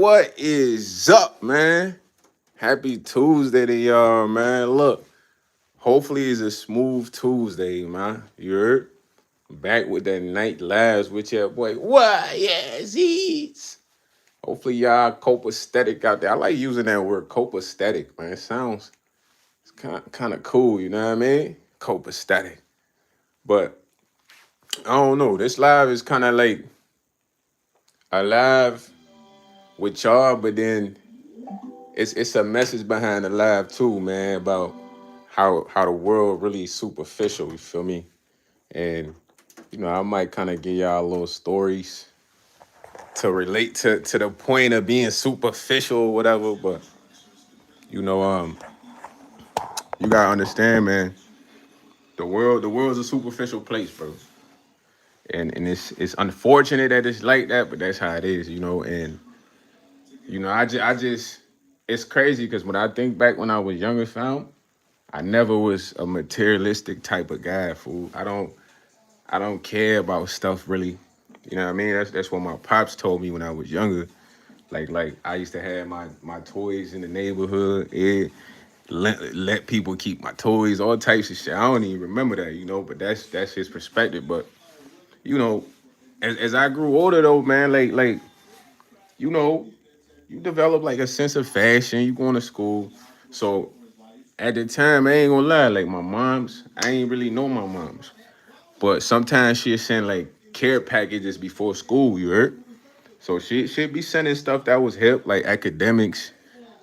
What is up, man? Happy Tuesday to y'all, man. Look, hopefully it's a smooth Tuesday, man. You heard? Back with that night lives with your boy. YsEats. Hopefully y'all copacetic out there. I like using that word copacetic, man. It sounds it's kind of cool, you know what I mean? Copacetic. But I don't know. This live is kind of like a live with y'all, but then it's a message behind the live too, man, about how the world really superficial, you feel me? And I might kind of give y'all little stories to relate to the point of being superficial or whatever, but you know, um, you gotta understand, man, the world's a superficial place, bro. And it's unfortunate that it's like that, but that's how it is, and I just it's crazy because when I think back when I was younger, fam, I never was a materialistic type of guy, fool. I don't care about stuff really. You know what I mean? That's what my pops told me when I was younger. Like I used to have my toys in the neighborhood. Let people keep my toys, all types of shit. I don't even remember that, but that's his perspective. But you know, as I grew older though, man, like you know, you develop like a sense of fashion. You going to school, so at the time, I ain't gonna lie, like my mom's, I ain't really know my mom's. But sometimes she'll send like care packages before school, you heard? So she'd be sending stuff that was hip, like academics.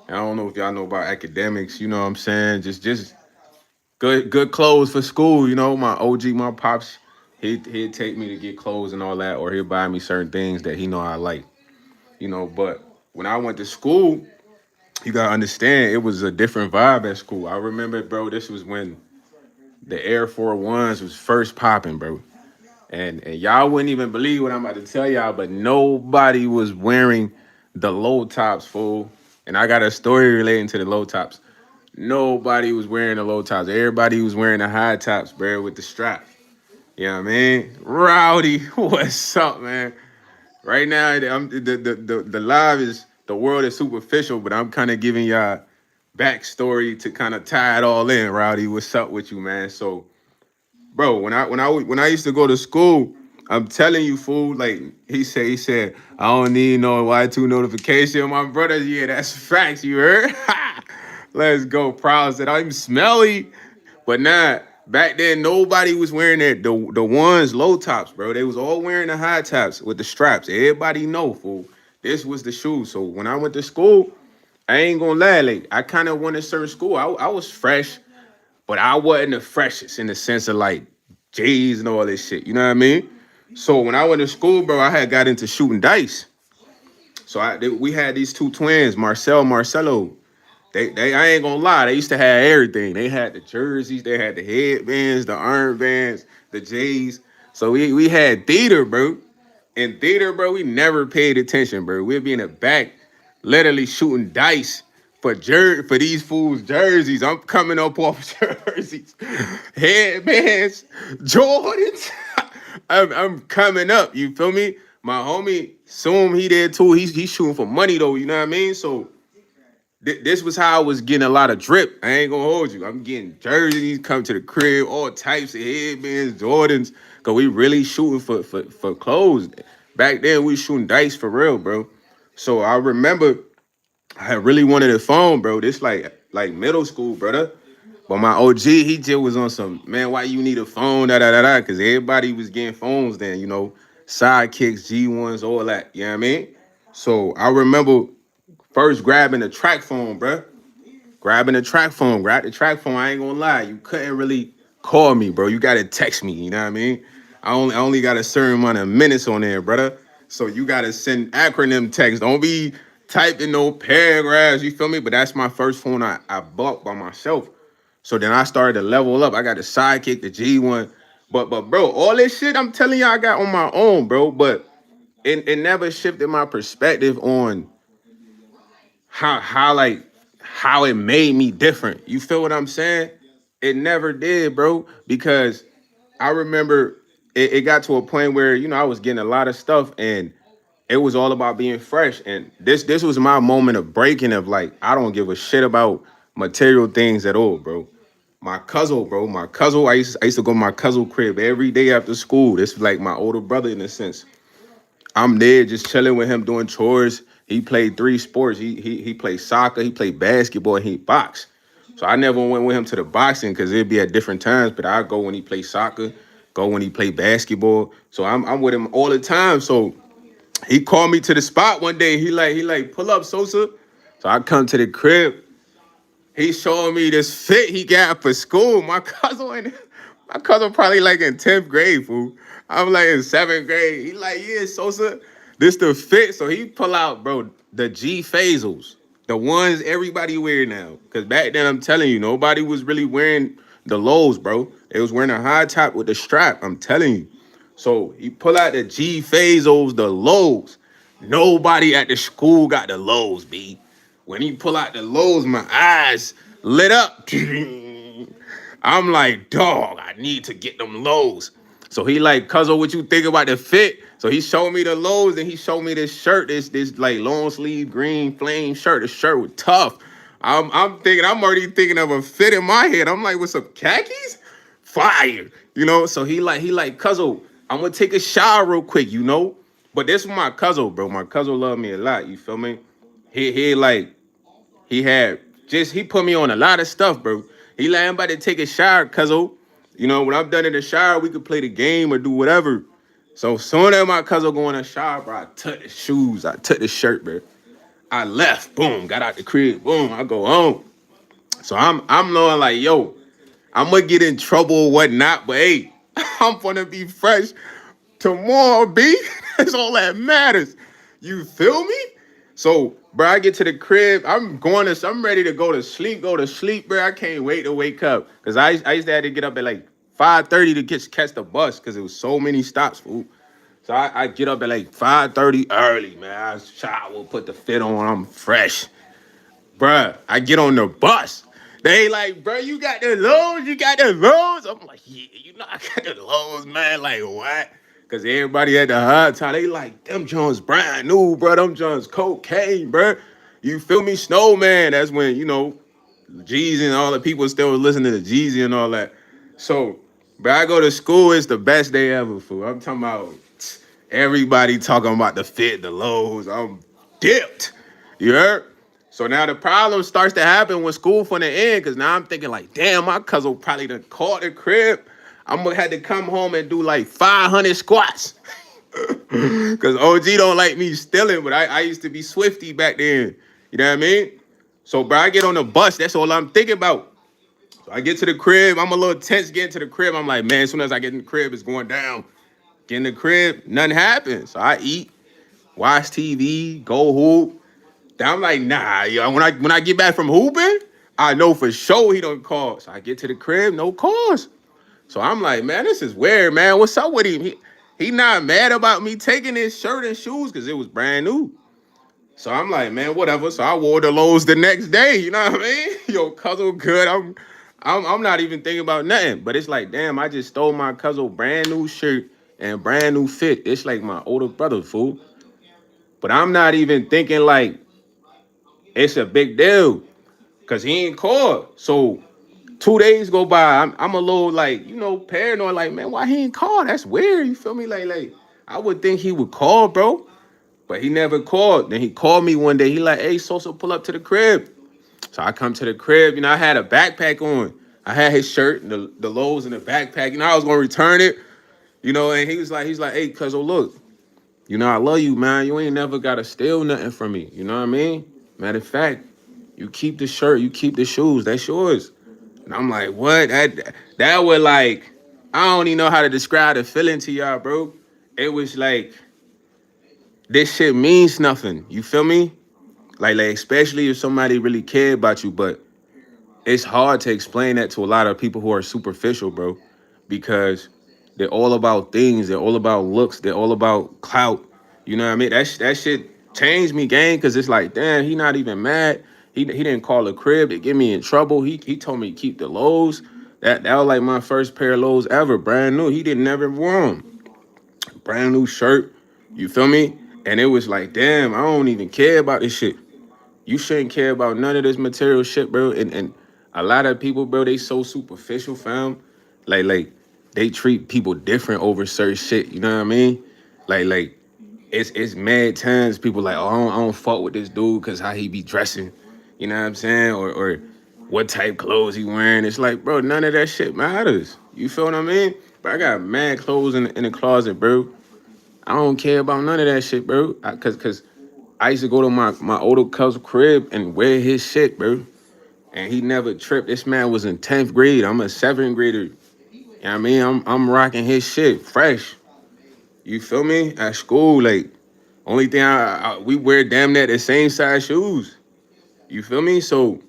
I don't know if y'all know about academics, you know what I'm saying? Just good clothes for school, My OG, my pops, he'd take me to get clothes and all that, or he'd buy me certain things that he know I like, But when I went to school, you gotta understand it was a different vibe at school. I remember, bro, this was when the Air Force Ones was first popping, bro. And y'all wouldn't even believe what I'm about to tell y'all, but nobody was wearing the low tops, fool. And I got a story relating to the low tops. Nobody was wearing the low tops. Everybody was wearing the high tops, bro, with the strap. You know what I mean? Rowdy, what's up, man? Right now, the live is the world is superficial, but I'm kind of giving y'all backstory to kind of tie it all in. Rowdy, what's up with you, man? So bro, when I used to go to school, I'm telling you, fool. Like he said, I don't need no Y2 notification. My brother, yeah, that's facts. You heard? Let's go. Proud that I'm smelly, but nah. Back then, nobody was wearing the ones low tops, bro. They was all wearing the high tops with the straps. Everybody know, fool. This was the shoes. So when I went to school, I ain't gonna lie, like I kind of went to certain school. I was fresh, but I wasn't the freshest in the sense of like J's and all this shit. You know what I mean? So when I went to school, bro, I had got into shooting dice. So we had these two twins, Marcelo. They I ain't gonna lie, they used to have everything. They had the jerseys, they had the headbands, the armbands, the J's. So we had theater, bro. In theater, bro, we never paid attention, bro. We'd be in the back, literally shooting dice for these fools' jerseys. I'm coming up off jerseys, headbands, Jordans. I'm coming up. You feel me? My homie, Soom, he did too. He's shooting for money though. You know what I mean? So this was how I was getting a lot of drip. I ain't gonna hold you. I'm getting jerseys, come to the crib, all types of headbands, Jordans. Cause we really shooting for clothes. Back then we shooting dice for real, bro. So I remember I really wanted a phone, bro. This like middle school, brother. But my OG, he just was on some, man, why you need a phone, da da da da. Cause everybody was getting phones then, sidekicks, G1s, all that. You know what I mean? So I remember first grabbing the track phone, bro. Grabbing the track phone, grab the track phone. I ain't gonna lie, you couldn't really call me, bro. You gotta text me. You know what I mean? I only got a certain amount of minutes on there, brother. So you gotta send acronym text. Don't be typing no paragraphs. You feel me? But that's my first phone I bought by myself. So then I started to level up. I got the sidekick, the G1. But bro, all this shit I'm telling you I got on my own, bro. But it never shifted my perspective on how it made me different. You feel what I'm saying? It never did, bro. Because I remember it got to a point where I was getting a lot of stuff, and it was all about being fresh. And this was my moment of breaking of like, I don't give a shit about material things at all, bro. My cousin, bro, my cousin, I used to go to my cousin crib every day after school. This was like my older brother in a sense. I'm there just chilling with him doing chores. He played three sports. He played soccer, he played basketball, and he boxed. So I never went with him to the boxing because it'd be at different times. But I go when he played soccer, go when he played basketball. So I'm with him all the time. So he called me to the spot one day. He like pull up Sosa. So I come to the crib. He showing me this fit he got for school. My cousin probably like in 10th grade, fool. I'm like in 7th grade. He like, yeah, Sosa, this the fit. So he pull out, bro, the G Phasals. The ones everybody wear now. Cause back then I'm telling you, nobody was really wearing the lows, bro. They was wearing a high top with the strap. I'm telling you. So he pull out the G Phasals, the lows. Nobody at the school got the lows, B. When he pull out the lows, my eyes lit up. I'm like, dog, I need to get them lows. So he like, cuzzo, what you think about the fit? So he showed me the lows and he showed me this shirt, this like long sleeve green flame shirt. The shirt was tough. I'm already thinking of a fit in my head. I'm like, with some khakis? Fire. So he like, cuzzo, I'm gonna take a shower real quick. But this is my cousin, bro. My cousin love me a lot. You feel me? He like he put me on a lot of stuff, bro. He like, I'm about to take a shower, cousin. When I'm done in the shower, we could play the game or do whatever. So soon as my cousin go in the shower, bro, I took the shoes, I took the shirt, bro. I left, boom, got out the crib, boom, I go home. So I'm knowing like, yo, I'm gonna get in trouble or whatnot, but hey, I'm gonna be fresh tomorrow, B. That's all that matters. You feel me? So, bro, I get to the crib. I'm ready to go to sleep, bro. I can't wait to wake up. Cause I used to have to get up at like 5:30 to catch the bus because it was so many stops, fool. So I get up at like 5:30 early, man. I shower, put the fit on, I'm fresh. Bruh, I get on the bus. They like, bro, you got the lows, you got the lows. I'm like, yeah, I got the lows, man. Like, what? Because everybody at the hard time, they like, them Jones brand new, bro. Them Jones cocaine, bro. You feel me? Snowman. That's when, Jeezy and all the people still listening to Jeezy and all that. So, bro, I go to school, it's the best day ever, fool. I'm talking about everybody talking about the fit, the lows. I'm dipped. You heard? So now the problem starts to happen when school from the end, because now I'm thinking like, damn, my cousin probably done caught the crib. I'm gonna have to come home and do like 500 squats. Because OG don't like me stealing, but I used to be Swifty back then. You know what I mean? So, bro, I get on the bus. That's all I'm thinking about. So I get to the crib. I'm a little tense getting to the crib. I'm like, man, as soon as I get in the crib, it's going down. Get in the crib, nothing happens. So I eat, watch TV, go hoop. I'm like, nah, yo. When I get back from hooping, I know for sure he don't call. So I get to the crib, no calls. So I'm like, man, this is weird, man. What's up with him? He not mad about me taking his shirt and shoes because it was brand new. So I'm like, man, whatever. So I wore the lows the next day. You know what I mean? Yo, cousin, good. I'm not even thinking about nothing. But it's like, damn, I just stole my cousin brand new shirt and brand new fit. It's like my older brother, fool. But I'm not even thinking like it's a big deal because he ain't called. So 2 days go by. I'm a little like, paranoid. Like, man, why he ain't called? That's weird. You feel me? Like I would think he would call, bro. But he never called. Then he called me one day. He like, hey, Sosa, pull up to the crib. So I come to the crib. I had a backpack on. I had his shirt and the lows in the backpack. I was gonna return it. And he's like, hey, cuz, look, I love you, man. You ain't never gotta steal nothing from me. You know what I mean? Matter of fact, you keep the shirt, you keep the shoes. That's yours. And I'm like, what? That was like, I don't even know how to describe the feeling to y'all, bro. It was like, this shit means nothing. You feel me? Like especially if somebody really cared about you, but it's hard to explain that to a lot of people who are superficial, bro, because they're all about things. They're all about looks. They're all about clout. You know what I mean? That shit changed me, gang, because it's like, damn, he not even mad. He didn't call a crib to get me in trouble. He told me to keep the lows. That was like my first pair of lows ever, brand new. He didn't never wear them. Brand new shirt. You feel me? And it was like, damn, I don't even care about this shit. You shouldn't care about none of this material shit, bro. And a lot of people, bro, they so superficial, fam. Like they treat people different over certain shit. You know what I mean? Like it's mad times people like, oh, I don't fuck with this dude because how he be dressing. You know what I'm saying? Or what type clothes he wearing. It's like, bro, none of that shit matters. You feel what I mean? But I got mad clothes in the closet, bro. I don't care about none of that shit, bro. Cause I used to go to my older cousin's crib and wear his shit, bro. And he never tripped. This man was in 10th grade. I'm a 7th grader. You know what I mean? I'm rocking his shit fresh. You feel me? At school, like, only thing we wear damn near the same size shoes. You feel me? So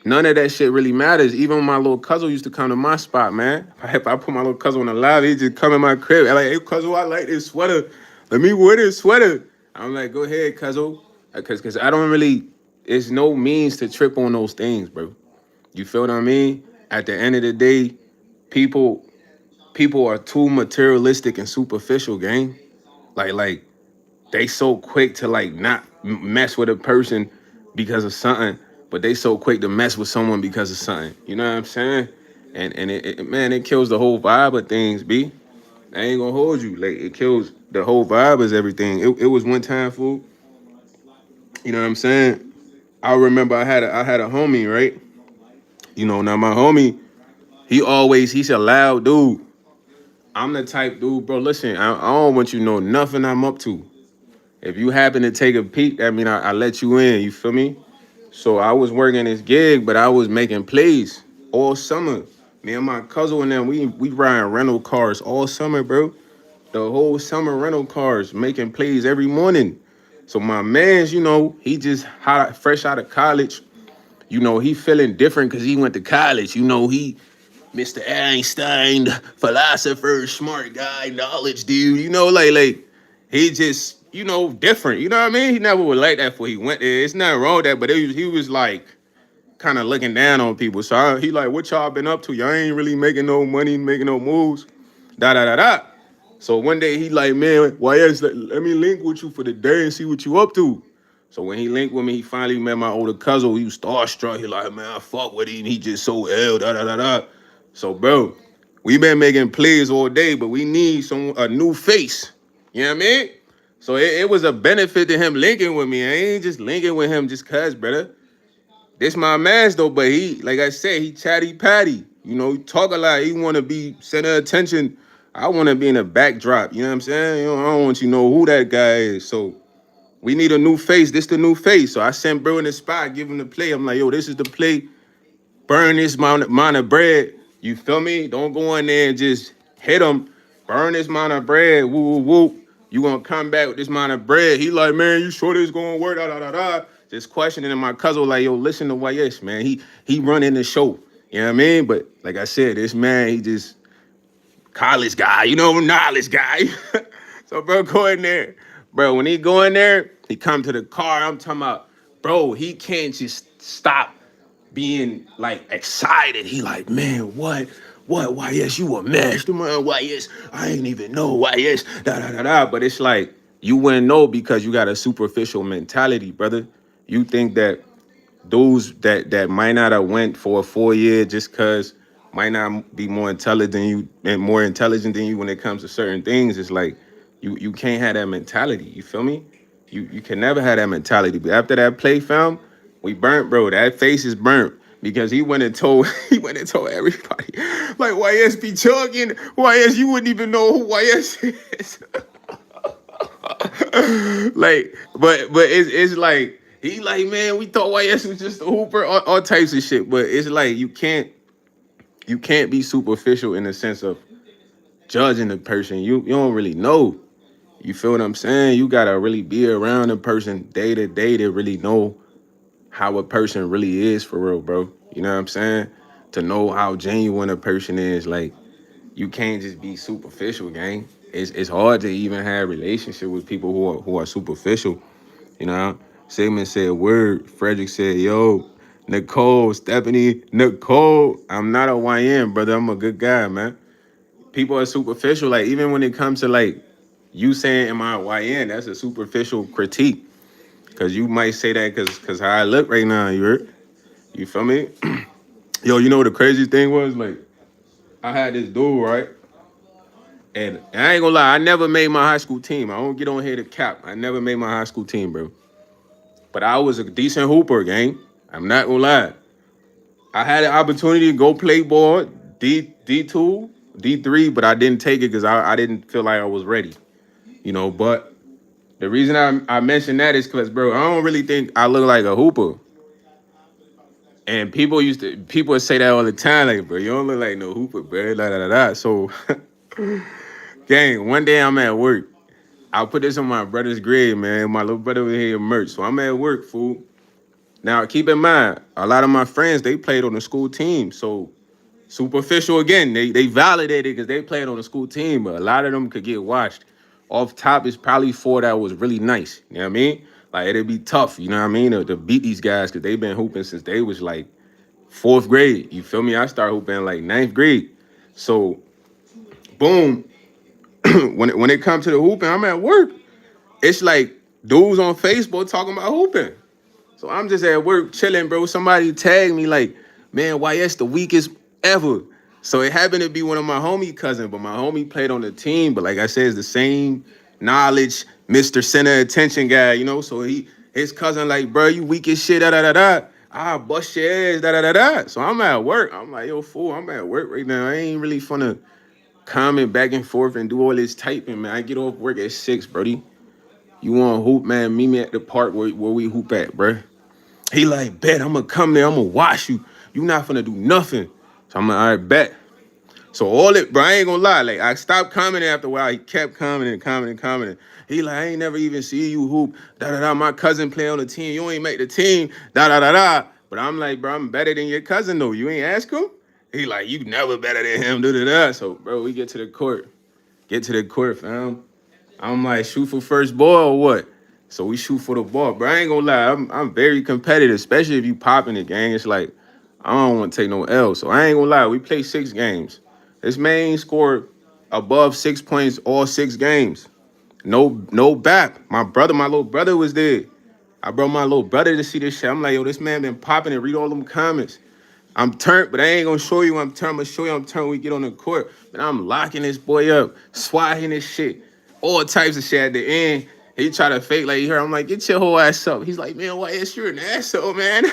none of that shit really matters. Even my little cousin used to come to my spot, man. If I put my little cousin on the live, he just come in my crib. And like, hey, cousin, I like this sweater. Let me wear this sweater. I'm like, go ahead, cousin. Cause I don't really, it's no means to trip on those things, bro. You feel what I mean? At the end of the day, people people are too materialistic and superficial, gang. Like they so quick to like not mess with a person because of something, but they so quick to mess with someone because of something. You know what I'm saying? And man, it kills the whole vibe of things, B. I ain't gonna hold you. Like it kills the whole vibe of everything. It was one time, fool. You know what I'm saying? I remember I had a homie, right? You know, now my homie, he's a loud dude. I'm the type dude, bro. Listen, I don't want you to know nothing I'm up to. If you happen to take a peek, I mean, I let you in. You feel me? So I was working this gig, but I was making plays all summer. Me and my cousin and them, we riding rental cars all summer, bro. The whole summer rental cars, making plays every morning. So my man's, he just hot, fresh out of college. He feeling different because he went to college. He Mr. Einstein, philosopher, smart guy, knowledge dude. Like he just, different. You know what I mean? He never was like that before he went there. It's nothing wrong with that, but he was like kind of looking down on people. So he like, what y'all been up to? Y'all ain't really making no money, making no moves. Da da da da. So one day he like, man, YS, let me link with you for the day and see what you up to. So when he linked with me, he finally met my older cousin. He was starstruck. He like, man, I fuck with him. He just so ill, da da da da. So bro, we been making plays all day, but we need a new face. You know what I mean? So it was a benefit to him linking with me. I ain't just linking with him just cause, brother. This my man's though, but he, like I said, he chatty patty. He talk a lot. He want to be center of attention. I want to be in a backdrop. You know what I'm saying? I don't want you to know who that guy is. So we need a new face. This the new face. So I sent bro in the spot, give him the play. I'm like, yo, this is the play. Burn this amount of bread. You feel me? Don't go in there and just hit him. Burn this amount of bread. Woo, woo, woo. You gonna come back with this amount of bread. He like, man, you sure this gonna work? Da, da, da, da. Just questioning, and my cousin like, yo, listen to YS, man. He running the show. You know what I mean? But like I said, this man, he just college guy, knowledge guy. So bro, go in there. Bro, when he go in there, he come to the car. I'm talking about, bro, he can't just stop being like excited. He like, man, what? YS, you a mastermind, YS. I ain't even know YS. Da da da da. But it's like you wouldn't know because you got a superficial mentality, brother. You think that those that might not have went for a 4 year just cause might not be more intelligent than you and more intelligent than you when it comes to certain things. It's like you can't have that mentality. You feel me? You can never have that mentality. But after that play, fam, we burnt, bro. That face is burnt because he went and told he went and told everybody like YS be chugging. YS, you wouldn't even know who YS is. Like, but it's like he like, man, we thought YS was just a hooper, all types of shit. But it's like you can't be superficial in the sense of judging the person. You don't really know. You feel what I'm saying? You gotta really be around a person day to day to really know how a person really is for real, bro. You know what I'm saying? To know how genuine a person is. Like, you can't just be superficial, gang. It's hard to even have a relationship with people who are superficial. You know, Sigmund said word. Frederick said, yo, Nicole, Stephanie, Nicole. I'm not a YN, brother. I'm a good guy, man. People are superficial. Like, even when it comes to like, you saying am I YN, that's a superficial critique. Cause you might say that cause how I look right now, you heard? You feel me? Yo, you know what the crazy thing was? Like, I had this dude, right? And I ain't gonna lie, I never made my high school team. I don't get on here to cap. I never made my high school team, bro. But I was a decent hooper, gang. I'm not gonna lie. I had an opportunity to go play ball, D2, D3, but I didn't take it because I didn't feel like I was ready. But the reason I mentioned that is because, bro, I don't really think I look like a hooper. And people would say that all the time, like, bro, you don't look like no hooper, bro. La da da da. So, gang, one day I'm at work. I'll put this on my brother's grade, man. My little brother was here merch. So I'm at work, fool. Now keep in mind, a lot of my friends, they played on the school team. So superficial again, they validated because they played on the school team, but a lot of them could get washed. Off top is probably four that was really nice. You know what I mean? Like it'd be tough, you know what I mean, to beat these guys because they've been hooping since they was like fourth grade. You feel me? I started hooping like ninth grade. So boom, when it comes to the hooping, I'm at work. It's like dudes on Facebook talking about hooping. So I'm just at work chilling, bro. Somebody tagged me like, man, YS the weakest ever. So it happened to be one of my homie cousins, but my homie played on the team. But like I said, it's the same knowledge, Mr. Center attention guy, So his cousin like, bro, you weak as shit, da da da da. I bust your ass, da da da da. So I'm at work. I'm like, yo, fool, I'm at work right now. I ain't really finna comment back and forth and do all this typing, man. I get off work at 6, Brody. You want to hoop, man? Meet me at the park where we hoop at, bro. He like, bet, I'm gonna come there, I'm gonna watch you. You not finna do nothing. So I'm like, all right, bet. So all it, bro, I ain't gonna lie. Like, I stopped commenting after a while. He kept commenting. He like, I ain't never even see you hoop. Da da da. My cousin play on the team. You ain't make the team. Da da da da. But I'm like, bro, I'm better than your cousin though. You ain't ask him? He like, you never better than him. Da da da. So, bro, we get to the court. Fam. I'm like, shoot for first ball or what? So we shoot for the ball. But I ain't gonna lie, I'm very competitive, especially if you popping the gang. It's like, I don't want to take no L. So I ain't gonna lie, we play 6 games. This man scored above 6 points all 6 games. No back. My little brother was there. I brought my little brother to see this shit. I'm like, yo, this man been popping and read all them comments. I'm turned, but I ain't gonna show you I'm turned. I'm gonna show you I'm turned when we get on the court. And I'm locking this boy up, swatting this shit, all types of shit at the end. He try to fake like he heard. I'm like, get your whole ass up. He's like, man, why is you an asshole, man?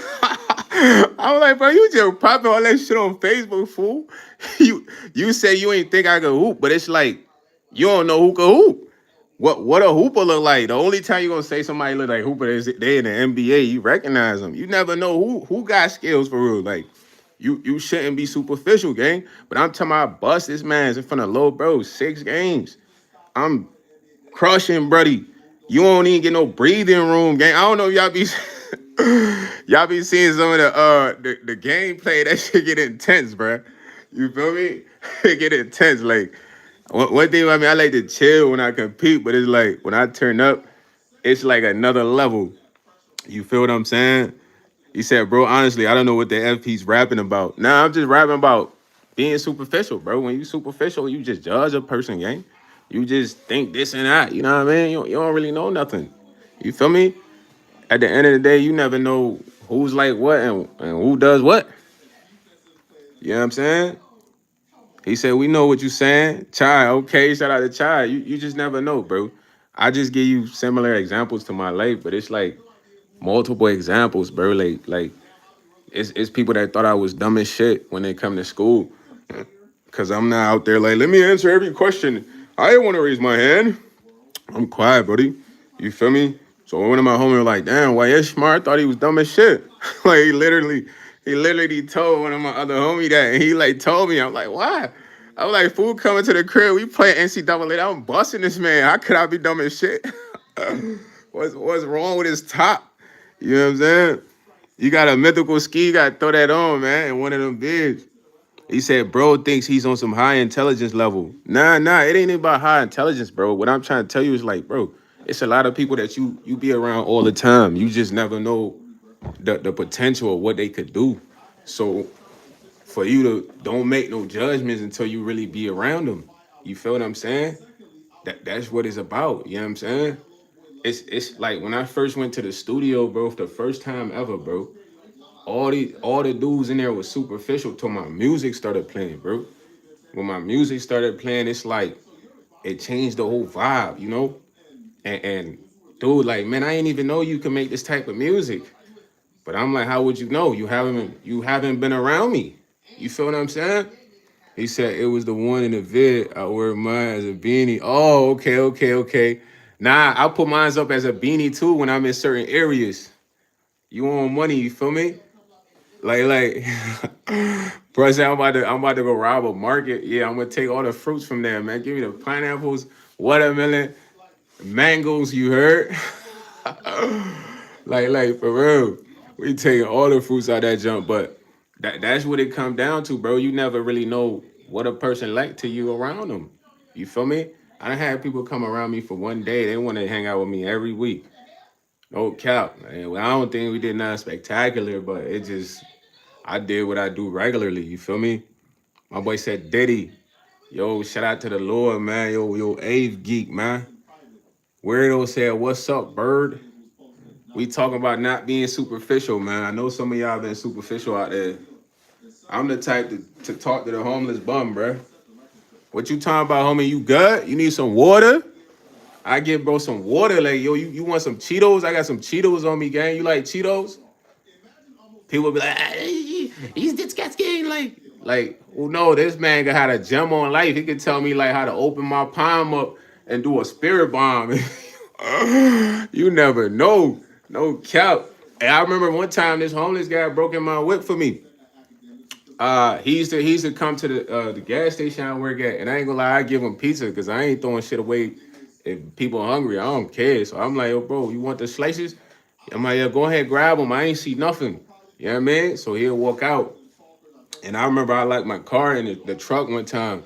I'm like, bro, you just popping all that shit on Facebook, fool. You say you ain't think I could hoop, but it's like you don't know who can hoop. What a hooper look like? The only time you gonna say somebody look like hooper is they in the NBA. You recognize them. You never know who got skills for real. Like you shouldn't be superficial, gang. But I'm talking about bust this man's in front of low bro. 6 games. I'm crushing, buddy. You don't even get no breathing room, gang. I don't know if y'all be y'all be seeing some of the gameplay. That shit get intense, bro. You feel me? It get intense. Like one thing about me, I like to chill when I compete, but it's like when I turn up, it's like another level. You feel what I'm saying? He said, bro, honestly, I don't know what the F he's rapping about. Nah, I'm just rapping about being superficial, bro. When you superficial, you just judge a person, gang. You just think this and that. You know what I mean? You don't really know nothing. You feel me? At the end of the day, you never know who's like what and who does what. You know what I'm saying? He said, we know what you saying. Chai, okay, shout out to Chai. You just never know, bro. I just give you similar examples to my life, but it's like multiple examples, bro. Like it's people that thought I was dumb as shit when they come to school. Cause I'm not out there like, let me answer every question. I didn't want to raise my hand. I'm quiet, buddy. You feel me? So one of my homies were like, damn, why is smart? I thought he was dumb as shit. Like he literally told one of my other homie that, and he like told me. I'm like, why? I was like, fool coming to the crib, we play NCAA. I'm busting this man. How could I be dumb as shit? What's wrong with his top? You know what I'm saying? You got a mythical ski, you gotta throw that on, man, and one of them bigs. He said, bro thinks he's on some high intelligence level. Nah, it ain't about high intelligence, bro. What I'm trying to tell you is like, bro, it's a lot of people that you be around all the time. You just never know the potential of what they could do. So for you to don't make no judgments until you really be around them. You feel what I'm saying? That's what it's about. You know what I'm saying? It's like when I first went to the studio, bro, for the first time ever, bro. All the dudes in there was superficial till my music started playing, bro. When my music started playing, it's like it changed the whole vibe, you know? And dude, like, man, I ain't even know you can make this type of music. But I'm like, how would you know? You haven't been around me. You feel what I'm saying? He said it was the one in the vid. I wear mine as a beanie. Oh, okay, okay, okay. Nah, I put mine up as a beanie too when I'm in certain areas. You want money, you feel me? Like, bro, say I'm about to go rob a market. Yeah, I'm gonna take all the fruits from there, man. Give me the pineapples, watermelon, mangoes. You heard? like for real. We taking all the fruits out that jump, but that's what it come down to, bro. You never really know what a person like till you around them. You feel me? I done had people come around me for one day. They want to hang out with me every week. No cap. Man. Well, I don't think we did nothing spectacular, but it just I did what I do regularly. You feel me? My boy said, Diddy, yo, shout out to the Lord, man. Yo, Ave geek, man. Weirdo said, what's up, bird? We talking about not being superficial, man. I know some of y'all been superficial out there. I'm the type to talk to the homeless bum, bruh. What you talking about, homie? You good? You need some water? I give bro some water. Like, yo, you want some Cheetos? I got some Cheetos on me, gang. You like Cheetos? People be like, he's disgusting. Well, no, this man got had a gem on life. He could tell me like how to open my palm up and do a spirit bomb. You never know. No cap. And I remember one time this homeless guy broke in my whip for me. He used to come to the gas station I work at, and I ain't gonna lie, I give him pizza because I ain't throwing shit away if people are hungry. I don't care. So I'm like, yo, bro, you want the slices? I'm like, yeah, go ahead, grab them. I ain't see nothing. You know what I mean? So he'll walk out. And I remember I locked my car in the truck one time.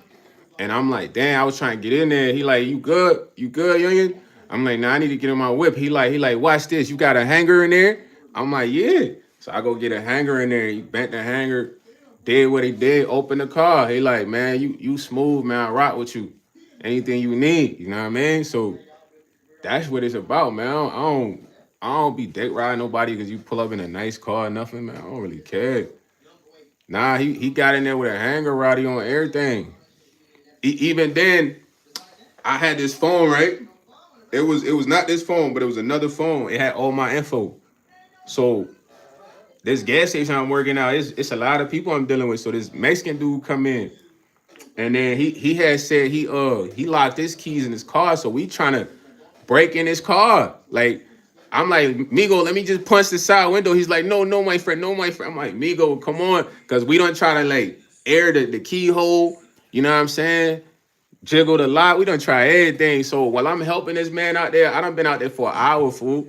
And I'm like, damn, I was trying to get in there. He like, you good? You good, youngin? I'm like, nah, I need to get in my whip. He like, watch this. You got a hanger in there? I'm like, yeah. So I go get a hanger in there. He bent the hanger, did what he did, opened the car. He like, man, you smooth, man. I rock with you. Anything you need, you know what I mean? So that's what it's about, man. I don't be dick riding nobody because you pull up in a nice car or nothing, man. I don't really care. Nah, he got in there with a hanger roddy on everything. Even then, I had this phone, right? It was not this phone, but it was another phone. It had all my info. So this gas station I'm working out, it's a lot of people I'm dealing with. So this Mexican dude come in, and then he had said he locked his keys in his car. So we trying to break in his car. Like I'm like, Migo, let me just punch the side window. He's like, no, my friend, no, my friend. I'm like, Migo, come on, because we don't try to like air the keyhole. You know what I'm saying? Jiggled a lot. We done try everything. So while I'm helping this man out there, I done been out there for an hour, fool.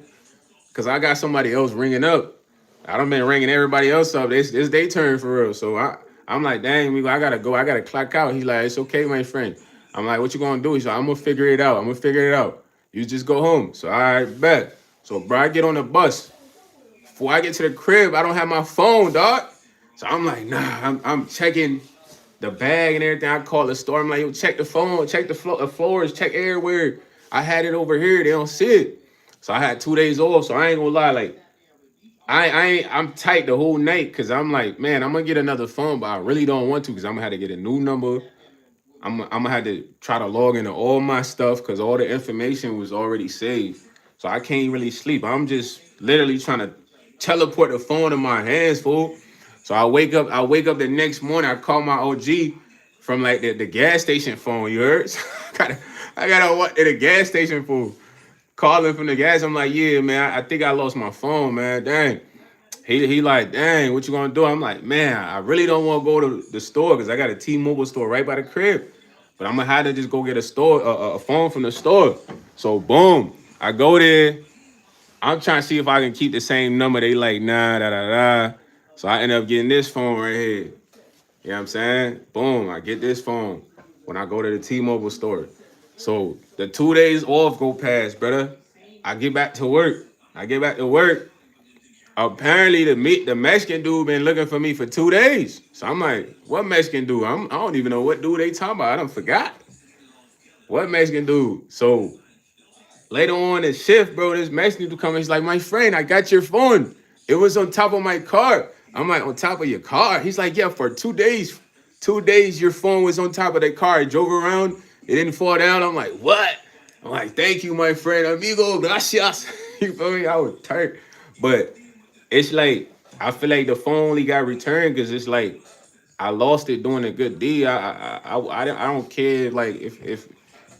Cause I got somebody else ringing up. I done been ringing everybody else up. It's their turn for real. So I'm like, dang, I gotta go. I gotta clock out. He's like, it's okay, my friend. I'm like, what you gonna do? He's like, I'm gonna figure it out. I'm gonna figure it out. You just go home. So I bet. So bro, I get on the bus. Before I get to the crib, I don't have my phone, dog. So I'm like, nah, I'm checking the bag and everything. I call the store. I'm like, yo, check the phone, check the floors, check everywhere. I had it over here. They don't see it. So I had 2 days off. So I ain't gonna lie, like I'm tight the whole night because I'm like, man, I'm gonna get another phone, but I really don't want to because I'm gonna have to get a new number. I'm gonna have to try to log into all my stuff because all the information was already saved. So I can't really sleep. I'm just literally trying to teleport the phone in my hands, fool. So I wake up the next morning. I call my OG from like the gas station phone. You heard? So I gotta walk to the gas station, fool. Calling from the gas. I'm like, yeah, man. I think I lost my phone, man. Dang. He like, dang, what you gonna do? I'm like, man, I really don't want to go to the store because I got a T-Mobile store right by the crib. But I'm gonna have to just go get a phone from the store. So boom, I go there. I'm trying to see if I can keep the same number. They like, nah, da da da. So I end up getting this phone right here. You know what I'm saying? Boom, I get this phone when I go to the T-Mobile store. So the 2 days off go past, brother. I get back to work. I get back to work. Apparently, the Mexican dude been looking for me for 2 days. So I'm like, what Mexican dude? I don't even know what dude they talking about. I done forgot. What Mexican dude? So later on in shift, bro, this Mexican dude come in. He's like, my friend, I got your phone. It was on top of my car. I'm like, on top of your car? He's like, yeah, for 2 days. 2 days, your phone was on top of that car. It drove around. It didn't fall down. I'm like, what? I'm like, thank you, my friend. Amigo, gracias. You feel me? I was tired. But it's like, I feel like the phone only got returned because it's like, I lost it doing a good deed. I don't care like if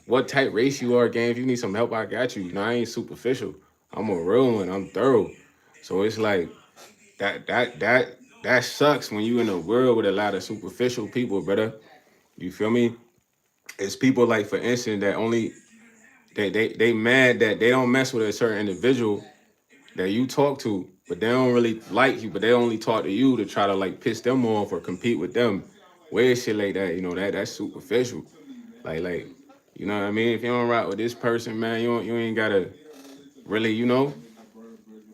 what type race you are, gang. If you need some help, I got you. You know, I ain't superficial. I'm a real one. I'm thorough. So it's like that sucks when you in a world with a lot of superficial people, brother. You feel me? It's people like, for instance, that only they mad that they don't mess with a certain individual that you talk to, but they don't really like you, but they only talk to you to try to like piss them off or compete with them. Weird shit like that, you know, that's superficial. Like, you know what I mean? If you don't rock with this person, man, you ain't gotta really, you know.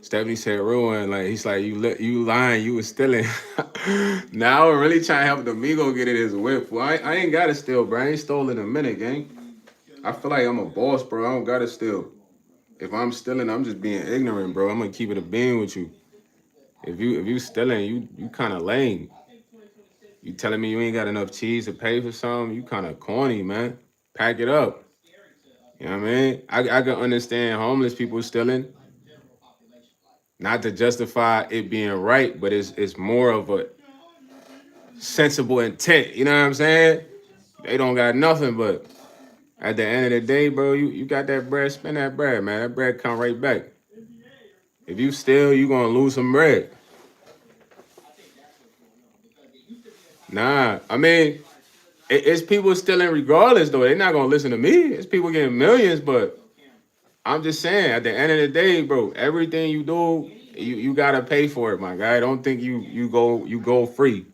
Stephanie said ruin, like he's like you lying, you was stealing. Now I'm really trying to help the amigo get in his whip. Well, I ain't gotta steal, bro. I ain't stole in a minute, gang. I feel like I'm a boss, bro. I don't gotta steal. If I'm stealing, I'm just being ignorant, bro. I'm gonna keep it a bean with you. If you stealing, you kind of lame. You telling me you ain't got enough cheese to pay for something? You kind of corny, man. Pack it up. You know what I mean? I can understand homeless people stealing, not to justify it being right, but it's more of a sensible intent. You know what I'm saying? They don't got nothing, but at the end of the day, bro, you got that bread, spend that bread, man. That bread come right back. If you steal, you gonna lose some bread. Nah, I mean, it's people stealing regardless, though. They're not gonna listen to me. It's people getting millions, but I'm just saying, at the end of the day, bro, everything you do, you gotta pay for it, my guy. Don't think you go free.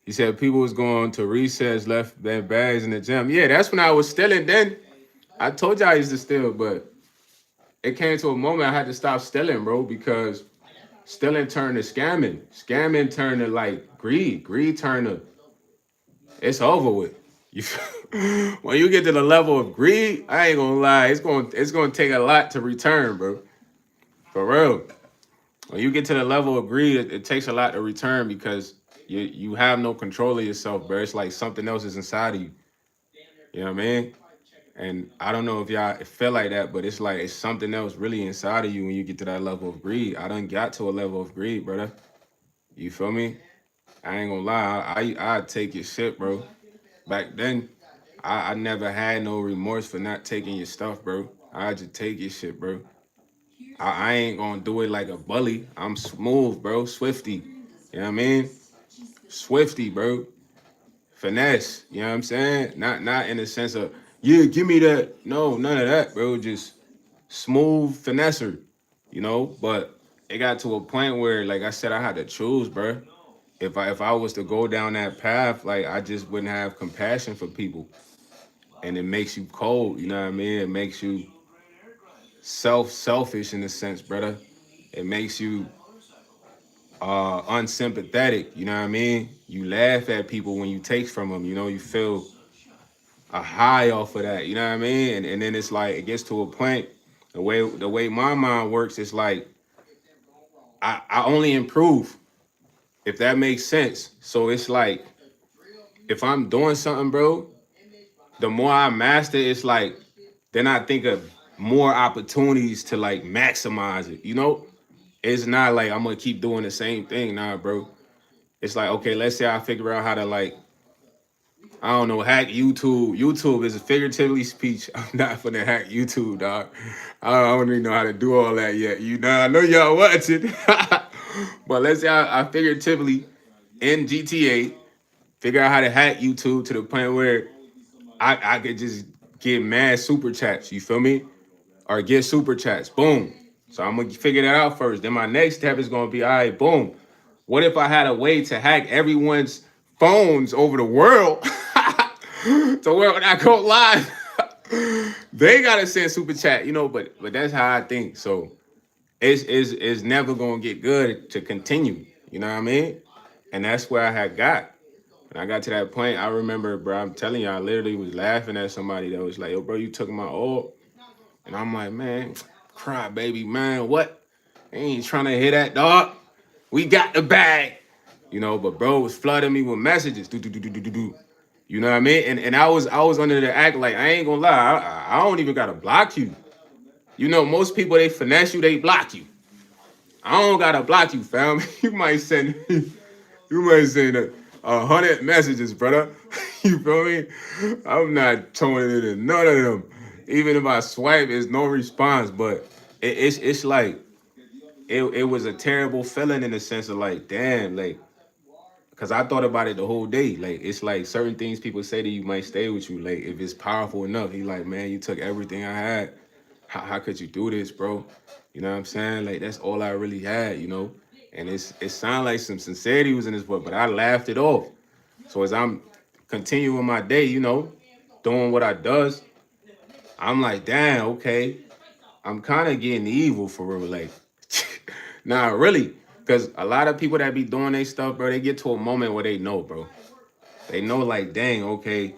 He said people was going to recess, left their bags in the gym. Yeah, that's when I was stealing. Then I told you I used to steal, but it came to a moment I had to stop stealing, bro, because stealing turned to scamming. Scamming turned to like greed. Greed turned to it's over with. You when you get to the level of greed, I ain't gonna lie, it's gonna take a lot to return, bro. For real. When you get to the level of greed, it takes a lot to return because you have no control of yourself, bro. It's like something else is inside of you. You know what I mean? And I don't know if y'all feel like that, but it's like it's something else really inside of you when you get to that level of greed. I done got to a level of greed, brother. You feel me? I ain't gonna lie, I take your shit, bro. Back then, I never had no remorse for not taking your stuff, bro. I just take your shit, bro. I ain't gonna do it like a bully. I'm smooth, bro. Swifty. You know what I mean? Swifty, bro. Finesse. You know what I'm saying? Not in the sense of, yeah, give me that. No, none of that, bro. Just smooth finesser, you know? But it got to a point where, like I said, I had to choose, bro. If I was to go down that path, like I just wouldn't have compassion for people. And it makes you cold, you know what I mean? It makes you selfish in a sense, brother. It makes you unsympathetic, you know what I mean? You laugh at people when you take from them, you know, you feel a high off of that, you know what I mean? And then it's like it gets to a point, the way my mind works, it's like I only improve, if that makes sense. So it's like if I'm doing something, bro, the more I master, it's like then I think of more opportunities to like maximize it. You know, it's not like I'm gonna keep doing the same thing, nah, bro. It's like okay, let's say I figure out how to like I don't know hack YouTube. YouTube is a figuratively speech. I'm not gonna hack YouTube, dog. I don't even know how to do all that yet. You know, I know y'all watching, but let's say I figuratively in GTA figure out how to hack YouTube to the point where I could just get mad super chats. You feel me? Or get super chats. Boom. So I'm gonna figure that out first. Then my next step is gonna be, all right, boom. What if I had a way to hack everyone's phones over the world? To where when I go live, they gotta send super chat, you know. But that's how I think. So it's never gonna get good to continue. You know what I mean? And that's where I had got. When I got to that point, I remember, bro, I'm telling you, I literally was laughing at somebody that was like, yo, bro, you took my all. And I'm like, man, cry, baby, man, what? I ain't trying to hear that, dog. We got the bag. But bro was flooding me with messages. Do, do, do, do, do, do, do. You know what I mean? And I was under the act like, I ain't gonna lie, I don't even gotta block you. Most people, they finesse you, they block you. I don't gotta block you, fam. You might send 100 messages, brother. You feel me? I'm not throwing it in none of them. Even if I swipe, it's no response. But it's like it was a terrible feeling in the sense of like, damn, like, because I thought about it the whole day. Like, it's like certain things people say to you might stay with you. Like, if it's powerful enough, he like, man, you took everything I had. How could you do this, bro? You know what I'm saying? Like, that's all I really had. And it sounded like some sincerity was in his voice, but I laughed it off. So as I'm continuing my day, doing what I does, I'm like, damn, okay. I'm kind of getting evil for real. Like, nah, really. Because a lot of people that be doing their stuff, bro, they get to a moment where they know, bro. They know, like, dang, okay,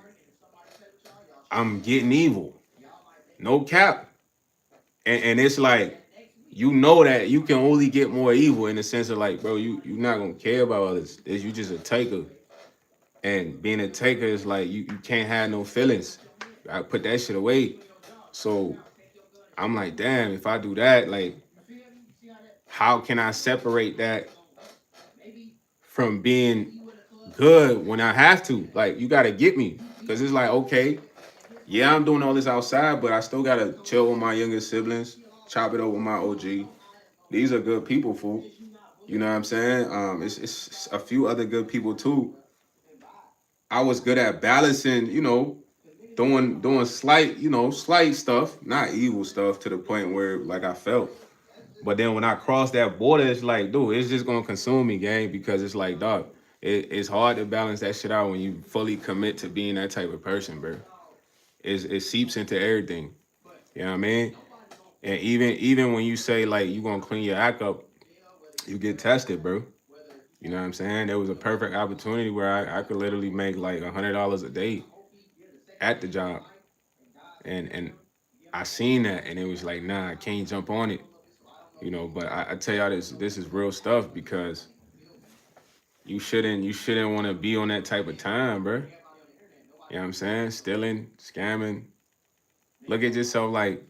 I'm getting evil. No cap. And it's like, that you can only get more evil in the sense of like, bro, you're not going to care about all this. You just a taker. And being a taker is like, you can't have no feelings. I put that shit away. So I'm like, damn, if I do that, like, how can I separate that from being good when I have to? Like, you got to get me. Because it's like, okay, yeah, I'm doing all this outside, but I still got to chill with my younger siblings, chop it up with my OG. These are good people, fool. You know what I'm saying? It's a few other good people, too. I was good at balancing, doing slight stuff, not evil stuff to the point where like I felt. But then when I cross that border, it's like, dude, it's just gonna consume me, gang, because it's like, dog, it's hard to balance that shit out when you fully commit to being that type of person, bro. It seeps into everything. You know what I mean? And even when you say like you gonna clean your act up, you get tested, bro. You know what I'm saying? There was a perfect opportunity where I could literally make like $100 a day at the job. And I seen that and it was like, nah, I can't jump on it. But I tell y'all this is real stuff because you shouldn't want to be on that type of time, bro. You know what I'm saying? Stealing, scamming. Look at yourself like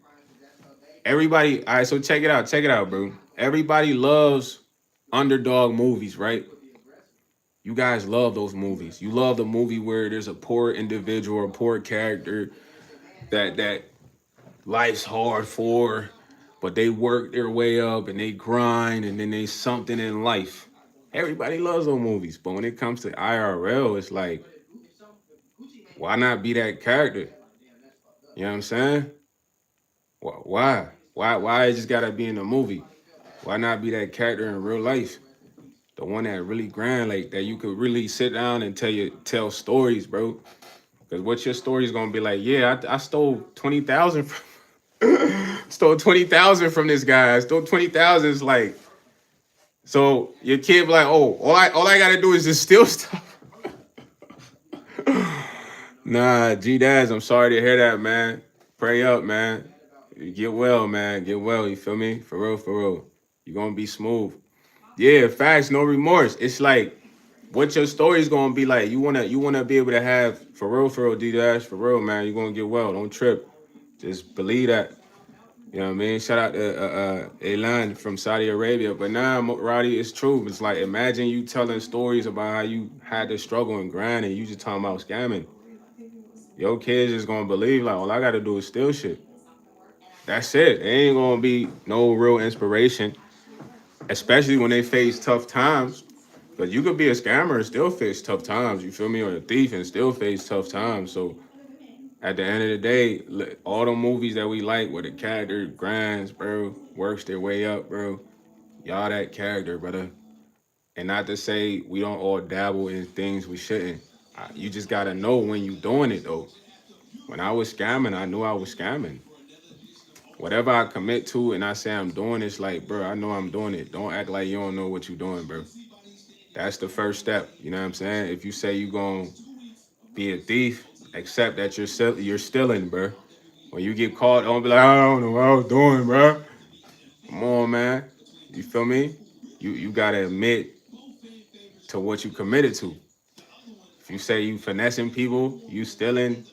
everybody. All right, so check it out, bro. Everybody loves underdog movies, right? You guys love those movies. You love the movie where there's a poor individual, a poor character that life's hard for, but they work their way up and they grind and then they something in life. Everybody loves those movies, but when it comes to IRL, it's like, why not be that character? You know what I'm saying? Why? Why it just gotta be in the movie? Why not be that character in real life? The one that really grind, like that you could really sit down and tell stories, bro. Because what your story is gonna be like? Yeah, I stole 20,000 stole 20,000 from this guy. I stole 20,000. Is like, so your kid be like, oh, all I gotta do is just steal stuff. Nah, G Dads, I'm sorry to hear that, man. Pray up, man. Get well, man. Get well. You feel me? For real, for real. You gonna be smooth. Yeah, facts, no remorse. It's like what your story's gonna be like. You wanna be able to have for real, D Dash, for real, man. You gonna get well. Don't trip. Just believe that. You know what I mean? Shout out to Elan from Saudi Arabia. But now, Roddy, it's true. It's like, imagine you telling stories about how you had to struggle and grind and you just talking about scamming. Your kids just gonna believe, like, all I gotta do is steal shit. That's it. They ain't gonna be no real inspiration, especially when they face tough times. Because you could be a scammer and still face tough times. You feel me? Or a thief and still face tough times. So at the end of the day, all the movies that we like where the character grinds, bro, works their way up, bro. Y'all that character, brother. And not to say we don't all dabble in things we shouldn't. You just gotta know when you doing it though. When I was scamming, I knew I was scamming. Whatever I commit to and I say I'm doing, it's like, bro, I know I'm doing it. Don't act like you don't know what you're doing, bro. That's the first step. You know what I'm saying? If you say you gonna be a thief, accept that you're stealing, bro. When you get caught, don't be like, I don't know what I was doing, bro. Come on, man. You feel me? You gotta admit to what you committed to. If you say you finessing people, you stealing,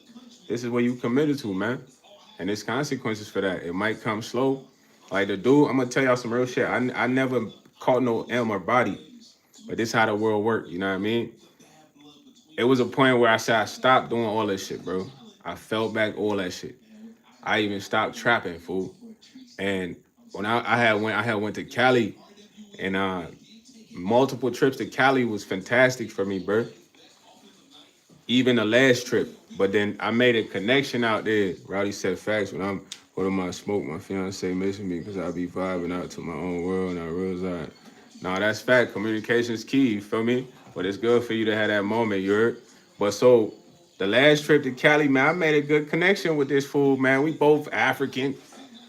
this is what you committed to, man. And there's consequences for that. It might come slow. Like the dude, I'm gonna tell y'all some real shit. I never caught no M or body, but this how the world work. You know what I mean? It was a point where I said I stopped doing all that shit, bro. I felt back all that shit. I even stopped trapping, fool. And when I had went to Cali, and multiple trips to Cali was fantastic for me, bro. Even the last trip. But then I made a connection out there. Rowdy said facts. When I'm putting my smoke, my fiance missing me because I be vibing out to my own world and I realize, nah, that's fact. Communication is key, you feel me? But it's good for you to have that moment, you heard? But so the last trip to Cali, man, I made a good connection with this fool, man. We both African.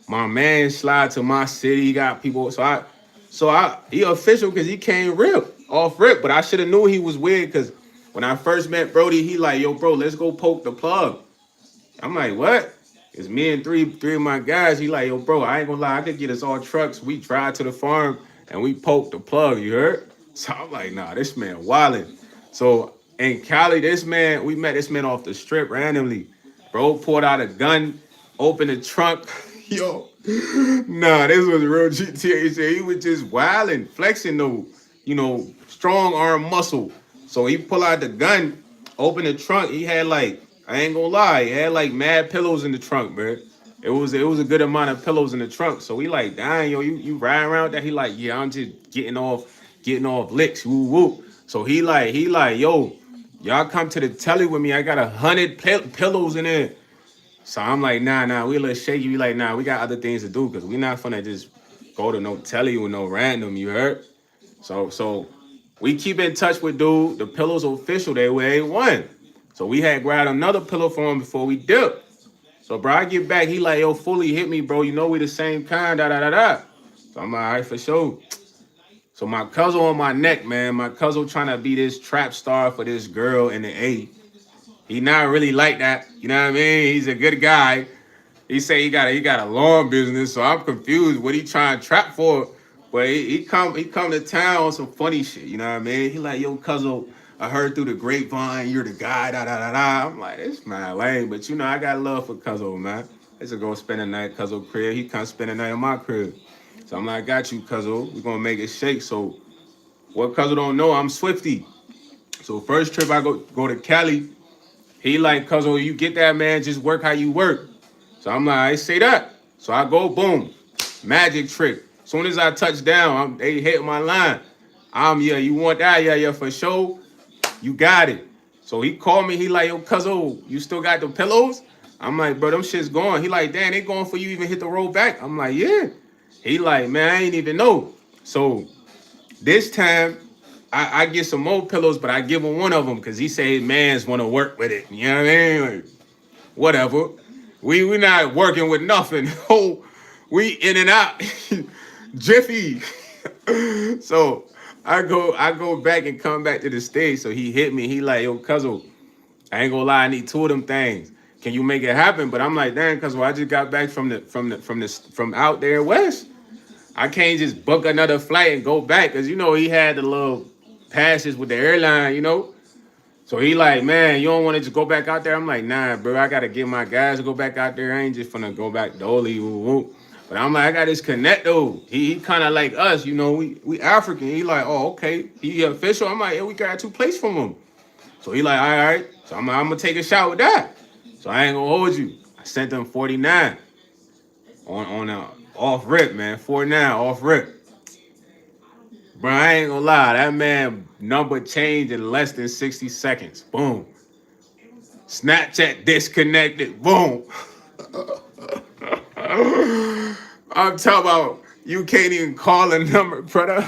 My man slide to my city. He got people. He official because he came off rip. But I should have knew he was weird because when I first met Brody, he like, yo, bro, let's go poke the plug. I'm like, what? It's me and three of my guys. He like, yo, bro, I ain't gonna lie, I could get us all trucks. We drive to the farm and we poke the plug. You heard? So I'm like, nah, this man wildin'. So in Cali, we met this man off the strip randomly. Bro pulled out a gun, opened the trunk. Yo, nah, this was real GTA. He was just wildin', flexing though, strong arm muscle. So he pulled out the gun, opened the trunk. He had like, I ain't gonna lie, he had like mad pillows in the trunk, man. It was a good amount of pillows in the trunk. So we like, dang, yo, you riding around with that? He like, yeah, I'm just getting off licks, woo woo. So he like, yo, y'all come to the telly with me. I got 100 pillows in there. So I'm like, nah, we a little shaky. We like, nah, we got other things to do because we not finna just go to no telly with no random, you heard? So we keep in touch with dude. The pillows official, they were A1. So we had grabbed another pillow for him before we dip. So bro, I get back, he like, yo, fully hit me, bro. You know we the same kind, da da da da. So I'm like, all right, for sure. So my cousin on my neck, man. My cousin trying to be this trap star for this girl in the A. He not really like that. You know what I mean? He's a good guy. He say he got a lawn business, so I'm confused what he trying to trap for. But he come to town on some funny shit. You know what I mean? He like, yo, cousin, I heard through the grapevine you're the guy. Da da da da. I'm like, this man lame, but I got love for cousin, man. I should go spend a night at cousin crib. He come spend a night in my crib. So I'm like, I got you, cousin. We gonna make it shake. So what cousin don't know, I'm Swifty. So first trip I go to Cali. He like, cousin, you get that, man. Just work how you work. So I'm like, I say that. So I go, boom, magic trick. Soon as I touch down, they hit my line. Yeah, you want that? Yeah, for sure. You got it. So he called me. He like, yo, cuzzo, you still got the pillows? I'm like, bro, them shit's gone. He like, damn, they going for you even hit the road back. I'm like, yeah. He like, man, I ain't even know. So this time, I get some more pillows, but I give him one of them because he say his mans want to work with it. You know what I mean? Like, whatever. We not working with nothing. Oh, we in and out. Jiffy. So I go back and come back to the stage. So he hit me. He like, yo, Cuzzle, I ain't gonna lie, I need two of them things. Can you make it happen? But I'm like, damn, Cuzzle, I just got back from out there west. I can't just book another flight and go back because he had the little passes with the airline. So he like, man, you don't want to just go back out there? I'm like, nah, bro, I gotta get my guys to go back out there. I ain't just finna go back dolly. Woo, woo. But I'm like, I got this connect though. He kind of like us, we African. He like, oh, okay. He official. I'm like, yeah, we got two plates from him. So he like, all right. So I'm gonna take a shot with that. So I ain't gonna hold you. I sent them 49 on off rip, man. 49 off rip. Bro, I ain't gonna lie. That man number changed in less than 60 seconds. Boom. Snapchat disconnected. Boom. I'm talking about you can't even call a number, brother.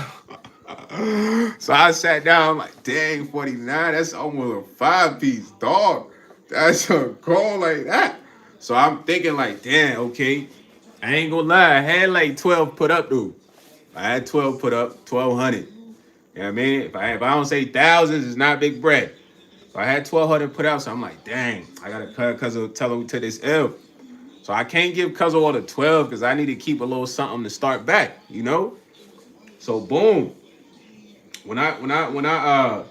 So I sat down, I'm like, dang, 49, that's almost a 5-piece, dog. That's a call like that. So I'm thinking like, damn, okay. I ain't gonna lie, I had like 12 put up, dude. I had 12 put up, 1,200. You know what I mean? If I don't say thousands, it's not big bread. So I had 1,200 put out, so I'm like, dang, I gotta cut Cuzzo, tell him to this L. So I can't give Cuzzo all the 12 because I need to keep a little something to start back, you know? So boom. When I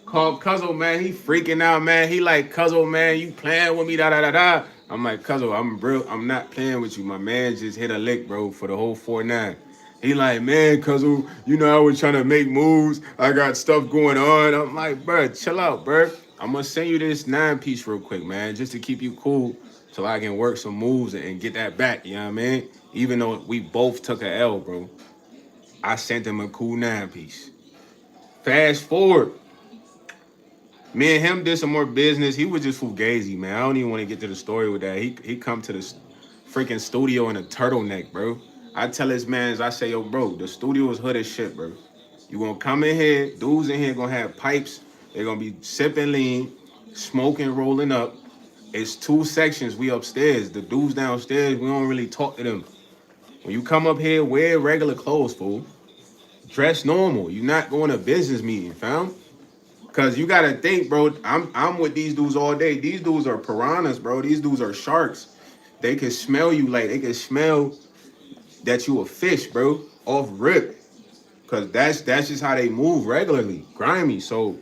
called Cuzzo, man, he freaking out, man. He like, Cuzzo, man, you playing with me, da da da da. I'm like, Cuzzo, I'm not playing with you. My man just hit a lick, bro, for the whole 4-9. He like, man, Cuzzo, you know I was trying to make moves. I got stuff going on. I'm like, bro, chill out, bro. I'm gonna send you this 9-piece real quick, man, just to keep you cool till I can work some moves and get that back. You know what I mean? Even though we both took a L, bro, I sent him a cool 9-piece. Fast forward, me and him did some more business. He was just fugazi, man. I don't even want to get to the story with that. He come to the freaking studio in a turtleneck, bro. I tell his mans, I say, yo, bro, the studio is hood as shit, bro. You gonna come in here, dudes in here gonna have pipes. They're gonna be sipping lean, smoking, rolling up. It's 2 sections. We upstairs. The dudes downstairs, we don't really talk to them. When you come up here, wear regular clothes, fool. Dress normal. You're not going to business meeting, fam. Cause you gotta think, bro. I'm with these dudes all day. These dudes are piranhas, bro. These dudes are sharks. They can smell you like they can smell that you a fish, bro, off rip. Cause that's just how they move regularly, grimy. So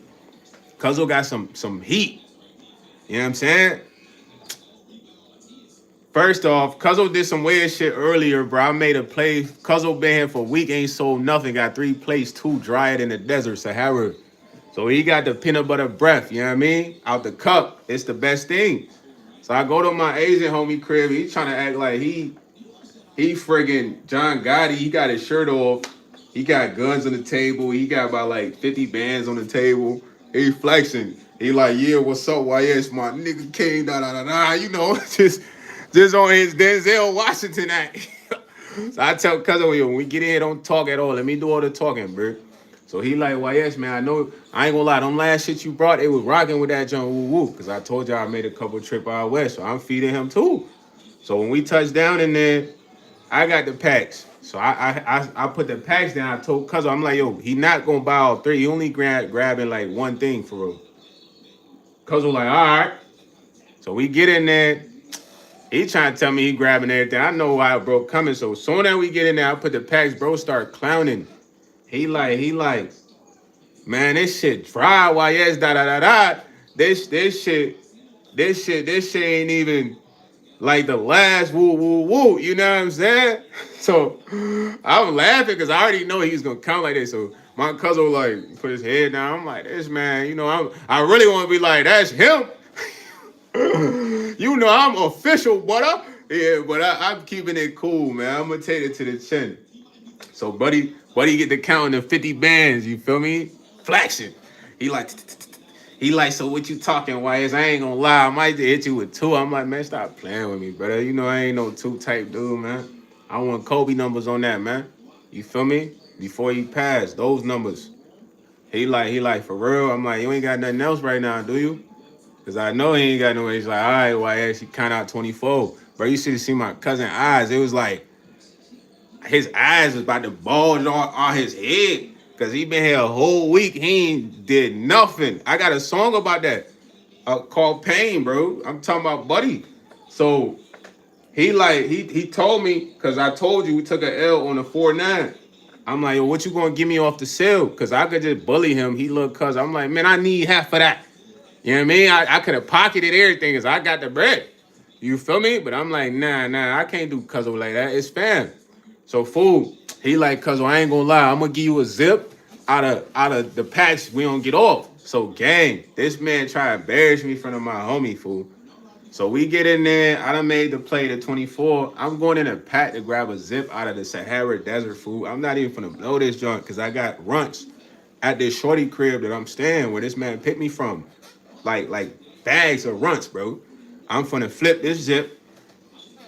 Cuzzo got some heat. You know what I'm saying? First off, Cuzzo did some weird shit earlier, bro. I made a play. Cuzzo been here for a week, ain't sold nothing. Got 3 plates, 2 dried in the desert, Sahara. So he got the peanut butter breath, you know what I mean? Out the cup. It's the best thing. So I go to my Asian homie crib. He trying to act like he friggin' John Gotti. He got his shirt off. He got guns on the table. He got about like 50 bands on the table. He flexing. He like, yeah, what's up, YS? My nigga King, da da da da. You know, just on his Denzel Washington act. So I tell Cuzzo, yo, when we get in here, don't talk at all. Let me do all the talking, bro. So he like, YS, man, I know, I ain't gonna lie, them last shit you brought, they was rocking with that John Woo Woo. Cause I told y'all I made a couple trip out west, so I'm feeding him too. So when we touched down in there, I got the packs. So I put the packs down. I told Cuzzo, I'm like, yo, he not gonna buy all 3. He only grabbing like one thing for real. Cuzzo like, all right. So we get in there. He trying to tell me he grabbing everything. I know why bro coming. So soon as we get in there, I put the packs, bro start clowning. He like, man, this shit dry. YS da da da da. This shit ain't even like the last woo woo woo. You know what I'm saying? So I'm laughing because I already know he's gonna come like this. So my cousin like put his head down. I'm like, this man, you know, I really want to be like, that's him. You know, I'm official, butter. Yeah, but I'm keeping it cool, man. I'm gonna take it to the chin. So buddy get to counting the 50 bands, you feel me? Flexing. He like he like, so what you talking, YS? I ain't gonna lie, I might hit you with 2. I'm like, man, stop playing with me, brother. You know I ain't no 2 type dude, man. I want Kobe numbers on that, man. You feel me? Before he passed, those numbers. He like, for real? I'm like, you ain't got nothing else right now, do you? Cause I know he ain't got no. He's like, all right, YS, he count out 24. Bro, you should have seen my cousin eyes. It was like his eyes was about to bulge on his head. Cause he been here a whole week. He ain't did nothing. I got a song about that. Called Pain, bro. I'm talking about Buddy. So he like he told me, cause I told you we took a L on the 4-9. I'm like, yo, what you gonna give me off the sale? Cause I could just bully him. He look cuz I'm like, man, I need half of that. You know what I mean? I could have pocketed everything cause I got the bread. You feel me? But I'm like, nah, I can't do cuzzo like that. It's fam. So fool, he like, cuzzo, I ain't gonna lie, I'm gonna give you a zip out of the packs we don't get off. So gang, this man try to embarrass me in front of my homie, fool. So we get in there. I done made the play to 24. I'm going in a pack to grab a zip out of the Sahara Desert, food. I'm not even finna blow this joint because I got runts at this shorty crib that I'm staying where this man picked me from. Like bags of runts, bro. I'm finna flip this zip,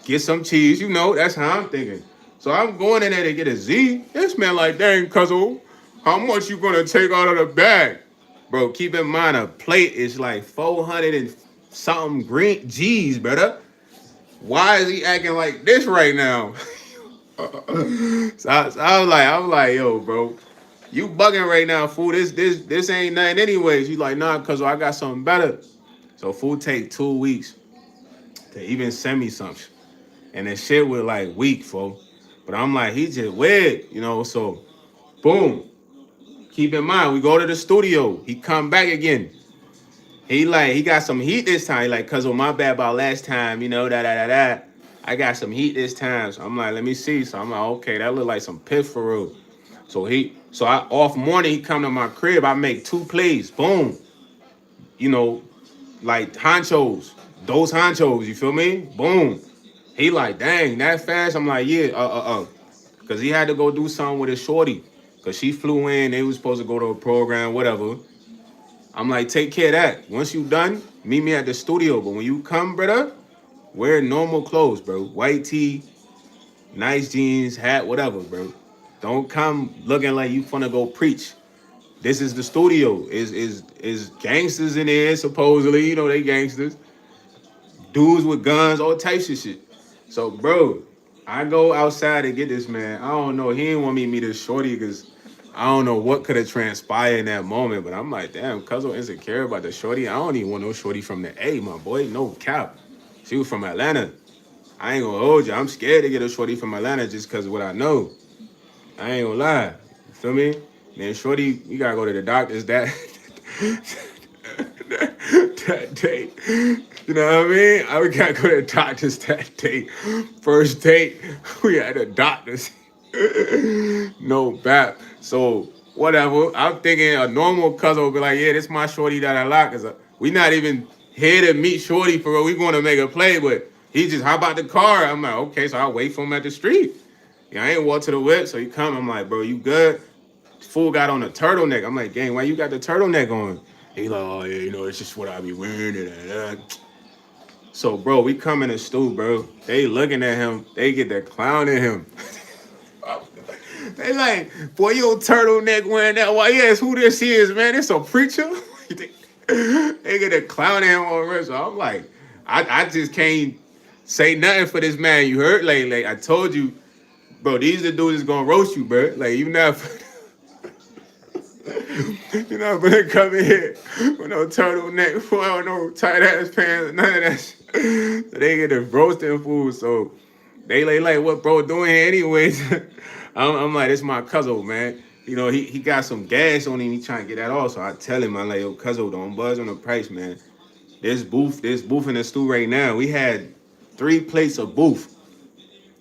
get some cheese. You know, that's how I'm thinking. So I'm going in there to get a Z. This man like, dang, cuzzo, how much you gonna take out of the bag? Bro, keep in mind a plate is like 400 and something green G's, brother. Why is he acting like this right now? So I was like, yo, bro. You bugging right now, fool. This ain't nothing anyways. You like, nah, cause I got something better. So fool take 2 weeks to even send me something. And the shit was like weak, fool. But I'm like, he just weird, you know. So boom. Keep in mind, we go to the studio. He come back again. He got some heat this time. He like, cause of my bad about last time, you know, da. I got some heat this time. So I'm like, let me see. So I'm like, okay, that look like some piff for real. So I off morning, he come to my crib. I make 2 plays. Boom. You know, like honchos. Those honchos, you feel me? Boom. He like, dang, that fast? I'm like, yeah, Cause he had to go do something with his shorty. Cause she flew in, they was supposed to go to a program, whatever. I'm like, take care of that. Once you done, meet me at the studio. But when you come, brother, wear normal clothes, bro. White tee, nice jeans, hat, whatever, bro. Don't come looking like you finna go preach. This is the studio. Is gangsters in there, supposedly. You know they gangsters. Dudes with guns, all types of shit. So, bro, I go outside to get this man. I don't know. He didn't want me to meet this shorty because I don't know what could have transpired in that moment. But I'm like, damn, Cuzzo insecure about the shorty. I don't even want no shorty from the A, my boy. No cap. She was from Atlanta. I ain't gonna hold you. I'm scared to get a shorty from Atlanta just because of what I know. I ain't gonna lie. You feel me? Man, shorty, you gotta go to the doctors that that day. You know what I mean? I we gotta go to the doctors that day. First date, we at the doctors. No bap. So whatever. I'm thinking a normal cousin would be like, yeah, this my shorty that I like. Cause we not even here to meet shorty for real. We going to make a play, but he just hop out the car. I'm like, okay, so I'll wait for him at the street. Yeah, I ain't walk to the whip, so he come. I'm like, bro, you good? Fool got on a turtleneck. I'm like, gang, why you got the turtleneck on? He like, oh yeah, you know, it's just what I be wearing. So, bro, we come in the stool, bro. They looking at him. They get the clown at him. They like, boy, your turtleneck wearing that. Why, yes, who this is, man? It's a preacher. They get a clown at him on the So I'm like, I just can't say nothing for this man. You heard? Like I told you, bro, these the dudes that's gonna roast you, bro. Like, you not. You know, but they come in here with no turtleneck, no tight ass pants, none of that shit. So they get the roasting food. So they like, what bro doing here anyways? I'm like, this my cousin, man. You know, he got some gas on him. He trying to get that off. So I tell him, I'm like, yo, cousin, don't buzz on the price, man. This booth in the stew right now. We had 3 plates of booth.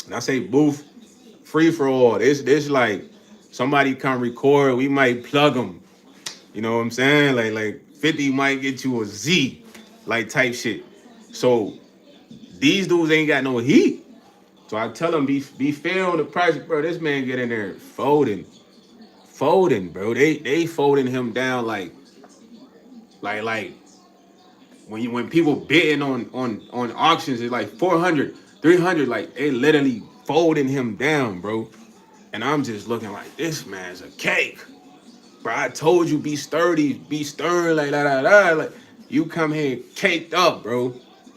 And I say booth, free for all. This like somebody come record. We might plug them. You know what I'm saying? Like 50 might get you a Z, like type shit. So these dudes ain't got no heat. So I tell them be fair on the price, bro. This man get in there folding, bro. They folding him down like when people bidding on auctions, it's like 400, 300, like they literally folding him down, bro. And I'm just looking like this man's a cake. Bro, I told you be sturdy, be stern, like like you come here caked up, bro.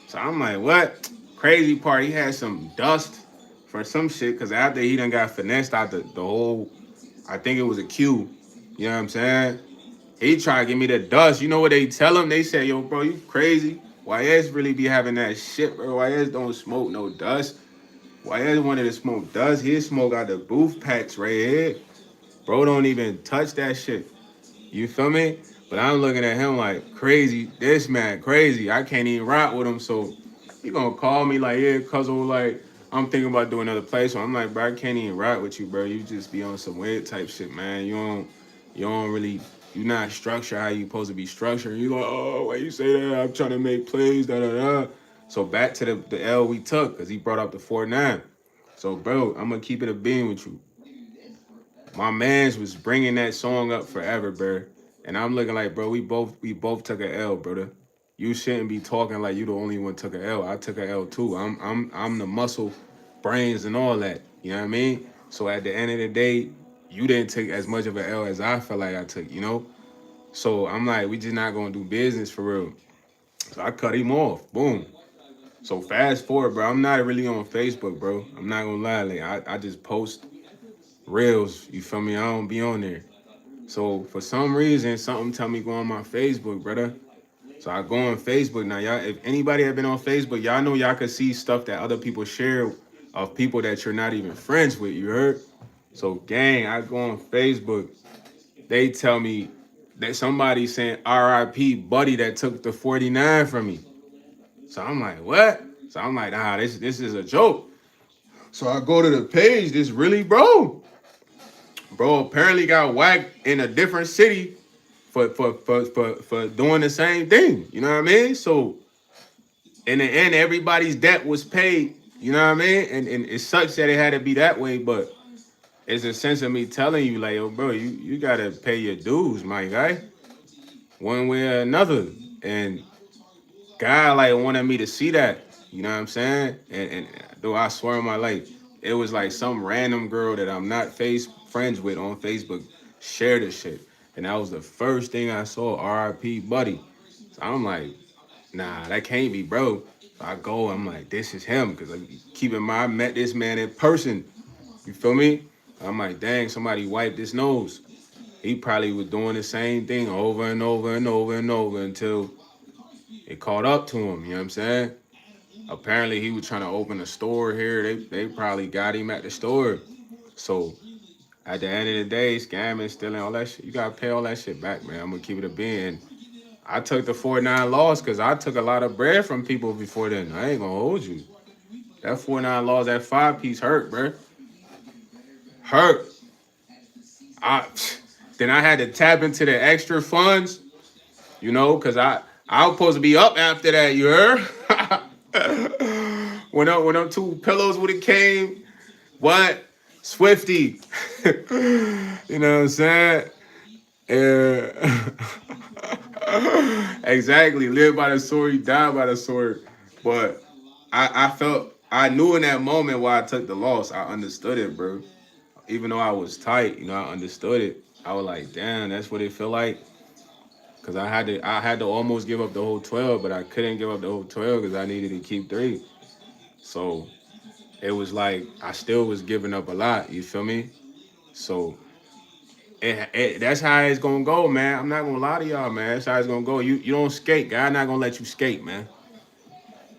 So I'm like, what? Crazy part, he had some dust for some shit, cause after he done got finessed out the whole, I think it was a Q. You know what I'm saying? He tried to give me the dust. You know what they tell him? They say, yo, bro, you crazy. YS really be having that shit, bro. YS don't smoke no dust. YS wanted to smoke dust. He smoke out the booth packs right here. Bro don't even touch that shit. You feel me? But I'm looking at him like crazy. This man crazy. I can't even rock with him. So he gonna call me like, yeah, cousin, like I'm thinking about doing another place. So I'm like, bro, I can't even rock with you, bro. You just be on some weird type shit, man. You don't really, you not structured how you supposed to be structured. You like, oh, why you say that? I'm trying to make plays, da da da. So back to the L we took, cause he brought up the 4-9. So bro, I'm gonna keep it a beam with you. My man's was bringing that song up forever, bro. And I'm looking like, bro, we both took a L, brother. You shouldn't be talking like you the only one took a L. I took a L too. I'm the muscle, brains, and all that. You know what I mean? So at the end of the day, you didn't take as much of an L as I felt like I took. You know? So I'm like, we just not gonna do business for real. So I cut him off. Boom. So fast forward, bro. I'm not really on Facebook, bro. I'm not gonna lie. Like I just post reels. You feel me? I don't be on there. So for some reason, something tell me go on my Facebook, brother. So I go on Facebook now. Y'all, if anybody have been on Facebook, y'all know y'all can see stuff that other people share of people that you're not even friends with. You heard? So gang, I go on Facebook. They tell me that somebody saying R.I.P. Buddy that took the 49 from me. So I'm like, what? So I'm like, nah, this is a joke. So I go to the page. This really, bro apparently got whacked in a different city for doing the same thing. You know what I mean? So in the end, everybody's debt was paid. You know what I mean? And it sucks that it had to be that way, but it's a sense of me telling you, like, yo, bro, you gotta pay your dues, my guy, one way or another. And God like wanted me to see that. You know what I'm saying? And though I swear on my life, it was like some random girl that I'm not friends with on Facebook shared this shit. And that was the first thing I saw, RIP Buddy. So I'm like, nah, that can't be, bro. So I go, I'm like, this is him. Because keep in mind, I met this man in person. You feel me? I'm like, dang, somebody wiped his nose. He probably was doing the same thing over and over and over and over until it caught up to him. You know what I'm saying? Apparently, he was trying to open a store here. They probably got him at the store. So at the end of the day, scamming, stealing, all that shit, you gotta pay all that shit back, man. I'm gonna keep it a being. I took the 49 loss because I took a lot of bread from people before then. I ain't gonna hold you. That 49 loss, that 5-piece hurt, bro. Hurt. I then I had to tap into the extra funds, because I was supposed to be up after that, you heard? when them two pillows would have came, what? Swifty. You know what I'm saying? Yeah. Exactly. Live by the sword, you die by the sword. But I knew in that moment why I took the loss. I understood it, bro. Even though I was tight, I understood it. I was like, damn, that's what it felt like. Cause I had to almost give up the whole 12, but I couldn't give up the whole 12 because I needed to keep 3. So it was like I still was giving up a lot. You feel me? So that's how it's gonna go, man. I'm not gonna lie to y'all, man. That's how it's gonna go. You don't skate. God not gonna let you skate, man.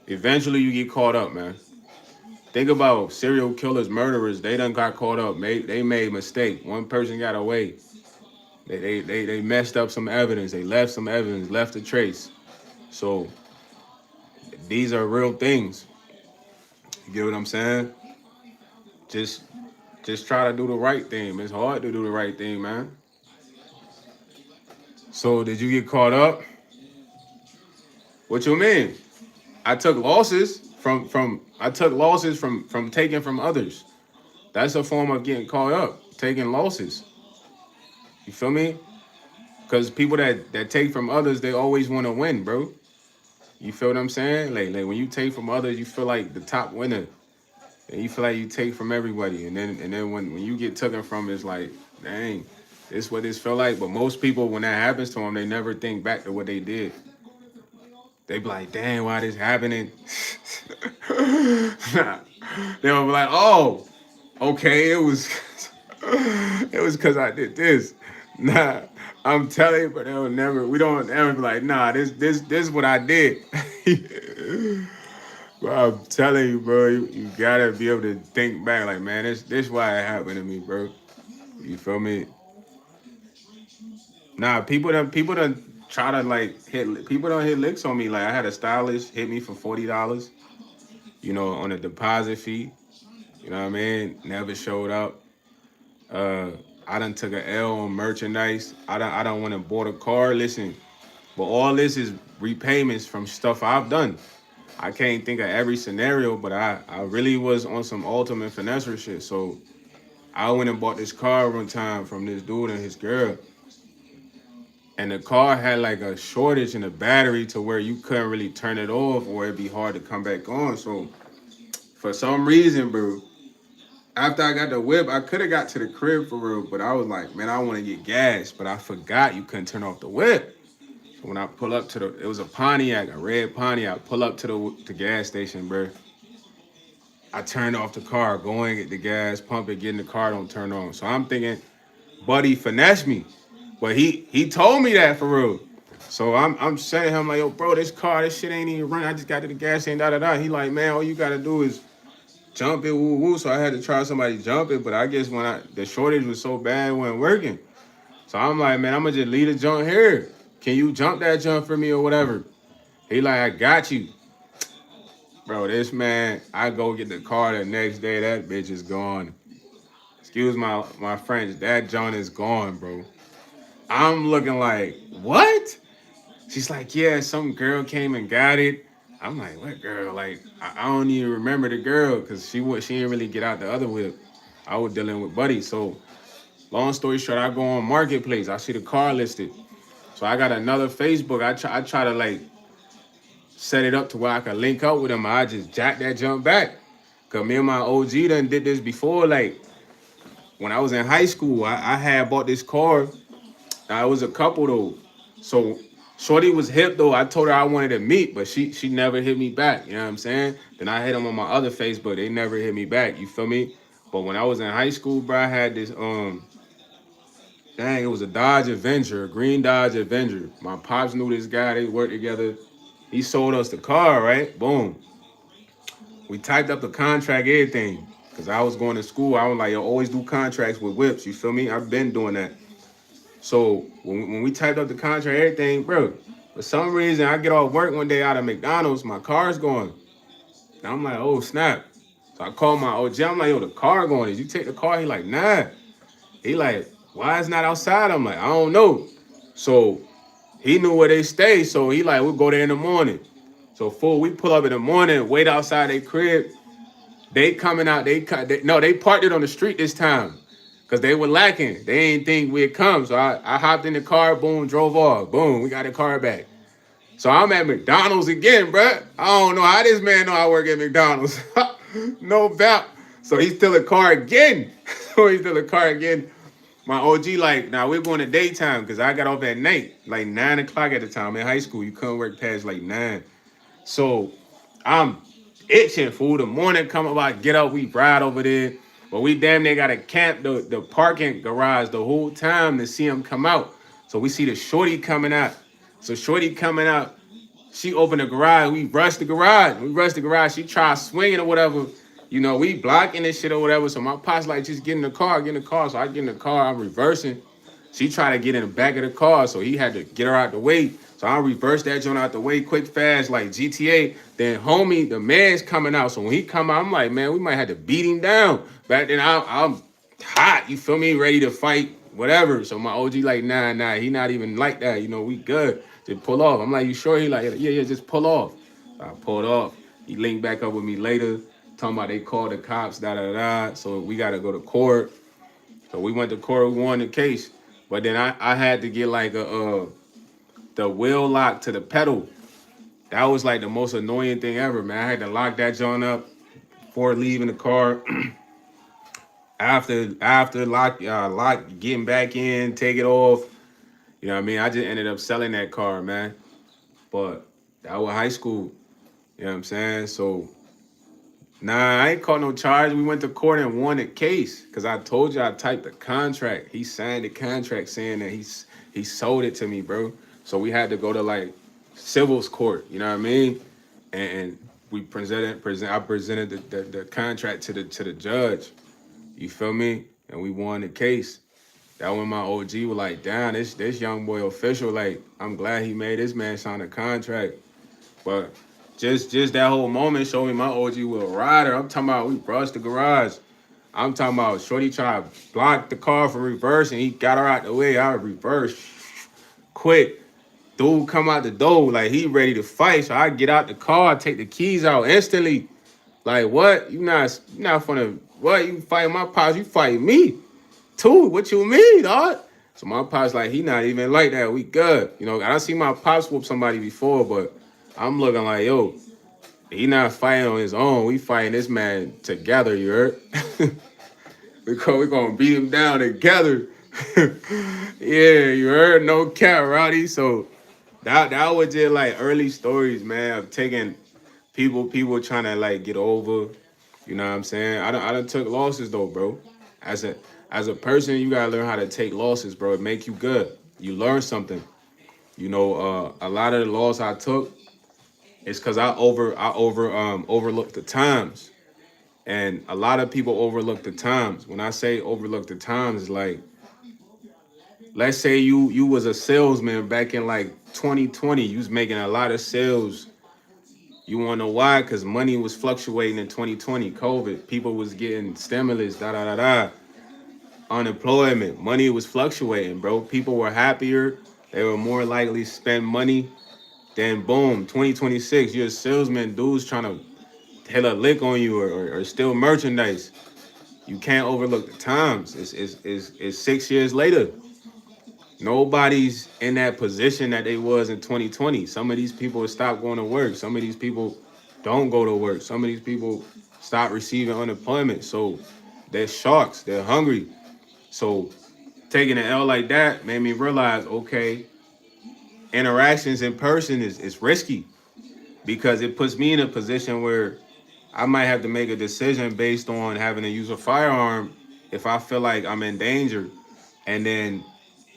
Eventually you get caught up, man. Think about serial killers, murderers. They done got caught up. They made a mistake. One person got away. They messed up some evidence. They left some evidence, left a trace. So these are real things. You get what I'm saying? Just just try to do the right thing. It's hard to do the right thing, man. So did you get caught up? What you mean? I took losses from taking from others. That's a form of getting caught up, taking losses. You feel me? Because people that take from others, they always want to win, bro. You feel what I'm saying? Like when you take from others, you feel like the top winner. And you feel like you take from everybody. And then when you get taken from, it's like, dang, this what this feel like. But most people, when that happens to them, they never think back to what they did. They be like, dang, why this happening? Nah. They'll be like, oh, okay, it was because I did this. Nah, I'm telling you, but we don't ever be like, nah, this is what I did. Bro, I'm telling you, bro, you gotta be able to think back, like, man, this why it happened to me, bro. You feel me? Nah, people done try to like people don't hit licks on me. Like I had a stylist hit me for $40, on a deposit fee. You know what I mean? Never showed up. Uh, I done took a L on merchandise. I don't want to bought a car. Listen, but all this is repayments from stuff I've done. I can't think of every scenario, but I really was on some ultimate finesse shit. So I went and bought this car one time from this dude and his girl. And the car had like a shortage in the battery to where you couldn't really turn it off or it'd be hard to come back on. So for some reason, bro, after I got the whip, I could have got to the crib for real, but I was like, man, I want to get gas, but I forgot you couldn't turn off the whip. So when I pull up it was a Pontiac, a red Pontiac. Pull up to the gas station, bro. I turned off the car, going get the gas, pump it, getting the car don't turn on. So I'm thinking, buddy, finesse me. But he told me that for real. So I'm saying him like, yo, bro, this shit ain't even running. I just got to the gas station, da da da. He like, man, all you gotta do is jump it, woo woo. So I had to try somebody jump it, but I guess when the shortage was so bad, it wasn't working. So I'm like, man, I'm gonna just leave the jump here. Can you jump that jump for me or whatever? He like, I got you. Bro, this man, I go get the car the next day, that bitch is gone. Excuse my French, that John is gone, bro. I'm looking like, what? She's like, yeah, some girl came and got it. I'm like, what girl? Like, I don't even remember the girl because she didn't really get out the other whip. I was dealing with Buddy. So long story short, I go on Marketplace. I see the car listed. So I got another Facebook. I try to like set it up to where I can link up with him. I just jack that jump back. Cause me and my OG done did this before. Like when I was in high school, I had bought this car. It was a couple though. So Shorty was hip though. I told her I wanted to meet, but she never hit me back. You know what I'm saying? Then I hit them on my other Facebook. They never hit me back. You feel me? But when I was in high school, bro, I had this dang, it was a Dodge Avenger, a green Dodge Avenger. My pops knew this guy. They worked together. He sold us the car, right? Boom. We typed up the contract, everything. Cause I was going to school. I was like, yo, always do contracts with whips. You feel me? I've been doing that. So when we typed up the contract, everything, bro, for some reason I get off work one day out of McDonald's, my car's going. And I'm like, oh snap. So I called my OG. I'm like, yo, the car going. Did you take the car? He like, nah. He like, why it's not outside? I'm like, I don't know. So he knew where they stay. So he like, we'll go there in the morning. So fool, we pull up in the morning, wait outside their crib. They coming out. No, they parked it on the street this time because they were lacking. They ain't think we'd come. So I hopped in the car, boom, drove off. Boom, we got the car back. So I'm at McDonald's again, bruh. I don't know how this man know I work at McDonald's. No doubt. So he steal a car again. So he steal a car again. My OG like, now we're going to daytime because I got off at night, like 9 o'clock at the time in high school. You couldn't work past like 9. So I'm itching, fool. The morning come about, get up, we ride over there. But we damn near got to camp the parking garage the whole time to see him come out. So we see the shorty coming out. So shorty coming out, she opened the garage. We rushed the garage. She tried swinging or whatever. You know, we blocking this shit or whatever. So my pops like, just get in the car, get in the car. So I get in the car, I'm reversing. She tried to get in the back of the car, so he had to get her out the way. So I reversed that joint out the way quick, fast, like GTA. Then homie, the man's coming out. So when he come out, I'm like, man, we might have to beat him down. Back then, I'm hot, you feel me, ready to fight, whatever. So my OG like, nah, he not even like that. You know, we good. Just pull off. I'm like, you sure? He like, yeah, just pull off. So I pulled off. He linked back up with me later, talking about they called the cops, da da da. So we got to go to court. So we went to court, we won the case. But then I had to get like the wheel lock to the pedal. That was like the most annoying thing ever, man. I had to lock that joint up before leaving the car. after lock getting back in, take it off. You know what I mean? I just ended up selling that car, man. But that was high school. You know what I'm saying? So nah, I ain't caught no charge. We went to court and won the case because I told you I typed the contract. He signed the contract saying that he sold it to me, bro. So we had to go to like civil's court. You know what I mean? And we I presented the contract to the judge. You feel me? And we won the case. That when my OG was like, damn, this young boy official. Like, I'm glad he made this man sign a contract. But just that whole moment showed me my OG was a rider. I'm talking about we brushed the garage. I'm talking about Shorty tried to block the car from reverse and he got her out the way. I reversed quick. Dude come out the door like he ready to fight. So I get out the car, take the keys out instantly. Like what? You not finna what? You fight my pops? You fight me too? What you mean, dog? So my pops like he not even like that. We good. You know, I done seen my pops whoop somebody before, but I'm looking like yo. He not fighting on his own. We fighting this man together, you heard? we gonna beat him down together. Yeah, you heard? No cap, Rowdy. So that was just like early stories, man, of taking people trying to like get over. You know what I'm saying? I done took losses though, bro. As a as a person, you gotta learn how to take losses, bro. It make you good. you learn something. You know, a lot of the laws I took is because I overlooked the times. And a lot of people overlook the times. When I say overlook the times, it's like, let's say you was a salesman back in like 2020. You was making a lot of sales. You want to know why? Because money was fluctuating in 2020. COVID, people was getting stimulus, da da da da. Unemployment, money was fluctuating, bro. People were happier. They were more likely to spend money. Then boom, 2026, you're a salesman. Dudes trying to hit a lick on you or steal merchandise. You can't overlook the times. It's 6 years later. Nobody's in that position that they was in 2020. Some of these people have stopped going to work. Some of these people don't go to work. Some of these people stop receiving unemployment. So they're sharks. They're hungry. So taking an L like that made me realize, okay, interactions in person is risky because it puts me in a position where I might have to make a decision based on having to use a firearm if I feel like I'm in danger. And then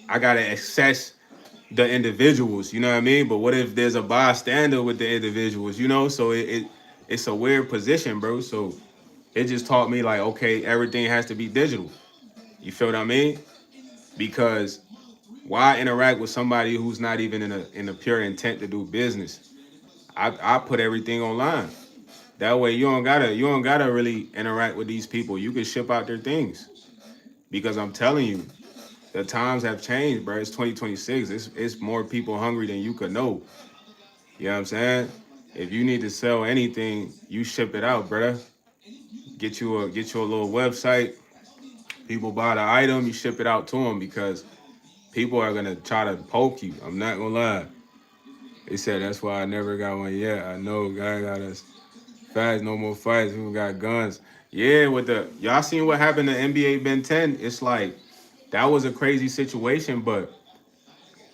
I gotta assess the individuals, you know what I mean? But what if there's a bystander with the individuals, you know? So it's a weird position, bro. So it just taught me like, okay, everything has to be digital. You feel what I mean? Because why interact with somebody who's not even in a pure intent to do business? I put everything online. That way you don't gotta really interact with these people. You can ship out their things. Because I'm telling you, the times have changed, bro. It's 2026. It's more people hungry than you could know. You know what I'm saying? If you need to sell anything, you ship it out, brother. Get you a little website. People buy the item, you ship it out to them because people are gonna try to poke you. I'm not gonna lie. They said that's why I never got one yet. I know guy got us fast, no more fights. People got guns. Yeah, with the y'all seen what happened to NBA Ben 10? It's like that was a crazy situation, but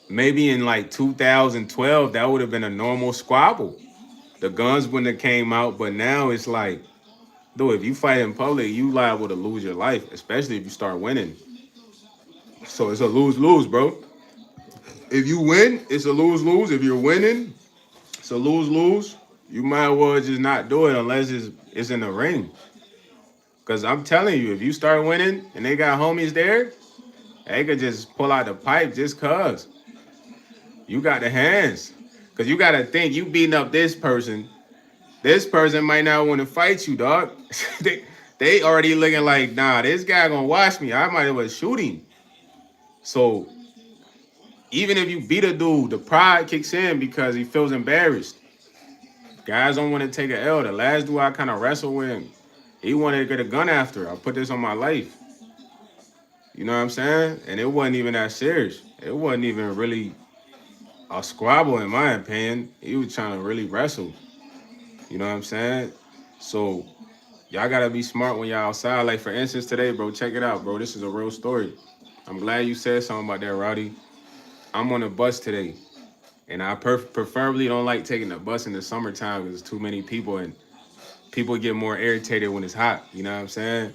maybe in like 2012 that would have been a normal squabble. The guns wouldn't have came out, but now it's like, dude, if you fight in public, you liable to lose your life, especially if you start winning. So it's a lose lose, bro. If you win, it's a lose lose. If you're winning, it's a lose lose. You might as well just not do it unless it's in the ring. Cause I'm telling you, if you start winning and they got homies there, they could just pull out the pipe just cause you got the hands. Cause you gotta think you beating up this person. This person might not want to fight you, dog. they already looking like, nah, this guy gonna watch me. I might as well shoot him. So even if you beat a dude, the pride kicks in because he feels embarrassed. Guys don't want to take an L. The last dude I kind of wrestled with, he wanted to get a gun after. I put this on my life. You know what I'm saying? And it wasn't even that serious. It wasn't even really a squabble, in my opinion. He was trying to really wrestle. You know what I'm saying? So y'all gotta be smart when y'all outside. Like for instance, today, bro, check it out, bro. This is a real story. I'm glad you said something about that, Rowdy. I'm on a bus today, and I preferably don't like taking the bus in the summertime because there's too many people, and people get more irritated when it's hot. You know what I'm saying?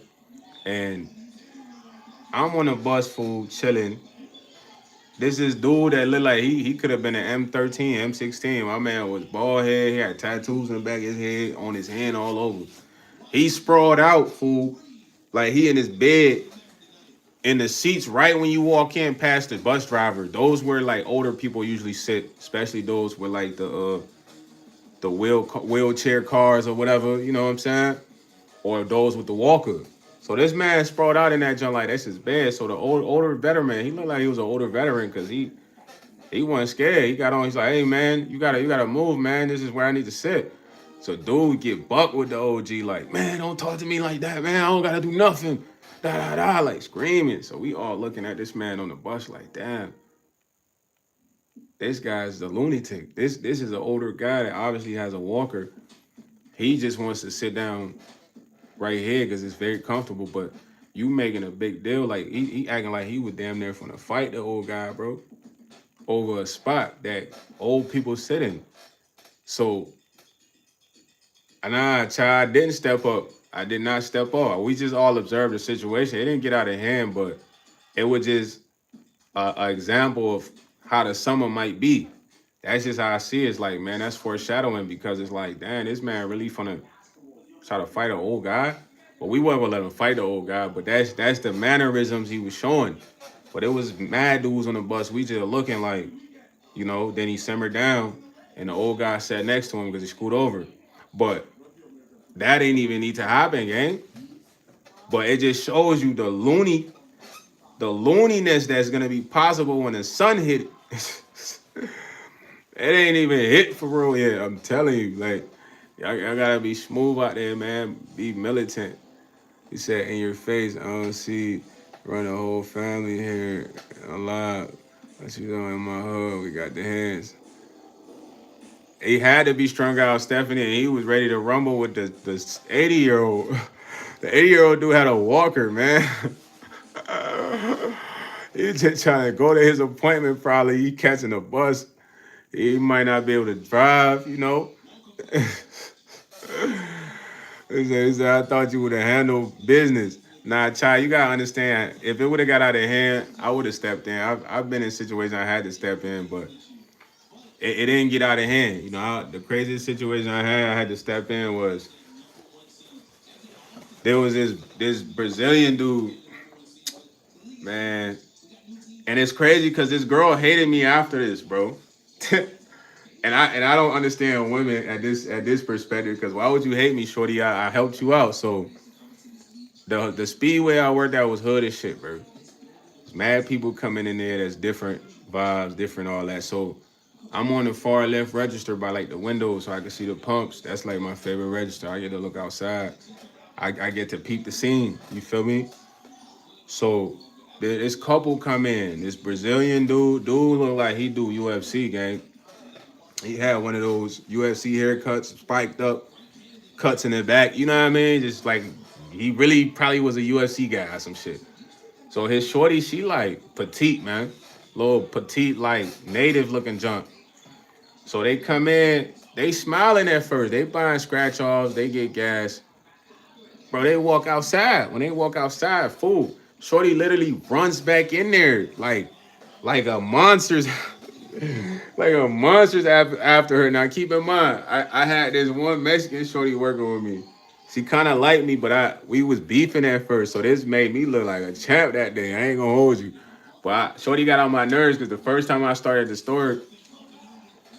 And I'm on a bus, fool, chilling. This is dude that looked like he could have been an M13, M16. My man was bald head. He had tattoos in the back of his head, on his hand, all over. He sprawled out, fool, like he in his bed in the seats right when you walk in past the bus driver. Those where like older people usually sit, especially those with like the wheelchair cars or whatever. You know what I'm saying? Or those with the walker. So this man sprawled out in that junk like that's his bed. So the older veteran, he looked like he was an older veteran because he wasn't scared. He got on. He's like, hey man, you gotta move, man. This is where I need to sit. So dude get bucked with the OG like, man, don't talk to me like that, man. I don't gotta do nothing. Da da da, like screaming. So we all looking at this man on the bus like, damn, this guy's the lunatic. This is an older guy that obviously has a walker. He just wants to sit down right here because it's very comfortable. But you making a big deal, like he acting like he was damn near from the fight the old guy, bro, over a spot that old people sit in. So, nah, child, I didn't step up. I did not step up. We just all observed the situation. It didn't get out of hand, but it was just a example of how the summer might be. That's just how I see it. It's like, man, that's foreshadowing because it's like, damn, this man really finna try to fight an old guy. But we weren't gonna let him fight the old guy. But that's the mannerisms he was showing. But it was mad dudes on the bus. We just looking like, then he simmered down and the old guy sat next to him because he screwed over. But that ain't even need to happen, gang. But it just shows you the looniness that's gonna be possible when the sun hit it. It ain't even hit for real yet. I'm telling you, like, y'all gotta be smooth out there, man. Be militant. He said, in your face, I don't see run a whole family here alive. What you doing in my hood? We got the hands. He had to be strung out, Stephanie, and he was ready to rumble with the 80-year-old. The 80-year-old dude had a walker, man. He just trying to go to his appointment. Probably he catching a bus. He might not be able to drive. He said, I thought you would have handled business. Nah, child, you gotta understand. If it would have got out of hand, I would have stepped in. I've been in situations I had to step in, but it didn't get out of hand. The craziest situation I had to step in was there was this Brazilian dude, man, and it's crazy because this girl hated me after this, bro. And I don't understand women at this perspective because why would you hate me, shorty? I helped you out. So the speedway I worked at was hood as shit, bro. There's mad people coming in there that's different vibes, different all that. So I'm on the far left register by like the window so I can see the pumps. That's like my favorite register. I get to look outside. I get to peep the scene. You feel me? So this couple come in. This Brazilian dude look like he do UFC, gang. He had one of those UFC haircuts, spiked up, cuts in the back. You know what I mean? Just like he really probably was a UFC guy or some shit. So his shorty, she like petite, man. Little petite, like native looking junk. So they come in, they smiling at first. They buying scratch offs, they get gas. Bro, they walk outside. When they walk outside, fool, shorty literally runs back in there like a monster's like a monster's after her. Now keep in mind, I had this one Mexican shorty working with me. She kind of liked me, but we was beefing at first, so this made me look like a champ that day. I ain't gonna hold you, but shorty got on my nerves because the first time I started the store,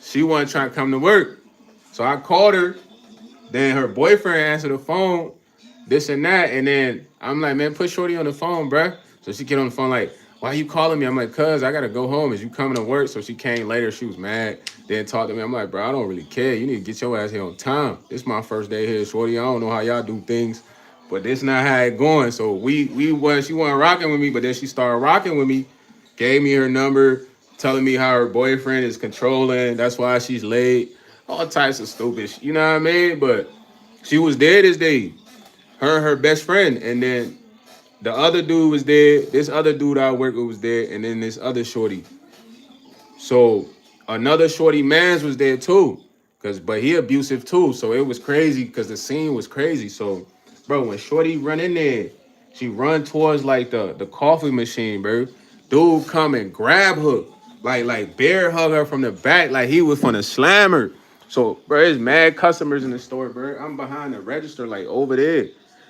she wasn't trying to come to work. So I called her. Then her boyfriend answered the phone, this and that, and then I'm like, man, put shorty on the phone, bruh. So she get on the phone like, why you calling me? I'm like, cuz I gotta go home. Is you coming to work? So she came later. She was mad. Then talked to me. I'm like, bro, I don't really care. You need to get your ass here on time. This my first day here, shorty. I don't know how y'all do things, but this not how it going. So she wasn't rocking with me, but then she started rocking with me. Gave me her number, telling me how her boyfriend is controlling. That's why she's late. All types of stupid shit. You know what I mean? But she was there this day. Her and her best friend. And then the other dude was there. This other dude I work with was there. And then this other shorty. So another shorty mans was there too. But he abusive too. So it was crazy because the scene was crazy. So, bro, when shorty run in there, she run towards like the coffee machine, bro. Dude come and grab her. Like bear hug her from the back like he was from the slammer. So, bro, there's mad customers in the store, bro. I'm behind the register, like over there.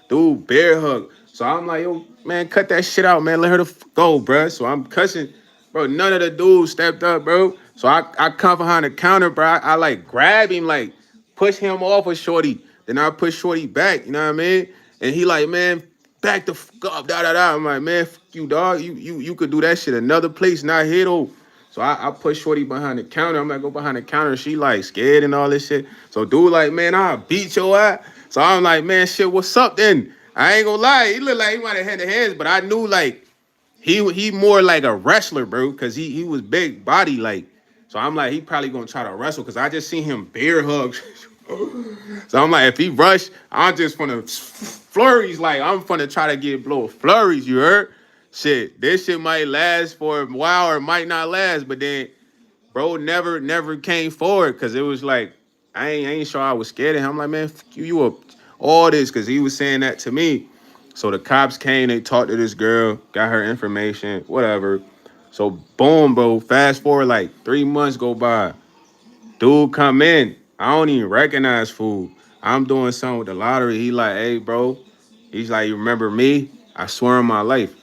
Dude, bear hug. So I'm like, yo, man, cut that shit out, man. Let her go, bro. So I'm cussing. Bro, none of the dudes stepped up, bro. So I come behind the counter, bro. I like grab him, like push him off of Shorty. Then I push Shorty back, you know what I mean? And he like, man, back the fuck up, da da da. I'm like, man, fuck you, dog. You could do that shit another place, not here though. So I push Shorty behind the counter. I'm like, go behind the counter. She like scared and all this shit. So dude like, man, I'll beat your ass. So I'm like, man, shit, what's up then? I ain't gonna lie. He looked like he might have had the hands, but I knew like he more like a wrestler, bro, because he was big body like. So I'm like, he probably gonna try to wrestle because I just seen him bear hug. So I'm like, if he rush, I'm just gonna flurries. Like I'm gonna try to get blow flurries. You heard? Shit, this shit might last for a while or it might not last. But then, bro, never came forward because it was like I ain't sure I was scared of him. I'm like, man, fuck you up all this because he was saying that to me. So the cops came, they talked to this girl, got her information, whatever. So boom, bro. Fast forward like 3 months go by. Dude come in. I don't even recognize food. I'm doing something with the lottery. He like, hey, bro. He's like, you remember me? I swear on my life.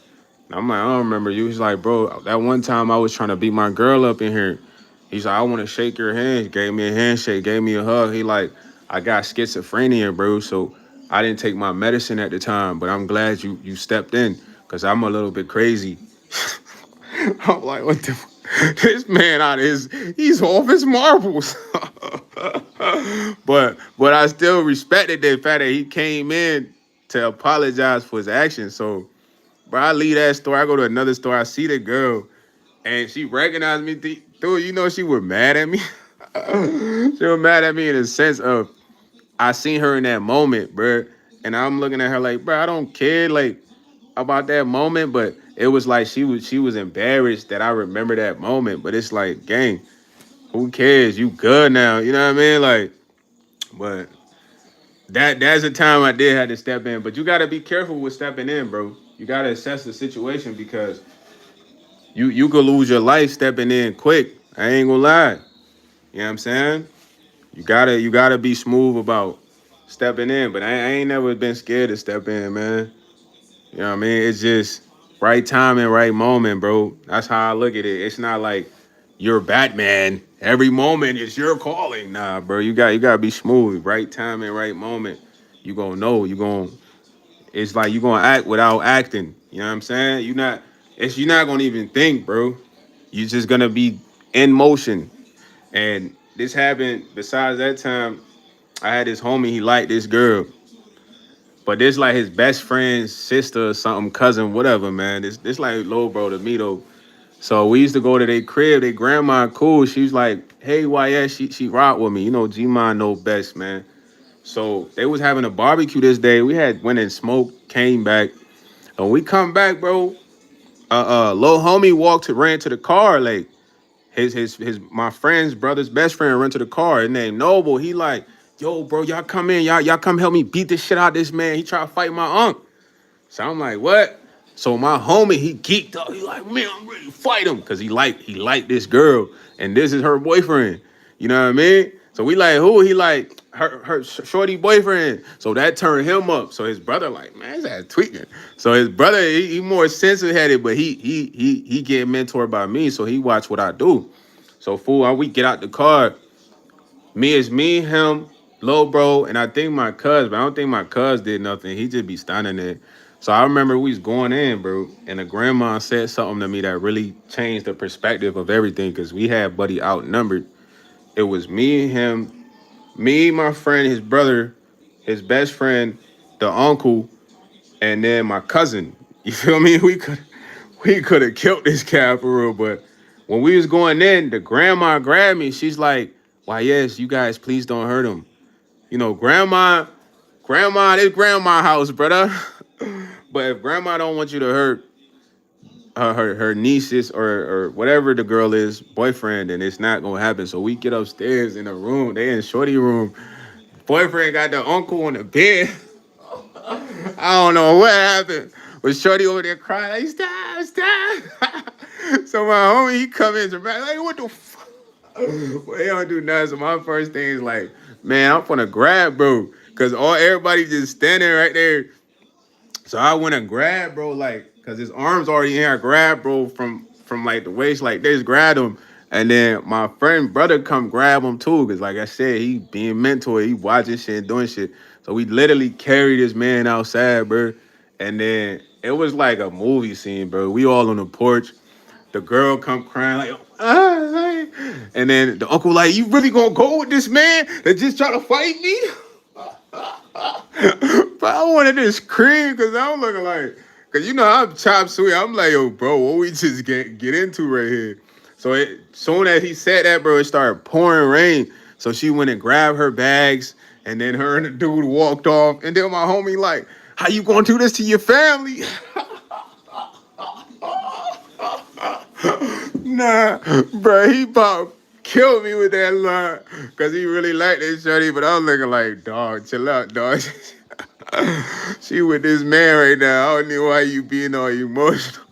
I'm like, I don't remember you. He's like, bro, that one time I was trying to beat my girl up in here. He's like, I want to shake your hand. He gave me a handshake, gave me a hug. He like, I got schizophrenia, bro. So I didn't take my medicine at the time, but I'm glad you stepped in because I'm a little bit crazy. I'm like, what the? This man out of he's off his marbles. but I still respected the fact that he came in to apologize for his actions. So, bro, I leave that store. I go to another store. I see the girl, and she recognized me. Dude, you know she was mad at me. She was mad at me in the sense of I seen her in that moment, bro, and I'm looking at her like, bro, I don't care like about that moment, but it was like she was embarrassed that I remember that moment. But it's like, gang, who cares? You good now, you know what I mean? Like, but that's a time I did have to step in. But you got to be careful with stepping in, bro. You got to assess the situation because you could lose your life stepping in quick. I ain't gonna lie. You know what I'm saying? You gotta be smooth about stepping in. But I ain't never been scared to step in, man. You know what I mean? It's just right time and right moment, bro. That's how I look at it. It's not like you're Batman. Every moment is your calling. Nah, bro. You gotta be smooth. Right time and right moment. You gonna know. You gonna. It's like you gonna act without acting. You know what I'm saying? You're not gonna even think, bro. You're just gonna be in motion. And this happened. Besides that time, I had this homie. He liked this girl. But this like his best friend's sister or something, cousin, whatever, man. This like little bro to me though. So we used to go to their crib. Their grandma cool. She was like, "Hey, YS, she rock with me. You know, G-Mon know best, man." So they was having a barbecue this day. We had went and smoked, came back, and we come back, bro. Little homie ran to the car like his my friend's brother's best friend ran to the car. His name Noble. He like, yo, bro, y'all come in, y'all come help me beat this shit out of this man. He try to fight my uncle. So I'm like, what? So my homie, he geeked up. He like, man, I'm ready to fight him. Cause he liked this girl. And this is her boyfriend. You know what I mean? So we like, who? He like her shorty boyfriend. So that turned him up. So his brother like, man, his ass tweaking. So his brother, he more sensitive headed, but he get mentored by me. So he watch what I do. So fool, we get out the car. Me, him, Lil Bro, and I think my cuz, but I don't think my cuz did nothing. He just be standing there. So I remember we was going in, bro, and the grandma said something to me that really changed the perspective of everything because we had Buddy outnumbered. It was me, him, me, my friend, his brother, his best friend, the uncle, and then my cousin. You feel me? We could have killed this cat for real, but when we was going in, the grandma grabbed me. She's like, "Why, yes, you guys, please don't hurt him." You know, this grandma house, brother. But if grandma don't want you to hurt her nieces or whatever the girl is boyfriend, then it's not gonna happen. So we get upstairs in a room. They in shorty room. Boyfriend got the uncle on the bed. I don't know what happened. But shorty over there crying like stop. So my homie he come in dramatic like what the fuck? Well, he don't do nothing. So my first thing is like, man, I'm gonna grab bro. Cause everybody just standing right there. So I went and grabbed bro, like, cause his arms already in. I grabbed bro from like the waist, like they just grabbed him. And then my friend brother come grab him too, cause like I said, he being mentored, he watching shit, and doing shit. So we literally carried this man outside, bro. And then it was like a movie scene, bro. We all on the porch. The girl come crying like, and then the uncle like, you really gonna go with this man that just try to fight me? But I wanted to scream because I'm looking like, because you know I'm chop suey. I'm like, yo, bro, what we just get into right here? So soon as he said that, bro, it started pouring rain. So she went and grabbed her bags, and then her and the dude walked off. And then my homie like, how you gonna do this to your family? Nah, bro, he about killed me with that line because he really liked this shorty, but I'm looking like, dog, chill out, dog. She with this man right now. I don't know why you being all emotional.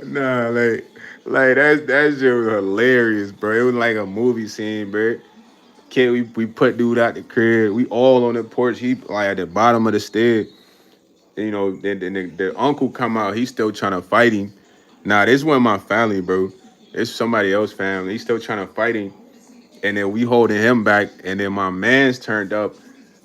Nah, like that shit was hilarious, bro. It was like a movie scene, bro. Kid, we put dude out the crib. We all on the porch. He like at the bottom of the stair. You know, then the uncle come out. He's still trying to fight him. Nah, this wasn't my family, bro. It's somebody else's family. He's still trying to fight him. And then we holding him back. And then my man's turned up.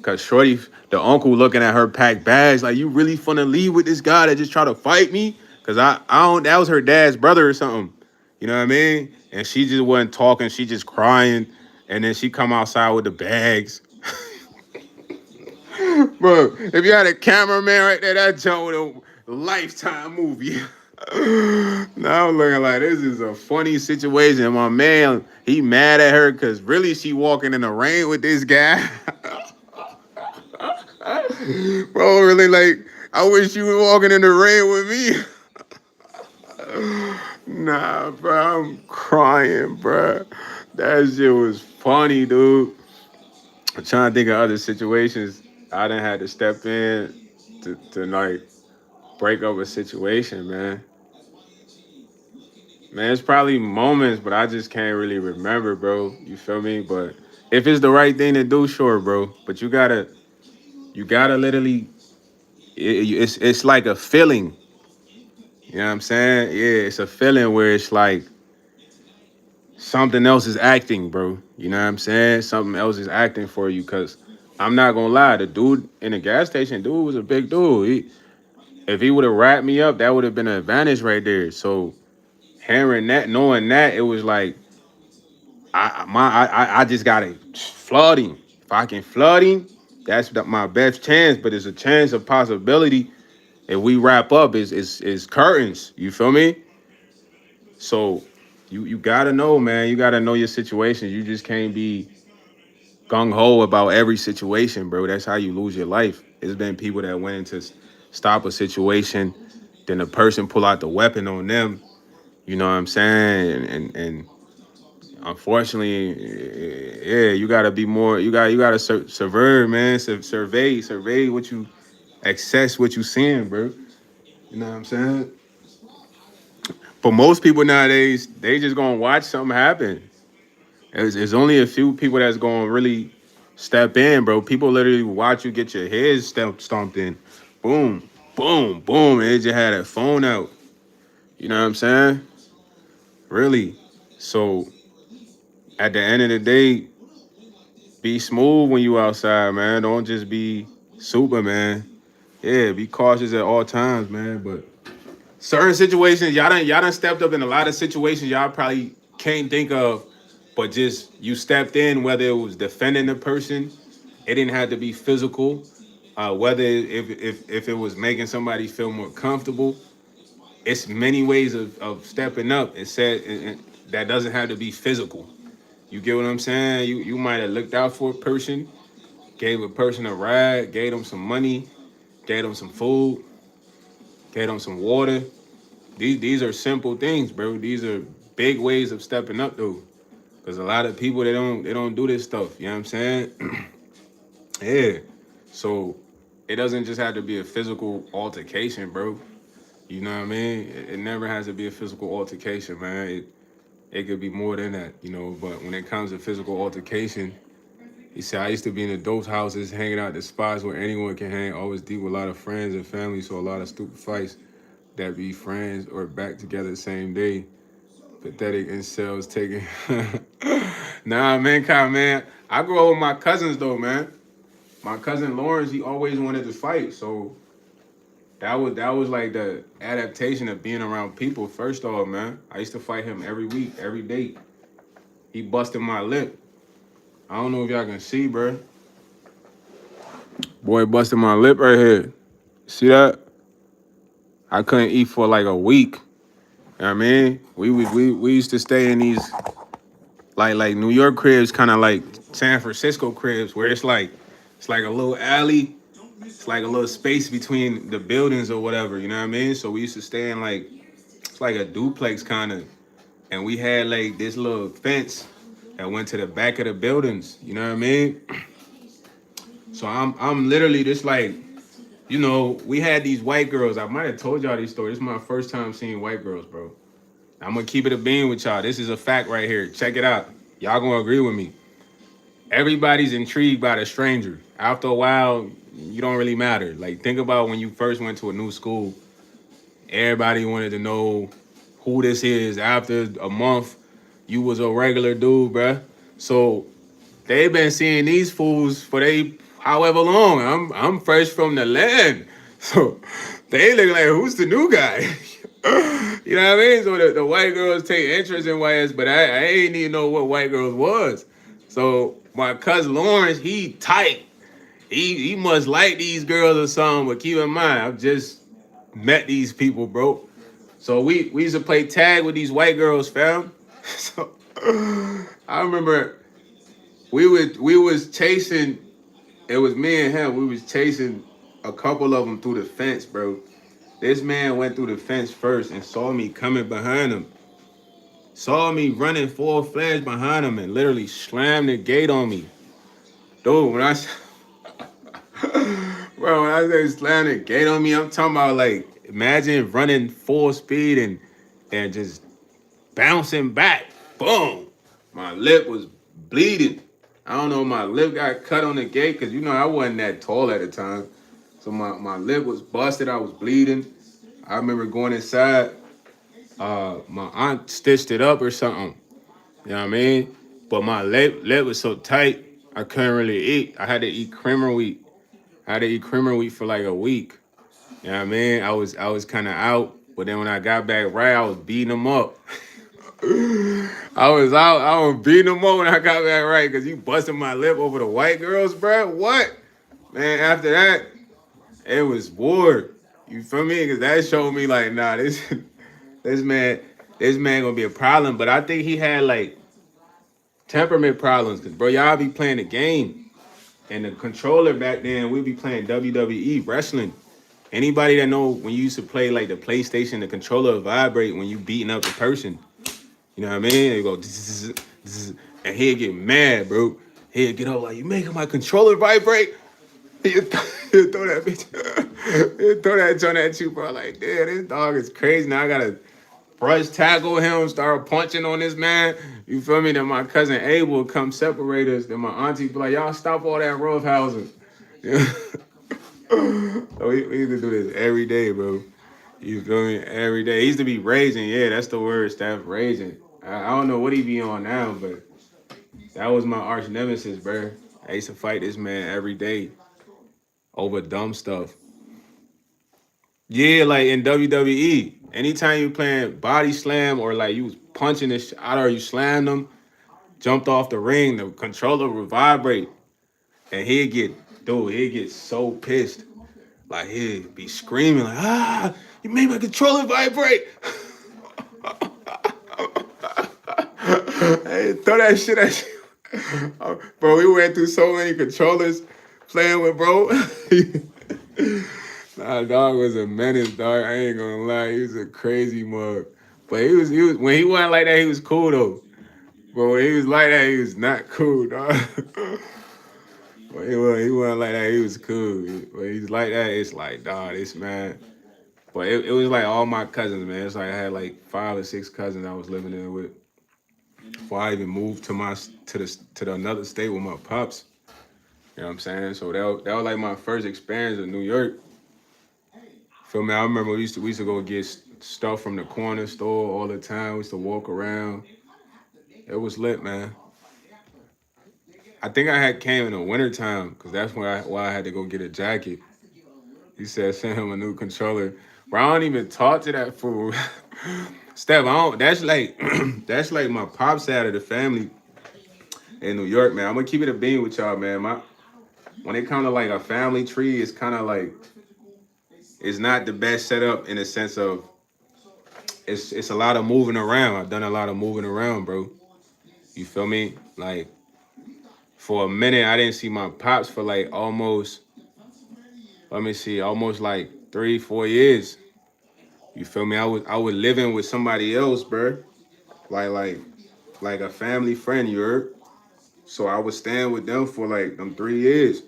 Cause Shorty, the uncle looking at her packed bags, like, you really finna leave with this guy that just try to fight me? Cause I don't, that was her dad's brother or something. You know what I mean? And she just wasn't talking, she just crying. And then she come outside with the bags. Bro, if you had a cameraman right there, that jump with a lifetime movie. Now I'm looking like this is a funny situation. And my man, he mad at her because really she walking in the rain with this guy. Bro, really like, I wish you were walking in the rain with me. Nah, bro, I'm crying, bro. That shit was funny, dude. I'm trying to think of other situations I done had to step in to like break up a situation, man. Man, it's probably moments, but I just can't really remember, bro. You feel me? But if it's the right thing to do, sure, bro. But you gotta literally, it's like a feeling. You know what I'm saying? Yeah, it's a feeling where it's like something else is acting, bro. You know what I'm saying? Something else is acting for you. Cause I'm not gonna lie, the dude in the gas station, dude was a big dude. If he would have wrapped me up, that would have been an advantage right there. So hearing that, knowing that, it was like I just gotta flood him. If I can flood him, that's my best chance. But it's a chance of possibility. If we wrap up, is curtains. You feel me? So you gotta know, man. You gotta know your situations. You just can't be gung ho about every situation, bro. That's how you lose your life. There's been people that went in to stop a situation, then the person pull out the weapon on them. You know what I'm saying? And unfortunately, yeah, you gotta be more. You gotta survey, man. Survey what you access, what you seeing, bro. You know what I'm saying? For most people nowadays, they just gonna watch something happen. There's only a few people that's gonna really step in, bro. People literally watch you get your head stomped in. Boom, boom, boom, and they just had that phone out. You know what I'm saying? Really. So at the end of the day, be smooth when you outside, man. Don't just be Superman. Yeah, be cautious at all times, man. But certain situations, y'all done stepped up in a lot of situations y'all probably can't think of, but just you stepped in, whether it was defending the person, it didn't have to be physical. Whether if it was making somebody feel more comfortable, it's many ways of stepping up. It said that doesn't have to be physical. You get what I'm saying? You might have looked out for a person, gave a person a ride, gave them some money, gave them some food, gave them some water. These are simple things, bro. These are big ways of stepping up, though. Because a lot of people they don't do this stuff. You know what I'm saying? Yeah. So it doesn't just have to be a physical altercation, bro. You know what I mean? It never has to be a physical altercation, man. It could be more than that, you know. But when it comes to physical altercation, he said I used to be in adult houses, hanging out the spots where anyone can hang. Always deal with a lot of friends and family, so a lot of stupid fights that be friends or back together the same day. Pathetic incels taking. Nah, man. I grew up with my cousins though, man. My cousin Lawrence, he always wanted to fight, so that was like the adaptation of being around people. First off, man, I used to fight him every week, every day. He busted my lip. I don't know if y'all can see, bro. Boy busted my lip right here. See that? I couldn't eat for like a week. You know what I mean? We used to stay in these like New York cribs, kind of like San Francisco cribs, where it's like a little alley. It's like a little space between the buildings or whatever. You know what I mean? So we used to stay in like it's like a duplex kind of, and we had like this little fence that went to the back of the buildings. You know what I mean? So I'm literally just like you know, we had these white girls. I might have told y'all these stories. This is my first time seeing white girls, bro. I'm gonna keep it a bean with y'all. This is a fact right here. Check it out. Y'all gonna agree with me. Everybody's intrigued by the stranger. After a while, you don't really matter. Like, think about when you first went to a new school. Everybody wanted to know who this is. After a month, you was a regular dude, bruh. So they've been seeing these fools for they however long. I'm fresh from the land. So they look like, who's the new guy? You know what I mean? So the white girls take interest in whites, but I ain't even know what white girls was. So my cousin Lawrence, he tight. He must like these girls or something. But keep in mind, I've just met these people, bro. So we used to play tag with these white girls, fam. So I remember we was chasing. It was me and him. We was chasing a couple of them through the fence, bro. This man went through the fence first and saw me coming behind him. Saw me running full flash behind him and literally slammed the gate on me. Dude, bro, when I say slam the gate on me, I'm talking about like imagine running full speed and just bouncing back. Boom. My lip was bleeding. I don't know, my lip got cut on the gate because you know I wasn't that tall at the time. So my lip was busted. I was bleeding. I remember going inside. My aunt stitched it up or something. You know what I mean? But my lip was so tight, I couldn't really eat. I had to eat creamer wheat. I had to eat creamer wheat for like a week. You know what I mean? I was kind of out, but then when I got back right, I was beating them up. I was out. I was beating them up when I got back right because you busting my lip over the white girls, bro. What? Man, after that, it was war. You feel me? Because that showed me like, nah, this man, this man gonna be a problem. But I think he had like temperament problems. Cause bro, y'all be playing the game, and the controller back then we be playing WWE wrestling. Anybody that know when you used to play like the PlayStation, the controller would vibrate when you beating up the person. You know what I mean? They go, and he'd get mad, bro. He'd get up like, you making my controller vibrate? He'd throw that bitch, he'd throw that joint at you, bro. Like, damn, this dog is crazy. Now I gotta brush tackle him, start punching on this man. You feel me? Then my cousin Abel would come separate us. Then my auntie be like, y'all stop all that roughhousing. Yeah. So we used to do this every day, bro. You feel me? Every day. He used to be raging. Yeah, that's the word, Steph. Raging. I don't know what he be on now, but that was my arch nemesis, bro. I used to fight this man every day over dumb stuff. Yeah, like in WWE. Anytime you playing body slam or like you was punching this shit out or you slammed him, jumped off the ring, the controller would vibrate. And he'd get so pissed. Like he'd be screaming like, ah, you made my controller vibrate. Hey, throw that shit at you. Bro, we went through so many controllers playing with bro. Nah, dog was a menace, dog. I ain't gonna lie. He was a crazy mug. But he was when he wasn't like that, he was cool though. But when he was like that, he was not cool, dog. But he wasn't like that, he was cool. When he's like that, it's like, dog, this man. But it was like all my cousins, man. It's like I had like 5 or 6 cousins I was living there with before I even moved to the another state with my pops. You know what I'm saying? So that was like my first experience in New York. Feel me? I remember we used to go get stuff from the corner store all the time. We used to walk around. It was lit, man. I think I had came in the wintertime because that's why I had to go get a jacket. He said send him a new controller. Bro, I don't even talk to that fool. Steph, I don't. That's like that's like my pop side of the family in New York, man. I'm gonna keep it a bean with y'all, man. When it comes to like a family tree, it's kind of like it's not the best setup in the sense of it's a lot of moving around. I've done a lot of moving around, bro. You feel me? Like for a minute, I didn't see my pops for like almost let me see, almost like 3, 4 years. You feel me? I was living with somebody else, bro. Like like like a family friend, you heard? So I was staying with them for like them 3 years.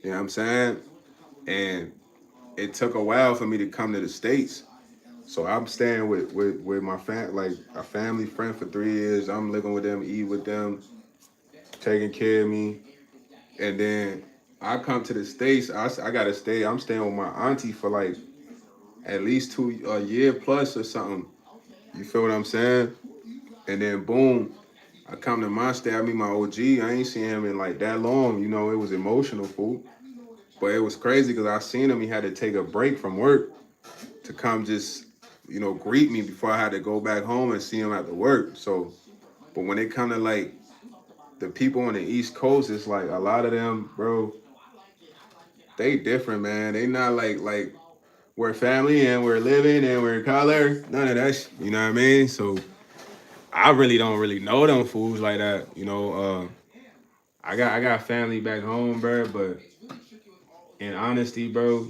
You know what I'm saying? And it took a while for me to come to the States. So I'm staying with my like a family friend for 3 years. I'm living with them, eat with them, taking care of me, and then I come to the States. I gotta stay. I'm staying with my auntie for like at least a year plus or something. You feel what I'm saying? And then boom, I come to my state. I meet my OG. I ain't seen him in like that long. You know, it was emotional, fool. But it was crazy because I seen him. He had to take a break from work to come just, greet me before I had to go back home and see him after work. So, but when it come to like the people on the East Coast, it's like a lot of them, bro, they different, man. They not like we're family and we're living and we're color. None of that, you know what I mean? So I really don't really know them fools like that. I got family back home, bro, but in honesty, bro,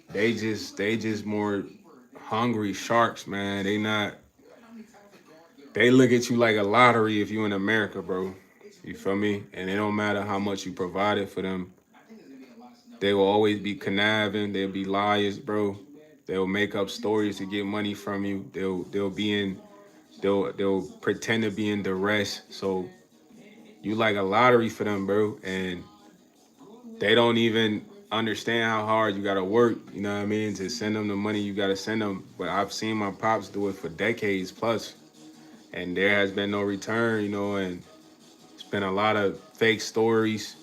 they just more hungry sharks, man. They look at you like a lottery if you in America, bro. You feel me? And it don't matter how much you provided for them. They will always be conniving. They'll be liars, bro. They'll make up stories to get money from you. They'll pretend to be in duress. So you like a lottery for them, bro. And they don't even understand how hard you gotta work, you know what I mean, to send them the money you gotta send them. But I've seen my pops do it for decades plus, and there has been no return, and it's been a lot of fake stories.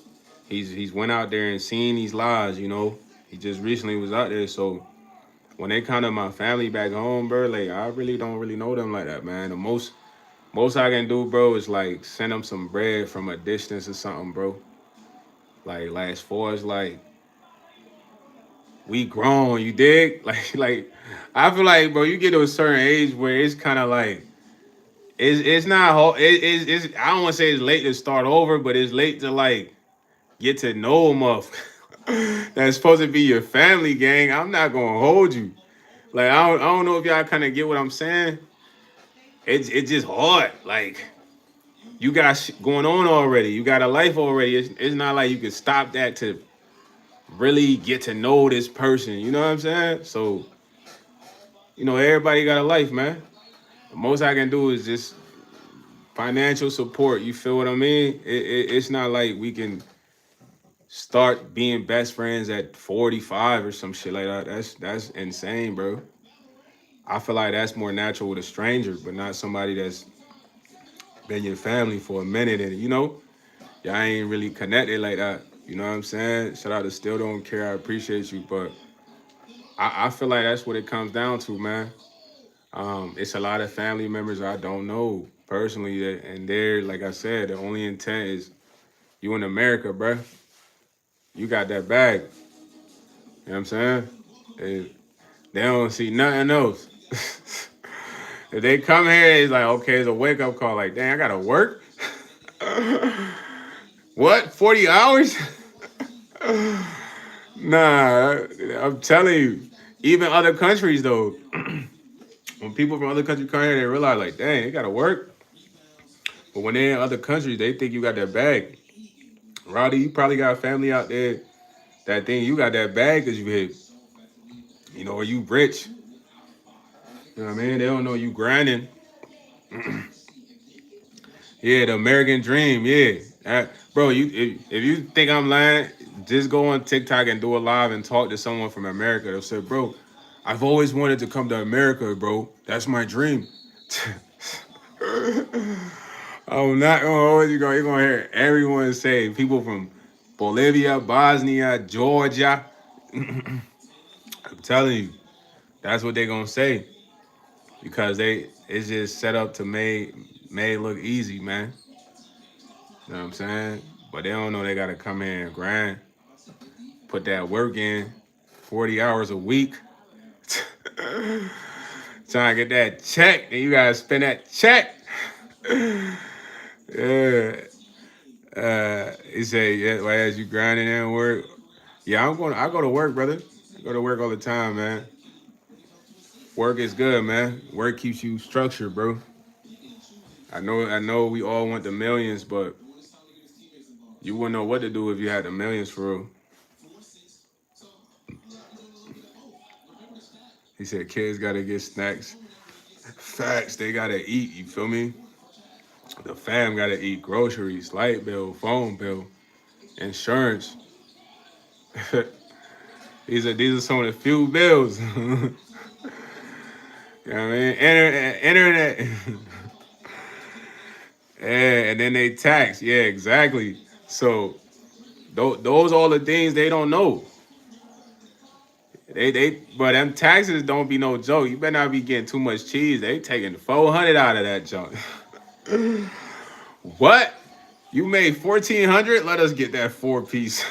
He's went out there and seen these lies. He just recently was out there. So when they come to my family back home, bro, like I really don't really know them like that, man. The most I can do, bro, is like send them some bread from a distance or something, bro. Like as far as like we grown, you dig? Like I feel like, bro, you get to a certain age where it's kind of like it's not it's I don't want to say it's late to start over, but it's late to like get to know them of that's supposed to be your family, gang. I'm not gonna hold you. Like I don't know if y'all kind of get what I'm saying. It's just hard. Like you got going on already. You got a life already. It's not like you can stop that to really get to know this person. You know what I'm saying? So everybody got a life, man. The most I can do is just financial support. You feel what I mean? It's not like we can start being best friends at 45 or some shit like that. That's insane, bro. I feel like that's more natural with a stranger, but not somebody that's been your family for a minute and y'all ain't really connected like that. You know what I'm saying? Shout out to Still Don't Care. I appreciate you, but I feel like that's what it comes down to, man. It's a lot of family members I don't know personally, and they're like I said, the only intent is you in America, bruh. You got that bag. You know what I'm saying? They don't see nothing else. If they come here, it's like, okay, it's a wake up call. Like, dang, I gotta work. What? 40 hours? Nah, I'm telling you. Even other countries, though, when people from other countries come here, they realize, like, dang, they gotta work. But when they're in other countries, they think you got that bag. Roddy, you probably got family out there that think you got that bag because you hit, or you rich. You know what I mean? They don't know you grinding. Yeah, the American dream. Yeah, bro. If you think I'm lying, just go on TikTok and do a live and talk to someone from America. They'll say, bro, I've always wanted to come to America, bro. That's my dream. I'm not gonna hold you. You're gonna hear everyone say people from Bolivia, Bosnia, Georgia. I'm telling you, that's what they're gonna say because it's just set up to make it look easy, man. You know what I'm saying? But they don't know they gotta come in and grind, put that work in, 40 hours a week, trying to get that check, and you gotta spend that check. Yeah. He say, yeah, well, as you grinding and work. Yeah, I go to work, brother. I go to work all the time, man. Work is good, man. Work keeps you structured, bro. I know we all want the millions, but you wouldn't know what to do if you had the millions for real. He said kids gotta get snacks. Facts, they gotta eat, you feel me? The fam gotta eat groceries, light bill, phone bill, insurance. These are some of the few bills. You know what I mean? Internet. Yeah, and then they tax. Yeah, exactly. So those all the things they don't know. But them taxes don't be no joke. You better not be getting too much cheese. They taking 400 out of that junk. What? You made 1,400? Let us get that 4 piece.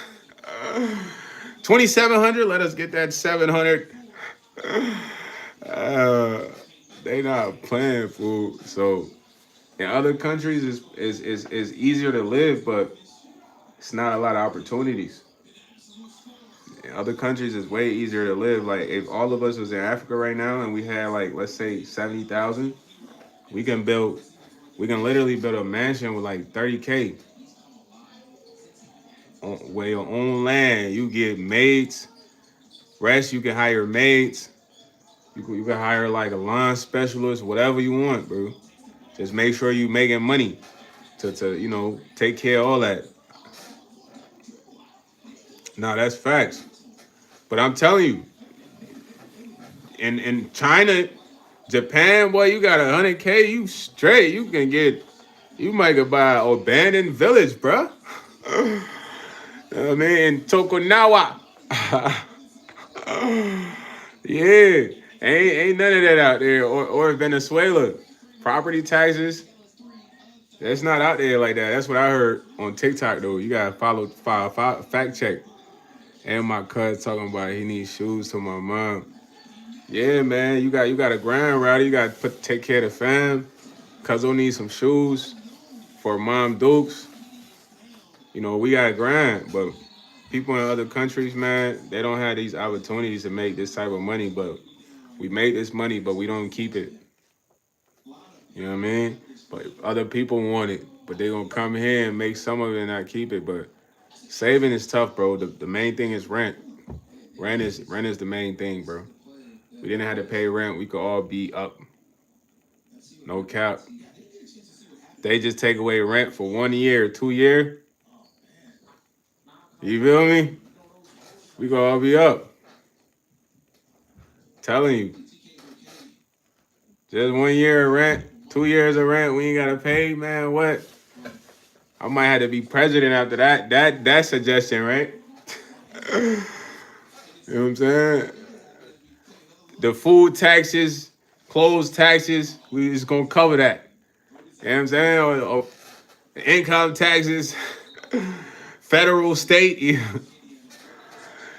2,700? Let us get that 700. Uh, they not playing, fool. So in other countries is easier to live, but it's not a lot of opportunities. In other countries, it's way easier to live. Like if all of us was in Africa right now and we had like let's say 70,000, we can build, we can literally build a mansion with like 30K on where your own land. You get maids, rest. You can hire maids. You can hire like a lawn specialist, whatever you want, bro. Just make sure you making money to take care of all that. No, that's facts. But I'm telling you, in China, Japan, boy, you got 100K, you straight. You might could buy an abandoned village, bruh. You know what I mean? In Tokunawa. Yeah. Ain't none of that out there. Or Venezuela. Property taxes, that's not out there like that. That's what I heard on TikTok though. You gotta follow, fact check. And my cousin talking about he needs shoes to my mom. Yeah, man, you got a grind, Rowdy. You got to take care of the fam. Cousin needs some shoes for Mom Dukes. We got to grind, but people in other countries, man, they don't have these opportunities to make this type of money. But we make this money, but we don't keep it. You know what I mean? But other people want it, but they gonna come here and make some of it and not keep it. But saving is tough, bro. The main thing is rent. Rent is the main thing, bro. We didn't have to pay rent. We could all be up. No cap. They just take away rent for 1 year, 2 year. You feel me? We could all be up. Telling you. Just 1 year of rent, 2 years of rent, we ain't gotta pay, man. What? I might have to be president after that suggestion, right? You know what I'm saying? The food taxes, clothes taxes, we just gonna cover that. You know what I'm saying? Or the income taxes, federal, state,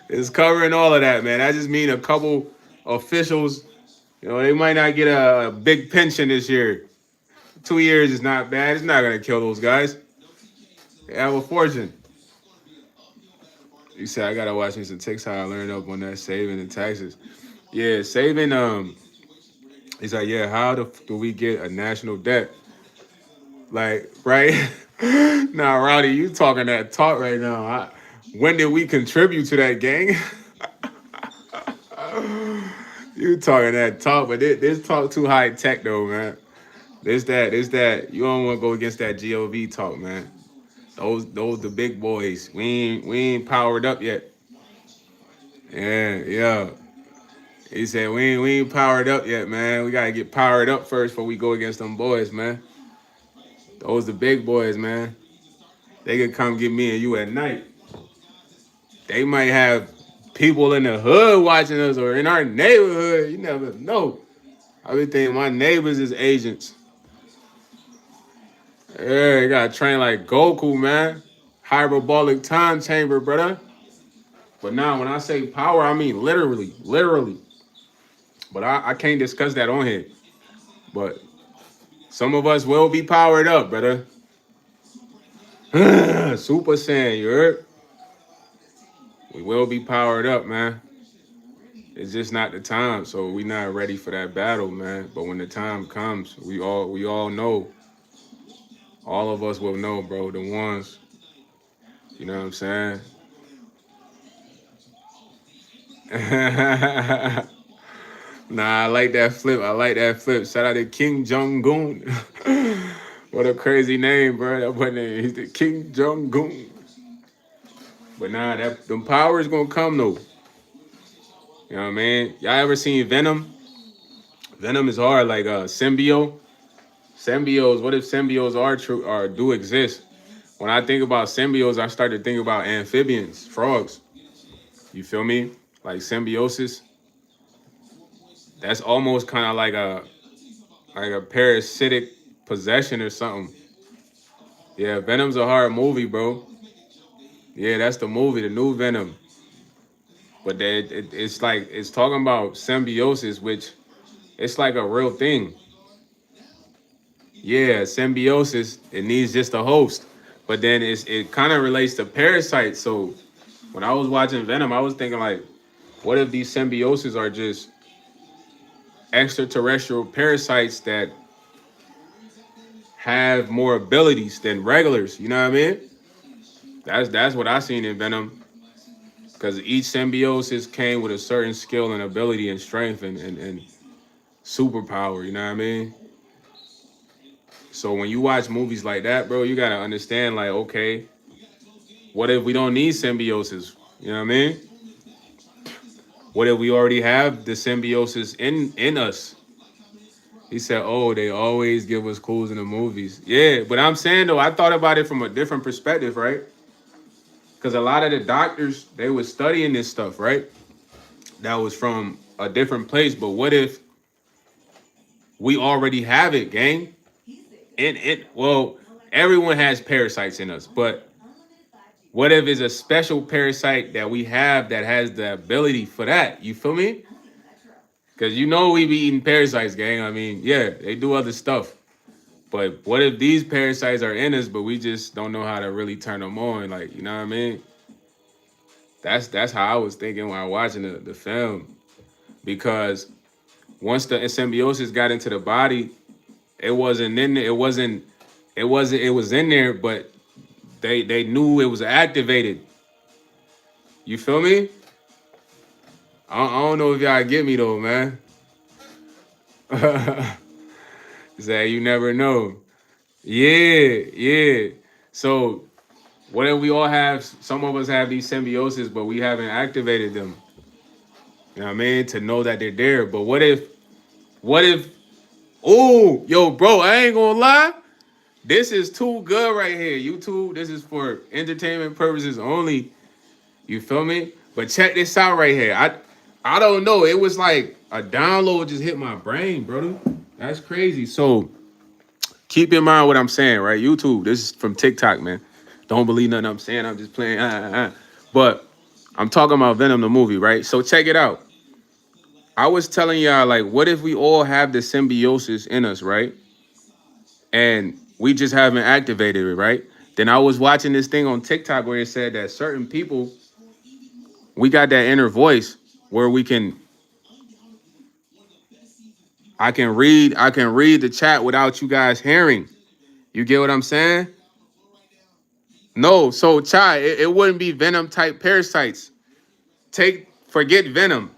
is covering all of that, man. I just mean a couple officials, they might not get a big pension this year. 2 years is not bad. It's not gonna kill those guys. They have a fortune. You said I gotta watch me some TikTok. I learned up on that saving and taxes. Yeah, saving. He's like, yeah. How do we get a national debt? Like, right? Nah, Rowdy, you talking that talk right now. When did we contribute to that, gang? You talking that talk, but this talk too high tech though, man. This that. You don't want to go against that GOV talk, man. Those the big boys. We ain't powered up yet. Yeah. He said we ain't powered up yet, man. We gotta get powered up first before we go against them boys, man. Those the big boys, man. They could come get me and you at night. They might have people in the hood watching us or in our neighborhood. You never know. I be thinking my neighbors is agents. Yeah, you gotta train like Goku, man. Hyperbolic time chamber, brother. But now when I say power, I mean literally, literally. But I can't discuss that on here. But some of us will be powered up, brother. Super Saiyan, you heard? We will be powered up, man. It's just not the time, so we not ready for that battle, man. But when the time comes, we all know. All of us will know, bro. The ones, you know what I'm saying? Nah, I like that flip. I like that flip. Shout out to King Jong Un. What a crazy name, bro. That boy name. He's the King Jong Un. But nah, that them powers gonna come though. You know what I mean? Y'all ever seen Venom? Venom is hard, like symbiote. Symbiotes. What if symbiotes are true or do exist? When I think about symbiotes, I start to think about amphibians, frogs. You feel me? Like symbiosis. That's almost kind of like a parasitic possession or something. Yeah, Venom's a hard movie, bro. Yeah, that's the movie, the new Venom. But it's like it's talking about symbiosis, which it's like a real thing. Yeah, symbiosis. It needs just a host, but then it kind of relates to parasites. So when I was watching Venom, I was thinking like, what if these symbioses are just extraterrestrial parasites that have more abilities than regulars? You know what I mean? That's what I seen in Venom. Because each symbiosis came with a certain skill and ability and strength and superpower, you know what I mean? So when you watch movies like that, bro, you gotta understand, like, okay, what if we don't need symbiosis? You know what I mean? What if we already have the symbiosis in us? He said, oh, they always give us clues in the movies. Yeah, but I'm saying though, I thought about it from a different perspective, right? Because a lot of the doctors, they were studying this stuff, right? That was from a different place. But what if we already have it, gang? Well, everyone has parasites in us, but what if it's a special parasite that we have that has the ability for that? You feel me? Because you know we be eating parasites, gang. I mean, yeah, they do other stuff. But what if these parasites are in us, but we just don't know how to really turn them on? Like, you know what I mean? That's how I was thinking when I was watching the film. Because once the symbiosis got into the body, it wasn't in there. It was in there, but they knew it was activated. You feel me? I don't know if y'all get me though, man. Say you never know. Yeah, yeah. So what if we all have? Some of us have these symbiosis, but we haven't activated them. You know what I mean? To know that they're there. But what if? What if? Oh, yo, bro, I ain't gonna lie. This is too good right here. YouTube, this is for entertainment purposes only. You feel me? But check this out right here. I don't know. It was like a download just hit my brain, brother. That's crazy. So keep in mind what I'm saying, right? YouTube, this is from TikTok, man. Don't believe nothing I'm saying. I'm just playing. But I'm talking about Venom, the movie, right? So check it out. I was telling y'all, like, what if we all have the symbiosis in us, right? And we just haven't activated it, right? Then I was watching this thing on TikTok where it said that certain people, we got that inner voice where I can read the chat without you guys hearing. You get what I'm saying? No, so Chai, it wouldn't be venom type parasites. Forget venom,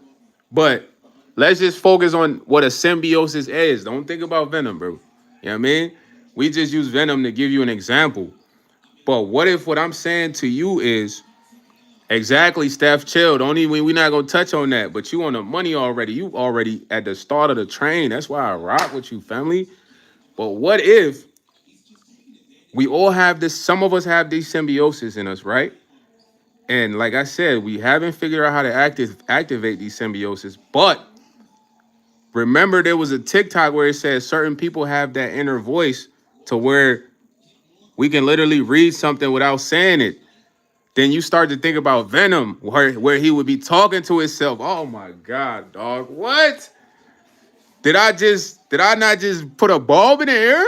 but let's just focus on what a symbiosis is. Don't think about venom, bro. You know what I mean? We just use venom to give you an example. But what if what I'm saying to you is exactly, Steph, chill. Don't even, we're not gonna touch on that. But you on the money already. You already at the start of the train. That's why I rock with you, family. But what if we all have this, some of us have these symbiosis in us, right? And like I said, we haven't figured out how to activate these symbiosis. But remember, there was a TikTok where it says certain people have that inner voice to where we can literally read something without saying it. Then you start to think about Venom, where he would be talking to himself. Oh my God, dog. What? Did I not just put a bulb in the air?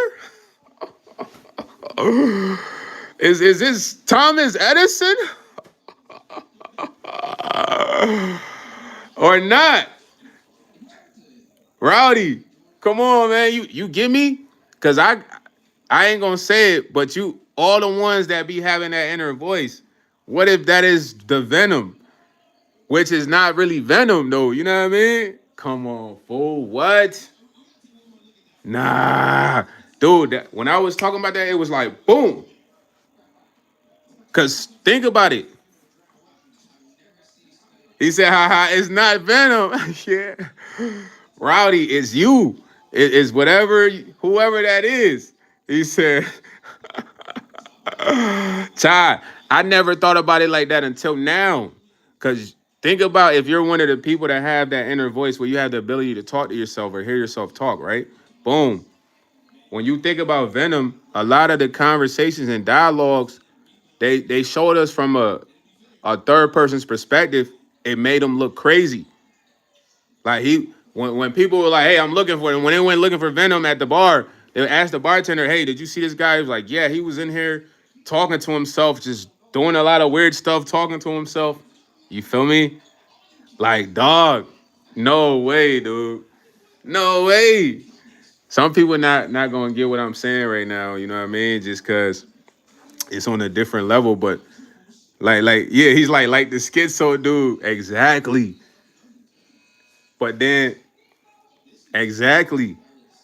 Is this Thomas Edison or not? Rowdy, come on, man. You get me? Cause I ain't gonna say it, but you all the ones that be having that inner voice. What if that is the Venom, which is not really Venom though? You know what I mean? Come on, fool. What? Nah. Dude, when I was talking about that, it was like, boom. Because think about it. He said, haha, it's not Venom. Yeah. Rowdy, it's you. It's whatever, whoever that is. He said, Ty, I never thought about it like that until now. Because think about if you're one of the people that have that inner voice where you have the ability to talk to yourself or hear yourself talk, right? Boom. When you think about Venom, a lot of the conversations and dialogues, they showed us from a third person's perspective. It made them look crazy. Like when people were like, "Hey, I'm looking for him," when they went looking for Venom at the bar, they asked the bartender, "Hey, did you see this guy?" He was like, "Yeah, he was in here talking to himself, just doing a lot of weird stuff, talking to himself." You feel me? Like, dog, no way, dude, no way. Some people not gonna get what I'm saying right now. You know what I mean? Just cause it's on a different level, but yeah, he's like the schizo dude, exactly. But then Exactly.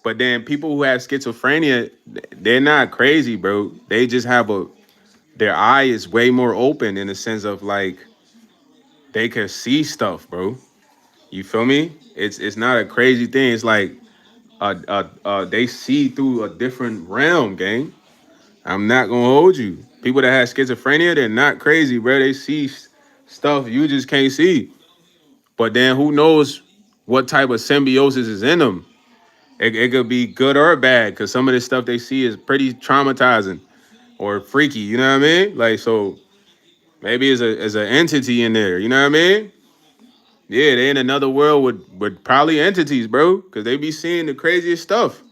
But then people who have schizophrenia, they're not crazy, bro. They just have their eye is way more open in the sense of like they can see stuff, bro. You feel me? It's not a crazy thing. It's like they see through a different realm, gang. I'm not gonna hold you. People that have schizophrenia, they're not crazy, bro. They see stuff you just can't see. But then who knows what type of symbiosis is in them? It could be good or bad because some of the stuff they see is pretty traumatizing or freaky. You know what I mean? Like so, maybe as an entity in there. You know what I mean? Yeah, they in another world with probably entities, bro, because they be seeing the craziest stuff.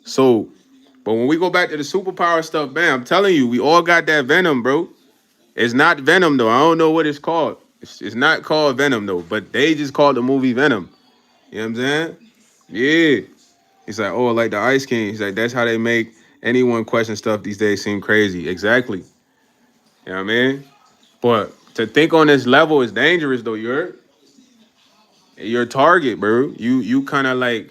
So, but when we go back to the superpower stuff, man, I'm telling you, we all got that venom, bro. It's not Venom though. I don't know what it's called. It's not called Venom though, but they just called the movie Venom. You know what I'm saying? Yeah. He's like, oh, like the Ice King. He's like, that's how they make anyone question stuff these days seem crazy. Exactly. You know what I mean? But to think on this level is dangerous though. You're a target, bro. You kind of like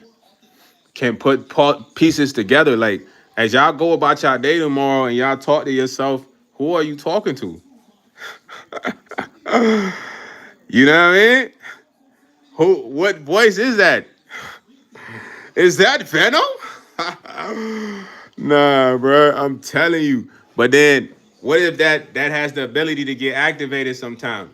can put pieces together. Like as y'all go about y'all day tomorrow and y'all talk to yourself, who are you talking to? You know what I mean? Who? What voice is that? Is that Venom? Nah, bro. I'm telling you. But then, what if that has the ability to get activated sometime?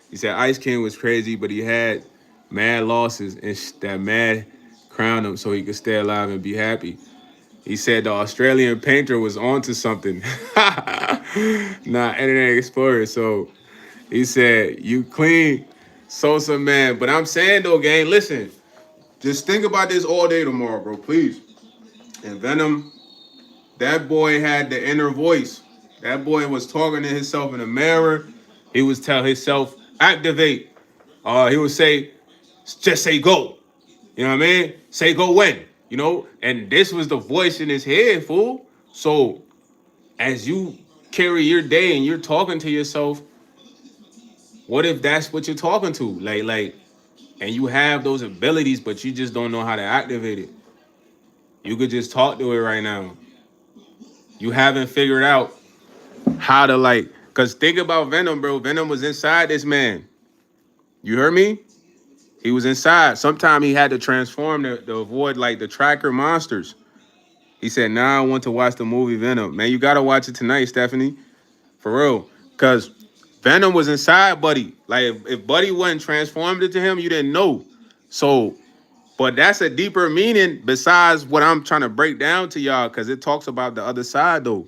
He said Ice King was crazy, but he had mad losses, and that mad crowned him so he could stay alive and be happy. He said the Australian painter was onto something. Nah, Internet Explorer. So he said, "You clean, Sosa man." But I'm saying though, gang, listen. Just think about this all day tomorrow, bro. Please. And Venom, that boy had the inner voice. That boy was talking to himself in the mirror. He was tell himself, activate. He would say, just say go. You know what I mean? Say go when. You know? And this was the voice in his head, fool. So as you carry your day and you're talking to yourself, what if that's what you're talking to? And you have those abilities, but you just don't know how to activate it. You could just talk to it right now. You haven't figured out how to cause think about Venom, bro. Venom was inside this man. You heard me? He was inside. Sometime he had to transform to avoid like the tracker monsters. He said, "Now I want to watch the movie Venom." Man, you gotta watch it tonight, Stephanie. For real. Cause Venom was inside Buddy. Like if Buddy wasn't transformed into him, you didn't know. So, but that's a deeper meaning besides what I'm trying to break down to y'all, because it talks about the other side though.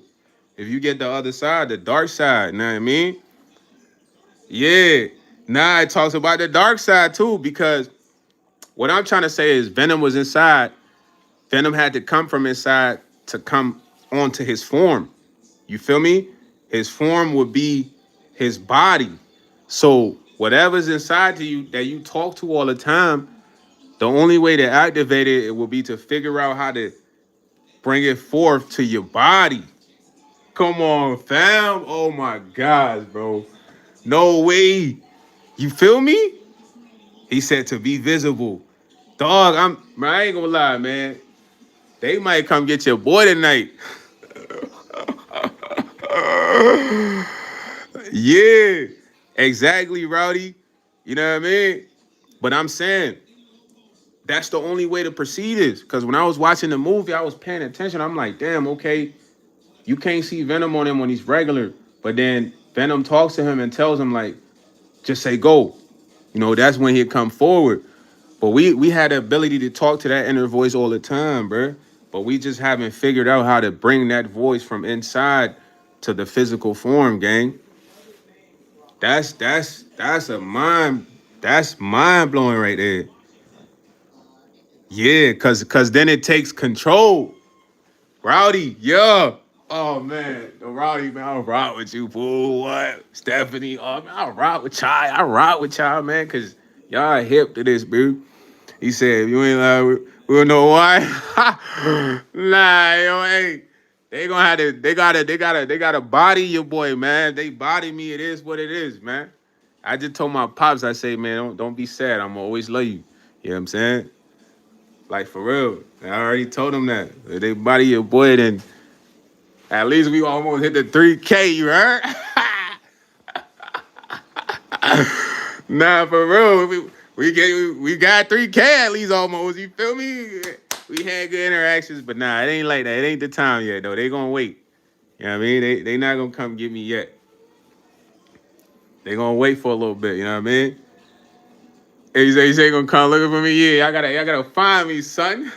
If you get the other side, the dark side, you know what I mean? Yeah. Now it talks about the dark side too, because what I'm trying to say is Venom was inside. Venom had to come from inside to come onto his form. You feel me? His form would be his body. So whatever's inside to you that you talk to all the time, the only way to activate it will be to figure out how to bring it forth to your body. Come on, fam. Oh my gosh, bro. No way. You feel me? He said to be visible. Dog, I ain't gonna lie, man. They might come get your boy tonight. Yeah, exactly, Rowdy. You know what I mean? But I'm saying that's the only way to proceed is because when I was watching the movie, I was paying attention. I'm like, damn, okay, you can't see Venom on him when he's regular, but then Venom talks to him and tells him like, just say go. You know, that's when he'd come forward. But we had the ability to talk to that inner voice all the time, bro. But we just haven't figured out how to bring that voice from inside to the physical form, gang. That's a mind that's mind blowing right there. Yeah, cause then it takes control. Rowdy, yeah. Oh man, the Rowdy man, I'll rock with you, fool. What? Stephanie, oh man, I'll rock with y'all. I rock with y'all, man, cause y'all hip to this, bro. He said, if you ain't like, we'll know why. Nah, yo, hey. They gonna have to, they gotta body your boy, man. If they body me, it is what it is, man. I just told my pops, I say, man, don't be sad. I'm always love you. You know what I'm saying? Like for real. I already told them that. If they body your boy, then at least we almost hit the 3K, you heard? Nah, for real. We got 3K at least almost. You feel me? We had good interactions, but nah, it ain't like that. It ain't the time yet though. They gonna wait. You know what I mean? They not gonna come get me yet. They gonna wait for a little bit. You know what I mean? He say gonna come looking for me. Yeah, y'all gotta find me, son.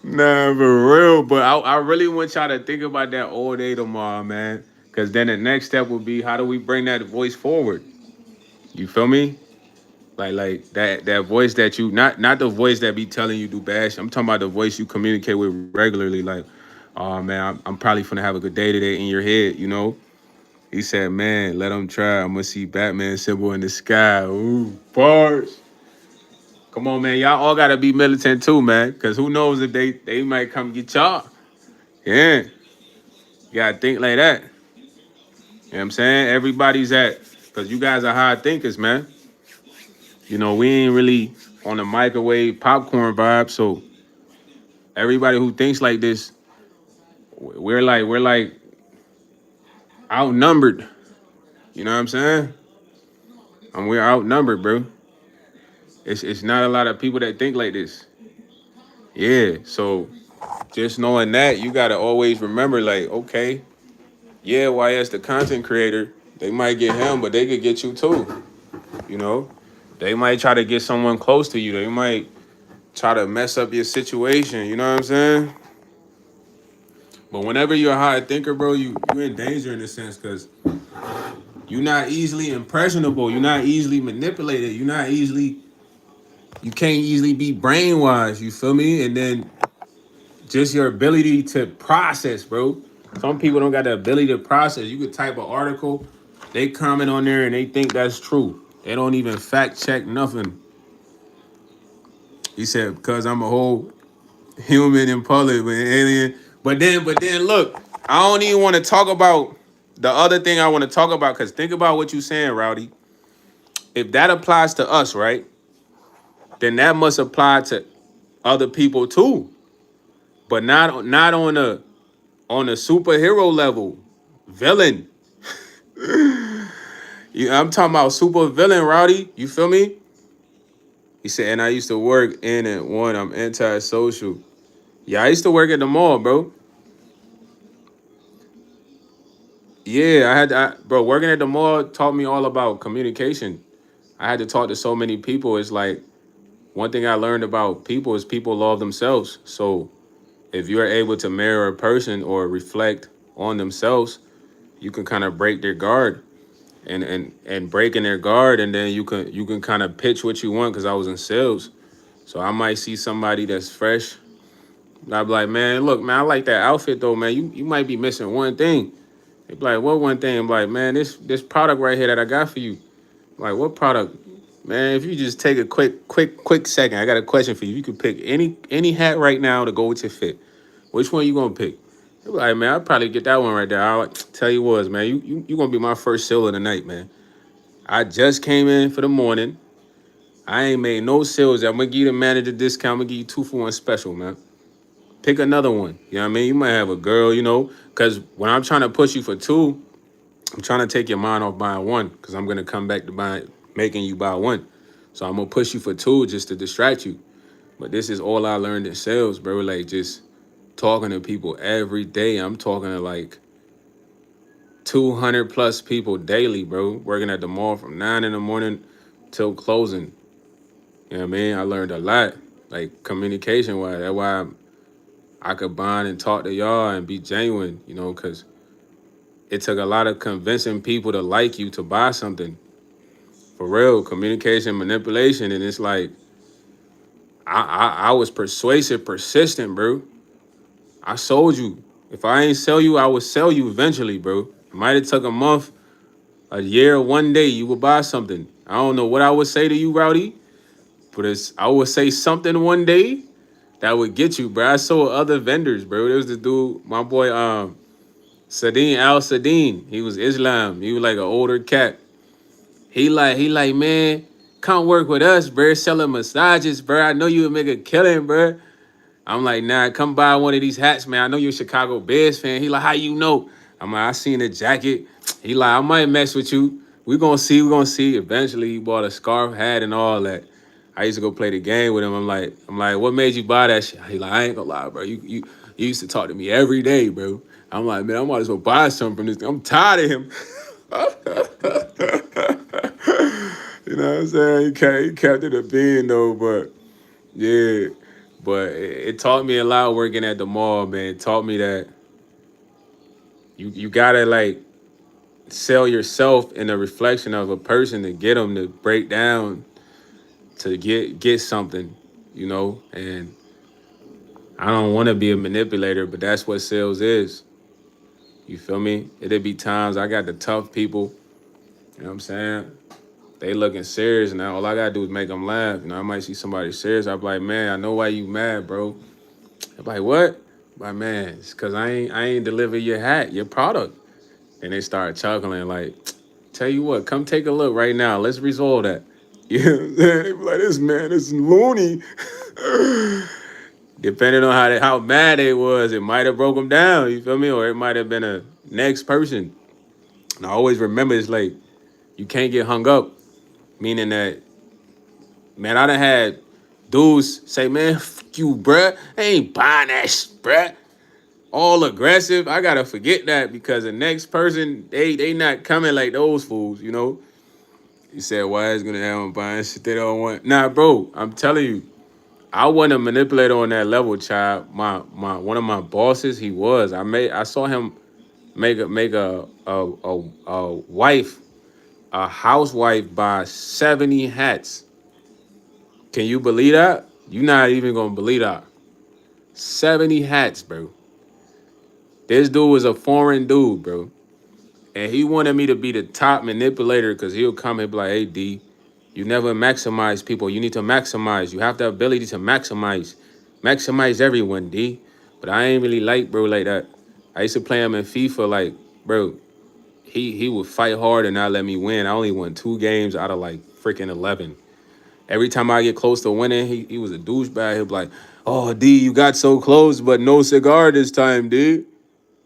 Nah, for real. But I really want y'all to think about that all day tomorrow, man. Cause then the next step would be how do we bring that voice forward? You feel me? Like that voice that you not the voice that be telling you do bad shit. I'm talking about the voice you communicate with regularly. Like, oh man, I'm probably finna have a good day today in your head. You know? He said, man, let him try. I'm gonna see Batman symbol in the sky. Ooh, bars. Come on, man. Y'all all gotta be militant too, man. Cause who knows if they might come get y'all. Yeah. You gotta think like that. You know what I'm saying? Everybody's at, cause you guys are high thinkers, man. You know, we ain't really on the microwave popcorn vibe. So everybody who thinks like this, we're like outnumbered. You know what I'm saying? And we're outnumbered, bro. It's not a lot of people that think like this. Yeah. So just knowing that, you gotta always remember, like, okay, yeah, YS the content creator, they might get him, but they could get you too. You know? They might try to get someone close to you. They might try to mess up your situation. You know what I'm saying? But whenever you're a high thinker, bro, you in danger in a sense because you're not easily impressionable. You're not easily manipulated. You can't easily be brainwashed. You feel me? And then just your ability to process, bro. Some people don't got the ability to process. You could type an article, they comment on there and they think that's true. They don't even fact check nothing. He said, because I'm a whole human in public with an alien. But then look, I don't even want to talk about the other thing I want to talk about because think about what you're saying, Rowdy. If that applies to us, right, then that must apply to other people too. But not on a superhero level. Villain. I'm talking about super villain, Rowdy. You feel me? He said, and I used to work in and one, I'm antisocial. Yeah, I used to work at the mall, bro. Yeah, bro, working at the mall taught me all about communication. I had to talk to so many people. It's like one thing I learned about people is people love themselves. So if you're able to mirror a person or reflect on themselves, you can kind of break their guard and breaking their guard, and then you can kind of pitch what you want. Because I was in sales, so I might see somebody that's fresh. And I'd be like, man, look, man, I like that outfit though, man. You might be missing one thing. They be like, what one thing? I'm like, man, this product right here that I got for you. I'm like, what product? Man, if you just take a quick second, I got a question for you. You could pick any hat right now to go with your fit. Which one you gonna pick? They be like, man, I'll probably get that one right there. I'll tell you what, man, you gonna be my first sale of the night, man. I just came in for the morning. I ain't made no sales. I'm gonna give you the manager discount. I'm gonna give you 2 for 1 special, man. Pick another one. You know what I mean? You might have a girl, because when I'm trying to push you for two, I'm trying to take your mind off buying one, because I'm gonna come back to making you buy one. So I'm gonna push you for two just to distract you. But this is all I learned in sales, bro. Like just talking to people every day. I'm talking to like 200 plus people daily, bro. Working at the mall from 9 in the morning till closing. You know what I mean? I learned a lot, like communication wise. That's why I could bond and talk to y'all and be genuine, because it took a lot of convincing people to like you to buy something. For real, communication, manipulation. And it's like, I was persuasive, persistent, bro. I sold you. If I ain't sell you, I would sell you eventually, bro. It might have took a month, a year, one day, you would buy something. I don't know what I would say to you, Rowdy, but I would say something one day that would get you, bro. I saw other vendors, bro. There was the dude, my boy, Sadine Al Sadine. He was Islam. He was like an older cat. He like, man, come work with us, bro. Selling massages, bro. I know you would make a killing, bro. I'm like, nah, come buy one of these hats, man. I know you're a Chicago Bears fan. He like, how you know? I'm like, I seen the jacket. He like, I might mess with you. We gonna see. Eventually, he bought a scarf, hat, and all that. I used to go play the game with him. I'm like, what made you buy that shit? He like, I ain't gonna lie, bro. You used to talk to me every day, bro. I'm like, man, I might as well buy something from this thing. I'm tired of him. You know what I'm saying? He kept it a bean though, but yeah. But it taught me a lot working at the mall, man. It taught me that you gotta like sell yourself in a reflection of a person to get them to break down to get something, And I don't want to be a manipulator, but that's what sales is. You feel me? It'll be times I got the tough people. You know what I'm saying? They looking serious now. All I gotta do is make them laugh. I might see somebody serious. I'm like, man, I know why you mad, bro. I'm like, what? My man, it's cause I ain't deliver your hat, your product. And they start chuckling, like, tell you what, come take a look right now. Let's resolve that. You know what I'm saying? They be like, this man is loony. Depending on how mad they was, it might have broke them down, you feel me? Or it might have been a next person. And I always remember it's like, you can't get hung up. Meaning that, man, I done had dudes say, man, fuck you, bruh. I ain't buying that shit, bruh. All aggressive. I gotta forget that because the next person, they not coming like those fools. You said why is gonna have them buying shit they don't want. Nah, bro, I'm telling you, I wasn't a manipulator on that level, child. My one of my bosses, he was. I saw him make a wife, a housewife buy 70 hats. Can you believe that? You not even gonna believe that. 70 hats, bro. This dude was a foreign dude, bro. And he wanted me to be the top manipulator because he'll come and be like, hey, D, you never maximize people. You need to maximize. You have the ability to maximize. Maximize everyone, D. But I ain't really like bro like that. I used to play him in FIFA like, bro, he would fight hard and not let me win. I only won 2 games out of like freaking 11. Every time I get close to winning, he was a douchebag. He'd be like, oh, D, you got so close, but no cigar this time, D.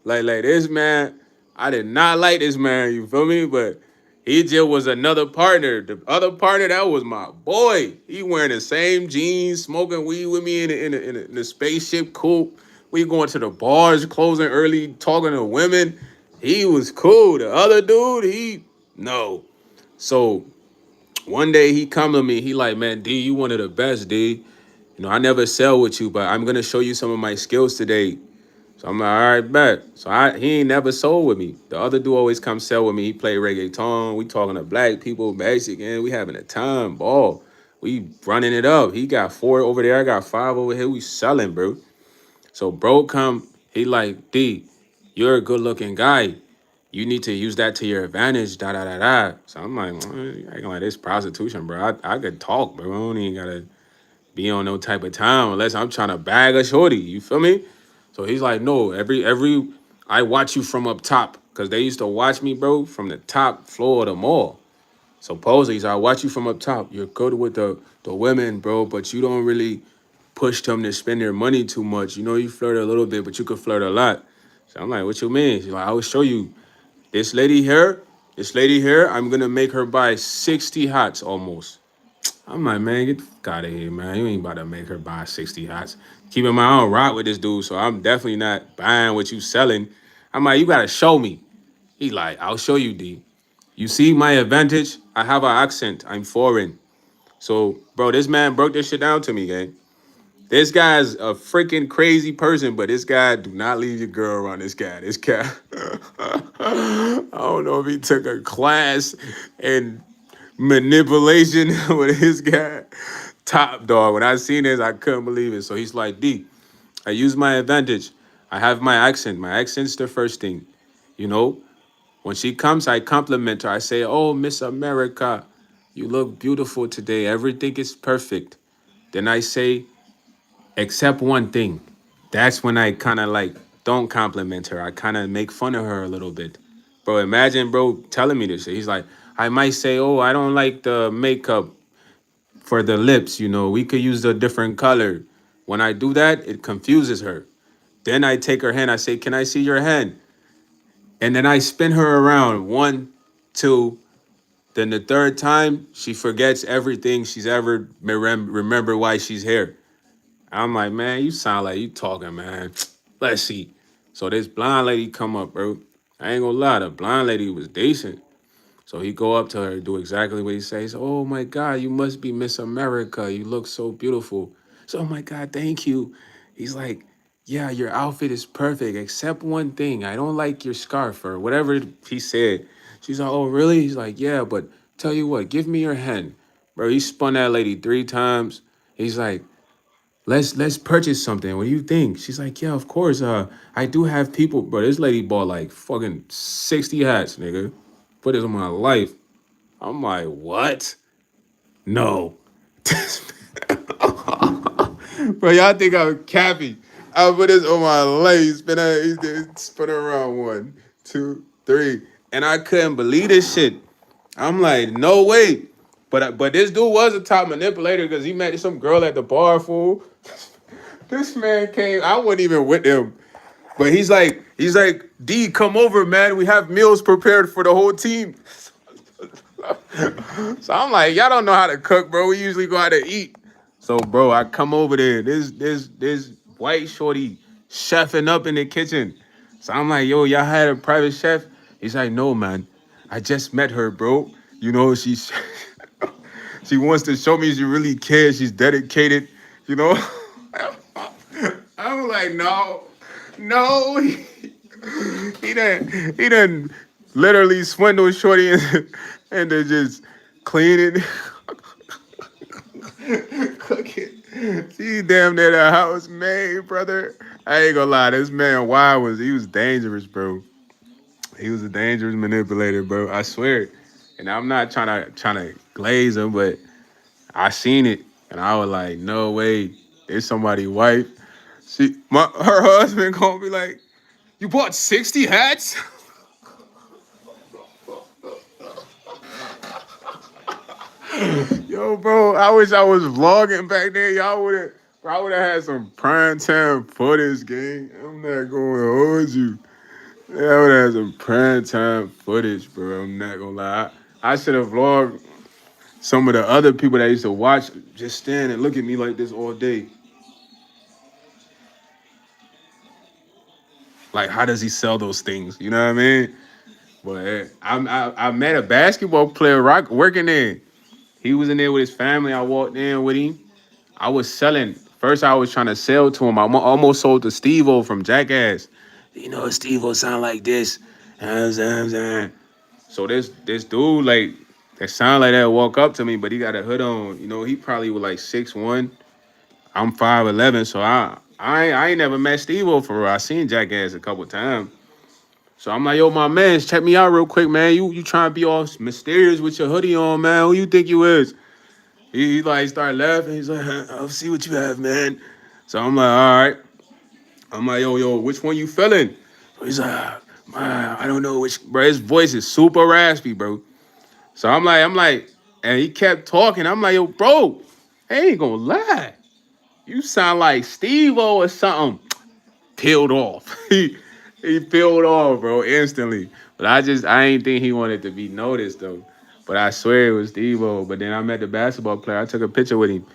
Like this man, I did not like this man. You feel me? But he just was another partner. The other partner that was my boy. He wearing the same jeans, smoking weed with me in the spaceship coupe. We going to the bars, closing early, talking to women. He was cool. The other dude, he no. So one day he come to me. He like, man, D, you one of the best, D. I never sell with you, but I'm gonna show you some of my skills today. So I'm like, all right, bet. So he ain't never sold with me. The other dude always come sell with me. He play reggaeton. We talking to black people, Mexican. We having a time, ball. We running it up. He got 4 over there. I got 5 over here. We selling, bro. So bro come, he like, D, you're a good looking guy. You need to use that to your advantage, da da da da. So I'm like, acting like this prostitution, bro. I could talk, bro. I don't even gotta be on no type of time unless I'm trying to bag a shorty. You feel me? So he's like, no, every I watch you from up top. Cause they used to watch me, bro, from the top floor of the mall. Supposedly, so I watch you from up top. You're good with the women, bro, but you don't really push them to spend their money too much. You know, you flirt a little bit, but you could flirt a lot. So I'm like, what you mean? She's like, I will show you. This lady here, this lady here, I'm gonna make her buy 60 hats almost. I'm like, man, get the fuck out of here, man. You ain't about to make her buy 60 hats. Keep in mind, I don't rock with this dude, so I'm definitely not buying what you selling. I'm like, you gotta show me. He like, I'll show you, D. You see my advantage? I have an accent. I'm foreign. So, bro, this man broke this shit down to me, gang. This guy's a freaking crazy person, but this guy, do not leave your girl around this guy. This guy, I don't know if he took a class in manipulation with his guy. Top dog. When I seen this, I couldn't believe it. So he's like, D, I use my advantage. I have my accent. My accent's the first thing. You know, when she comes, I compliment her. I say, oh, Miss America, you look beautiful today. Everything is perfect. Then I say, except one thing. That's when I kind of like don't compliment her. I kind of make fun of her a little bit. Bro, imagine bro telling me this shit. He's like, I might say, oh, I don't like the makeup for the lips. You know, we could use a different color. When I do that, it confuses her. Then I take her hand. I say, can I see your hand? And then I spin her around one, two. Then the third time, she forgets everything she's ever remember why she's here. I'm like, man, you sound like you talking, man. Let's see. So this blind lady come up, bro. I ain't gonna lie, the blind lady was decent. So he go up to her, do exactly what he says. Oh my God, you must be Miss America. You look so beautiful. So, oh my God, thank you. He's like, yeah, your outfit is perfect, except one thing. I don't like your scarf or whatever he said. She's like, oh, really? He's like, yeah, but tell you what, give me your hand. Bro, he spun that lady 3 times. He's like, let's purchase something. What do you think? She's like, yeah, of course. I do have people, bro. This lady bought like fucking 60 hats, nigga. Put this on my life. I'm like, what? No. Bro, y'all think I'm capping. I put this on my life. Spin it around one, two, three. And I couldn't believe this shit. I'm like, no way. But this dude was a top manipulator because he met some girl at the bar, fool. This man came. I wasn't even with him. But he's like, D, come over, man. We have meals prepared for the whole team. So I'm like, y'all don't know how to cook, bro. We usually go out to eat. So, bro, I come over there. This white shorty chefing up in the kitchen. So I'm like, yo, y'all had a private chef? He's like, no, man. I just met her, bro. You know, she's she wants to show me she really cares. She's dedicated, you know. I'm like, no, no. He done literally swindle shorty and then just clean it, cook it. She damn near the house made, brother. I ain't gonna lie, this man he was dangerous, bro. He was a dangerous manipulator, bro. I swear. And I'm not trying to glaze him, but I seen it and I was like, no way. It's somebody wife. Her husband gonna be like, you bought 60 hats? Yo, bro, I wish I was vlogging back then. I would have had some prime time footage, gang. I'm not gonna hold you. Yeah, I would have had some prime time footage, bro. I'm not gonna lie. I should have vlogged some of the other people that used to watch, just stand and look at me like this all day. Like, how does he sell those things? You know what I mean? But I met a basketball player working there. He was in there with his family. I walked in with him. I was selling. First, I was trying to sell to him. I almost sold to Steve-O from Jackass. You know, Steve-O sound like this. So this dude, like, that sound like that walk up to me, but he got a hood on. You know, he probably was like 6'1". I'm 5'11", so I ain't never met Steve-O for real. I seen Jackass a couple times. So I'm like, yo, my man, check me out real quick, man. You trying to be all mysterious with your hoodie on, man. Who you think you is? He like started laughing. He's like, I'll see what you have, man. So I'm like, all right. I'm like, yo, which one you feeling? So he's like, man, I don't know which. Bro, his voice is super raspy, bro. So I'm like, and he kept talking. I'm like, yo, bro, I ain't gonna lie. You sound like Steve-O or something. Peeled off. He peeled off, bro, instantly. But I ain't think he wanted to be noticed though. But I swear it was Steve-O. But then I met the basketball player. I took a picture with him.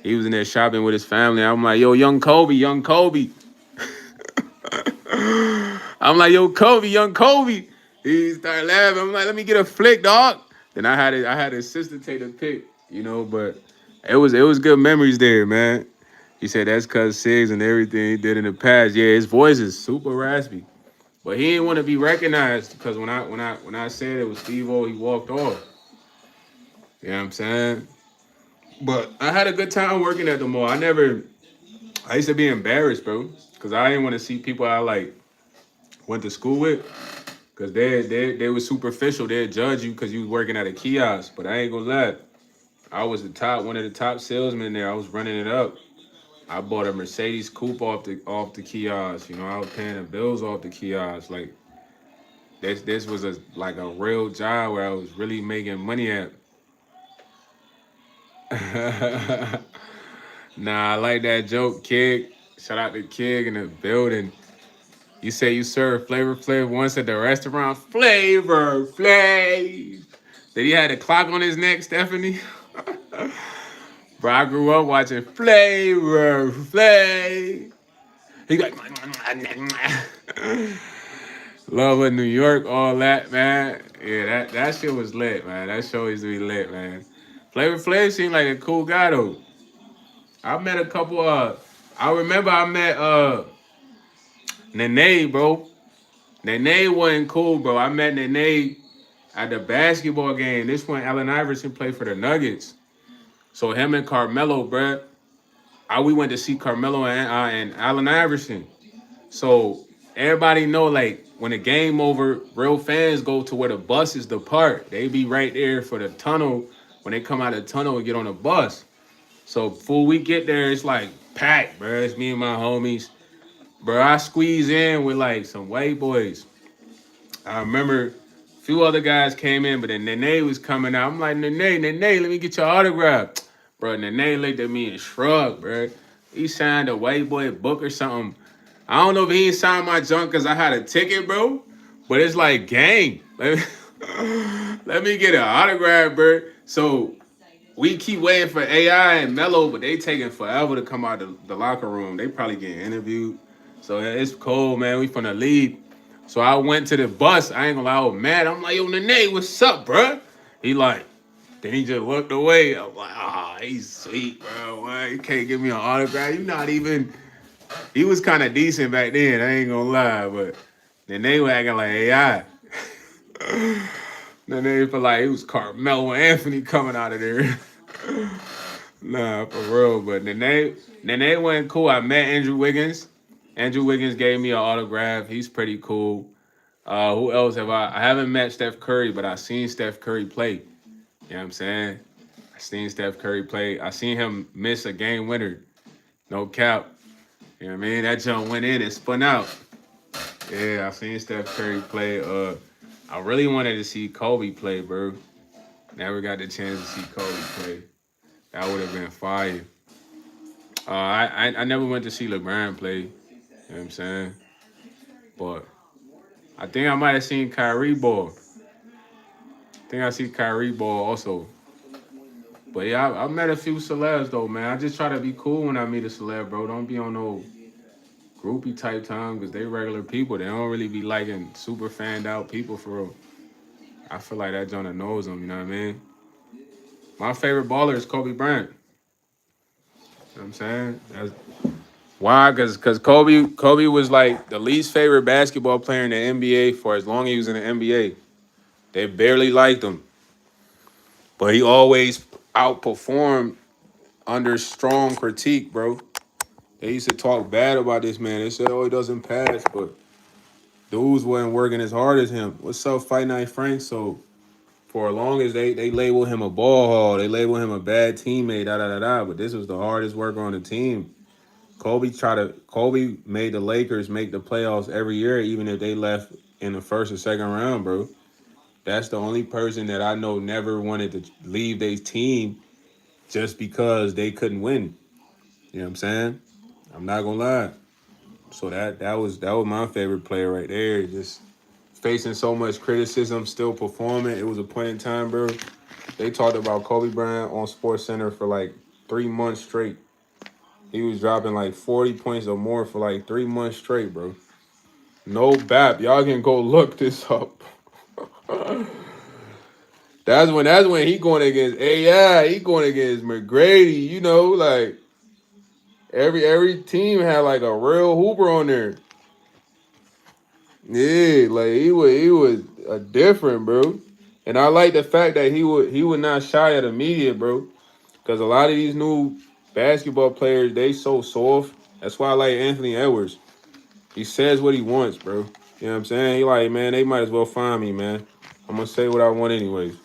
He was in there shopping with his family. I'm like, yo, young Kobe, young Kobe. I'm like, yo, Kobe, young Kobe. He started laughing. I'm like, let me get a flick, dog. Then I had his sister take the pic, you know, but it was good memories there, man. He said that's cause Sigs and everything he did in the past. Yeah, his voice is super raspy. But he didn't want to be recognized because when I said it was Steve-O, he walked off. You know what I'm saying? But I had a good time working at the mall. I used to be embarrassed, bro, because I didn't want to see people I like went to school with, because they were superficial. They'd judge you because you was working at a kiosk. But I ain't gonna lie, I was one of the top salesmen there. I was running it up. I bought a Mercedes coupe off the kiosk. You know, I was paying the bills off the kiosk. Like this was a real job where I was really making money at. Nah, I like that joke, Kid. Shout out to Kid in the building. You say you served Flavor Flav once at the restaurant. Flavor Flav. Did he had a clock on his neck, Stephanie? Bro, I grew up watching Flavor Flav. He like Love of New York, all that, man. Yeah, that shit was lit, man. That show used to be lit, man. Flavor Flav seemed like a cool guy though. I met a couple I remember I met Nene, bro. Nene wasn't cool, bro. I met Nene at the basketball game. This one, Allen Iverson played for the Nuggets. So him and Carmelo, bro. We went to see Carmelo and Allen Iverson. So everybody know, like, when the game over, real fans go to where the buses depart. They be right there for the tunnel. When they come out of the tunnel and get on the bus. So before we get there, it's like packed, bro. It's me and my homies. Bro, I squeeze in with like some white boys. I remember a few other guys came in, but then Nene was coming out. I'm like, Nene, let me get your autograph. Bro, Nene looked at me and shrugged, bro. He signed a white boy book or something. I don't know if he signed my junk because I had a ticket, bro. But it's like, gang. Let me get an autograph, bro. So we keep waiting for AI and Mello, but they taking forever to come out the locker room. They probably getting interviewed. So it's cold, man. We finna leave. So I went to the bus. I ain't gonna lie, I was mad. I'm like, yo, Nene, what's up, bro? He like, then he just looked away. I'm like, he's sweet, bro. Why you can't give me an autograph? You not even. He was kind of decent back then. I ain't gonna lie, but Nene was acting like AI. Nene felt like it was Carmelo Anthony coming out of there. Nah, for real. But Nene wasn't cool. I met Andrew Wiggins. Andrew Wiggins gave me an autograph. He's pretty cool. Who else have I haven't met Steph Curry, but I seen Steph Curry play. You know what I'm saying? I seen Steph Curry play. I seen him miss a game winner. No cap. You know what I mean? That jump went in and spun out. Yeah, I seen Steph Curry play. I really wanted to see Kobe play, bro. Never got the chance to see Kobe play. That would have been fire. I never went to see LeBron play. You know what I'm saying? But I think I might have seen Kyrie ball. I think I see Kyrie ball also. But yeah, I met a few celebs though, man. I just try to be cool when I meet a celeb, bro. Don't be on no groupie type time because they regular people. They don't really be liking super fanned out people for real. I feel like that Jonah knows them, you know what I mean? My favorite baller is Kobe Bryant. You know what I'm saying? Why? Because Kobe was like the least favorite basketball player in the NBA for as long as he was in the NBA. They barely liked him. But he always outperformed under strong critique, bro. They used to talk bad about this man. They said, oh, he doesn't pass, but dudes wasn't working as hard as him. What's up, Fight Night Frank? So for as long as they label him a ball hog, they label him a bad teammate, da da da da. But this was the hardest worker on the team. Kobe made the Lakers make the playoffs every year, even if they left in the first or second round, bro. That's the only person that I know never wanted to leave their team just because they couldn't win. You know what I'm saying? I'm not gonna lie. So that was my favorite player right there. Just facing so much criticism, still performing. It was a point in time, bro. They talked about Kobe Bryant on Sports Center for like 3 months straight. He was dropping like 40 points or more for like 3 months straight, bro. No bap. Y'all can go look this up. That's when he going against AI. He going against McGrady. You know, like every team had like a real hooper on there. Yeah, like he was a different, bro. And I like the fact that he would not shy at the media, bro. Because a lot of these new basketball players, they so soft. That's why I like Anthony Edwards. He says what he wants, bro. You know what I'm saying? He like, man, they might as well find me, man. I'm gonna say what I want anyways.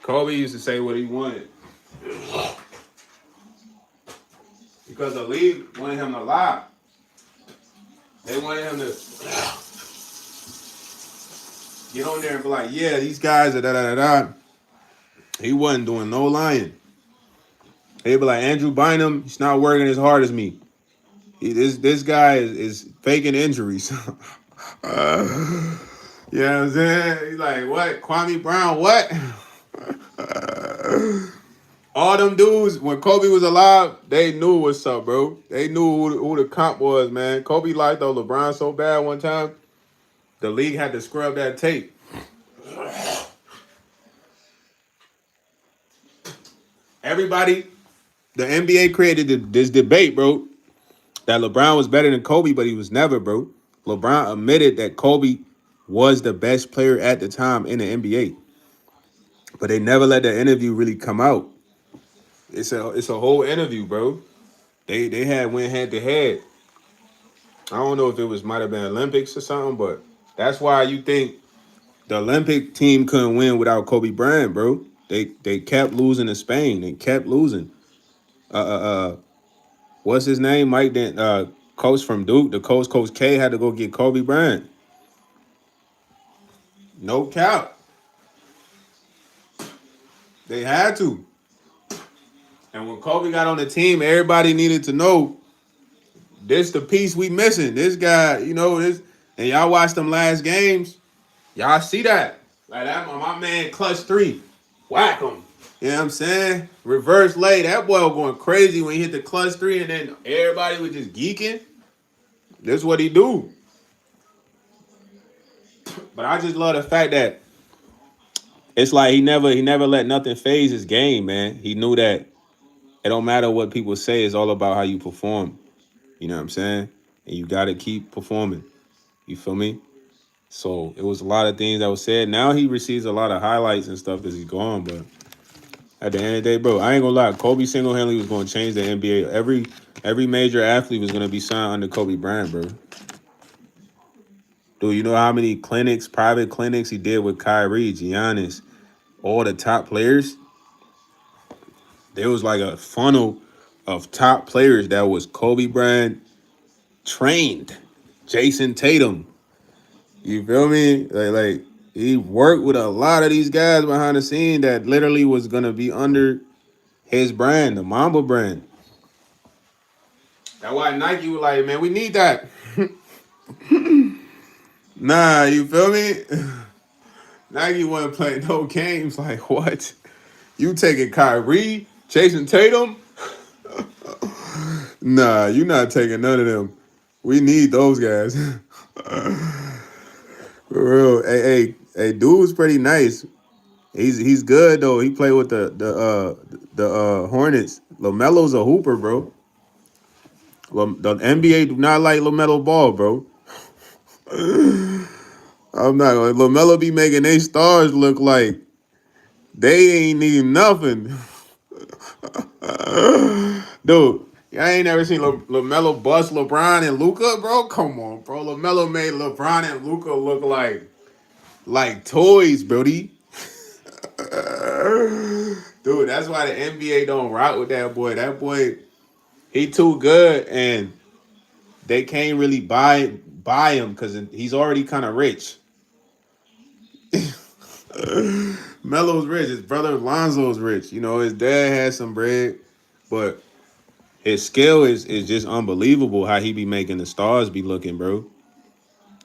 Kobe used to say what he wanted because the league wanted him to lie. They wanted him to get on there and be like, yeah, these guys are da da da da. He wasn't doing no lying. They'd be like, Andrew Bynum, he's not working as hard as me. This guy is faking injuries. You know what I'm saying? He's like, what? Kwame Brown, what? All them dudes, when Kobe was alive, they knew what's up, bro. They knew who the comp was, man. Kobe liked though LeBron so bad one time, the league had to scrub that tape. Everybody, the NBA created this debate, bro, that LeBron was better than Kobe, but he was never, bro. LeBron admitted that Kobe was the best player at the time in the NBA, but they never let the interview really come out. It's a whole interview, bro. They had went head to head. I don't know if it was might have been Olympics or something, but that's why you think the Olympic team couldn't win without Kobe Bryant, bro. They kept losing to Spain. They kept losing. Uh, uh, uh what's his name? Mike, coach from Duke, the Coach K had to go get Kobe Bryant. No cap. They had to. And when Kobe got on the team, everybody needed to know this the piece we missing. This guy, this. And y'all watch them last games. Y'all see that? Like that, my man, clutch three, whack him. You know what I'm saying? Reverse lay. That boy was going crazy when he hit the clutch three, and then everybody was just geeking. That's what he do. But I just love the fact that it's like he never let nothing phase his game, man. He knew that it don't matter what people say. It's all about how you perform. You know what I'm saying? And you got to keep performing. You feel me? So it was a lot of things that was said. Now he receives a lot of highlights and stuff as he's gone, but at the end of the day, bro, I ain't gonna lie. Kobe single-handedly was gonna change the NBA. Every major athlete was gonna be signed under Kobe Bryant, bro. Dude, you know how many private clinics he did with Kyrie, Giannis, all the top players? There was like a funnel of top players that was Kobe Bryant trained. Jason Tatum. You feel me? Like he worked with a lot of these guys behind the scene that literally was gonna be under his brand, the Mamba brand. That's why Nike was like, man, we need that. Nah, you feel me? Nike wasn't playing no games. Like, what? You taking Kyrie, chasing Tatum? Nah, you not taking none of them. We need those guys. For real. Hey, dude was pretty nice. He's good though. He played with the Hornets. LaMelo's a hooper, bro. The NBA do not like LaMelo Ball, bro. I'm not gonna. LaMelo be making they stars look like they ain't need nothing. Dude, I ain't never seen LaMelo bust LeBron and Luca, bro. Come on, bro. LaMelo made LeBron and Luca look like toys, brody. Dude, that's why the NBA don't rock with that boy. That boy, he too good, and they can't really buy him because he's already kind of rich. Melo's rich. His brother Lonzo's rich. You know, his dad has some bread, but his skill is just unbelievable. How he be making the stars be looking, bro.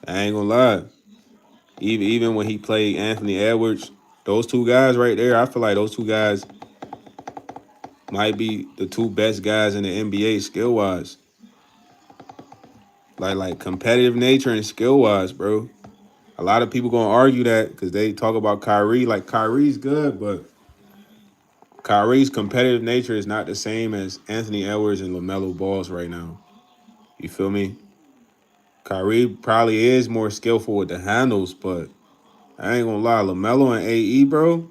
I ain't gonna lie. Even when he played Anthony Edwards, those two guys right there, I feel like those two guys might be the two best guys in the NBA skill wise. Like competitive nature and skill wise, bro. A lot of people gonna argue that because they talk about Kyrie. Like Kyrie's good, but Kyrie's competitive nature is not the same as Anthony Edwards and LaMelo Ball's right now. You feel me? Kyrie probably is more skillful with the handles, but I ain't gonna lie, LaMelo and AE, bro.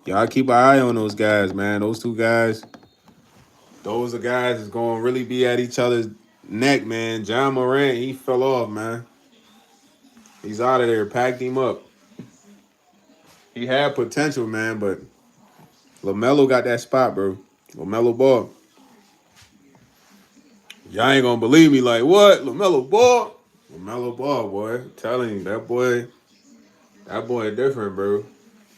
Y'all keep an eye on those guys, man. Those two guys, those are guys that's gonna really be at each other's neck, man. John Morant, he fell off, man. He's out of there. Packed him up. He had potential, man, but LaMelo got that spot, bro. LaMelo Ball. Y'all ain't gonna believe me. Like what? LaMelo Ball. LaMelo Ball, boy. I'm telling you, that boy different, bro.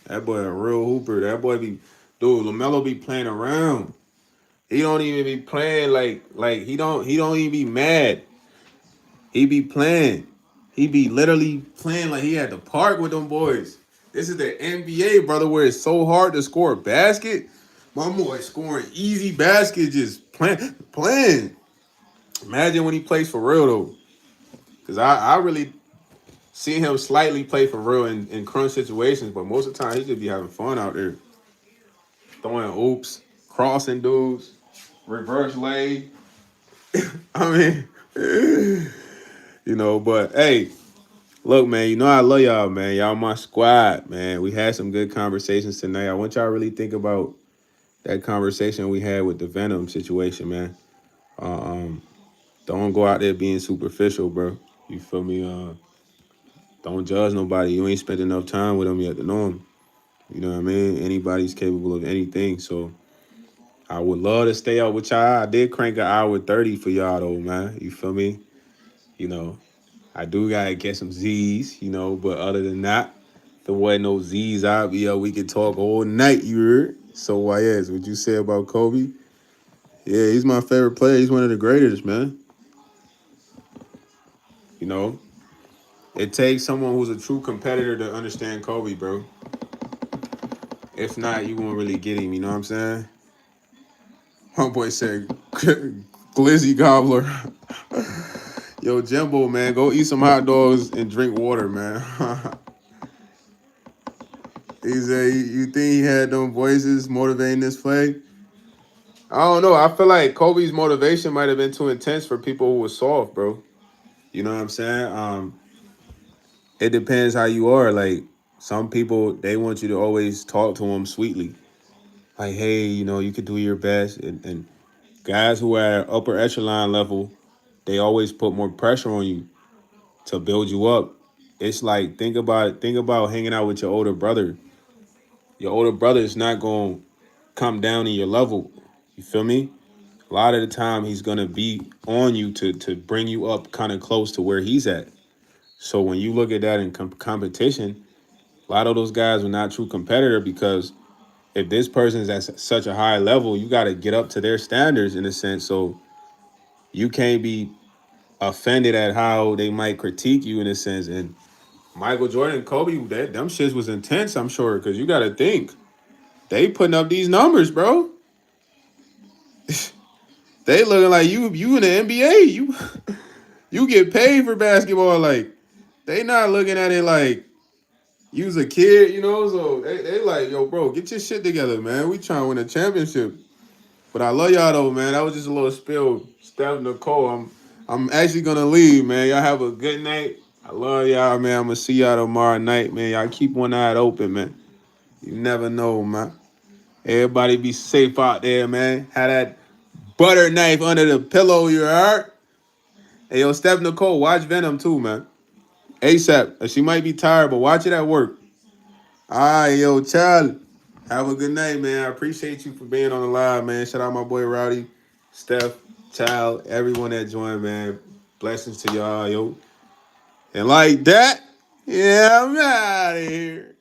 That boy a real hooper. That boy be, dude. LaMelo be playing around. He don't even be playing like he don't even be mad. He be playing. He be literally playing like he had to park with them boys. This is the NBA, brother, where it's so hard to score a basket. My boy scoring easy baskets, just playing. Imagine when he plays for real though, because I really see him slightly play for real in crunch situations, but most of the time he just be having fun out there, throwing oops, crossing dudes, reverse lay. I mean, but hey, look, man, I love y'all, man. Y'all my squad, man. We had some good conversations tonight. I want y'all to really think about that conversation we had with the Venom situation, man. Um, don't go out there being superficial, bro. You feel me? Don't judge nobody. You ain't spent enough time with them yet to know them. You know what I mean? Anybody's capable of anything. So I would love to stay out with y'all. I did crank an hour 30 for y'all though, man. You feel me? You know, I do gotta get some Z's, but other than that, there wasn't no Z's out. We could talk all night, you heard? So YS, what you say about Kobe? Yeah, he's my favorite player. He's one of the greatest, man. You know, it takes someone who's a true competitor to understand Kobe, bro. If not, you won't really get him. You know what I'm saying? My boy said, "Glizzy gobbler." Yo, Jimbo, man, go eat some hot dogs and drink water, man. He said, "You think he had them voices motivating this play?" I don't know. I feel like Kobe's motivation might have been too intense for people who were soft, bro. You know what I'm saying? It depends how you are. Like some people, they want you to always talk to them sweetly. Like, hey, you could do your best. And guys who are at upper echelon level, they always put more pressure on you to build you up. It's like think about it. Think about hanging out with your older brother. Your older brother is not going to come down in your level. You feel me? A lot of the time he's gonna be on you to bring you up kind of close to where he's at. So when you look at that in competition, a lot of those guys are not true competitor because if this person is at such a high level, you got to get up to their standards in a sense. So you can't be offended at how they might critique you in a sense. And Michael Jordan and Kobe, them shits was intense, I'm sure, because you got to think they putting up these numbers, bro. They looking like you in the NBA. You get paid for basketball. Like they not looking at it like you was a kid, So they like, yo, bro, get your shit together, man. We trying to win a championship. But I love y'all though, man. That was just a little spill. Steph Nicole, I'm actually gonna leave, man. Y'all have a good night. I love y'all, man. I'm gonna see y'all tomorrow night, man. Y'all keep one eye open, man. You never know, man. Everybody be safe out there, man. Have that butter knife under the pillow, you heard? Hey, yo, Steph Nicole, watch Venom too, man. ASAP. She might be tired, but watch it at work. All right, yo, Charlie. Have a good night, man. I appreciate you for being on the live, man. Shout out my boy Rowdy, Steph, Child, everyone that joined, man. Blessings to y'all, yo. And like that. Yeah, I'm out of here.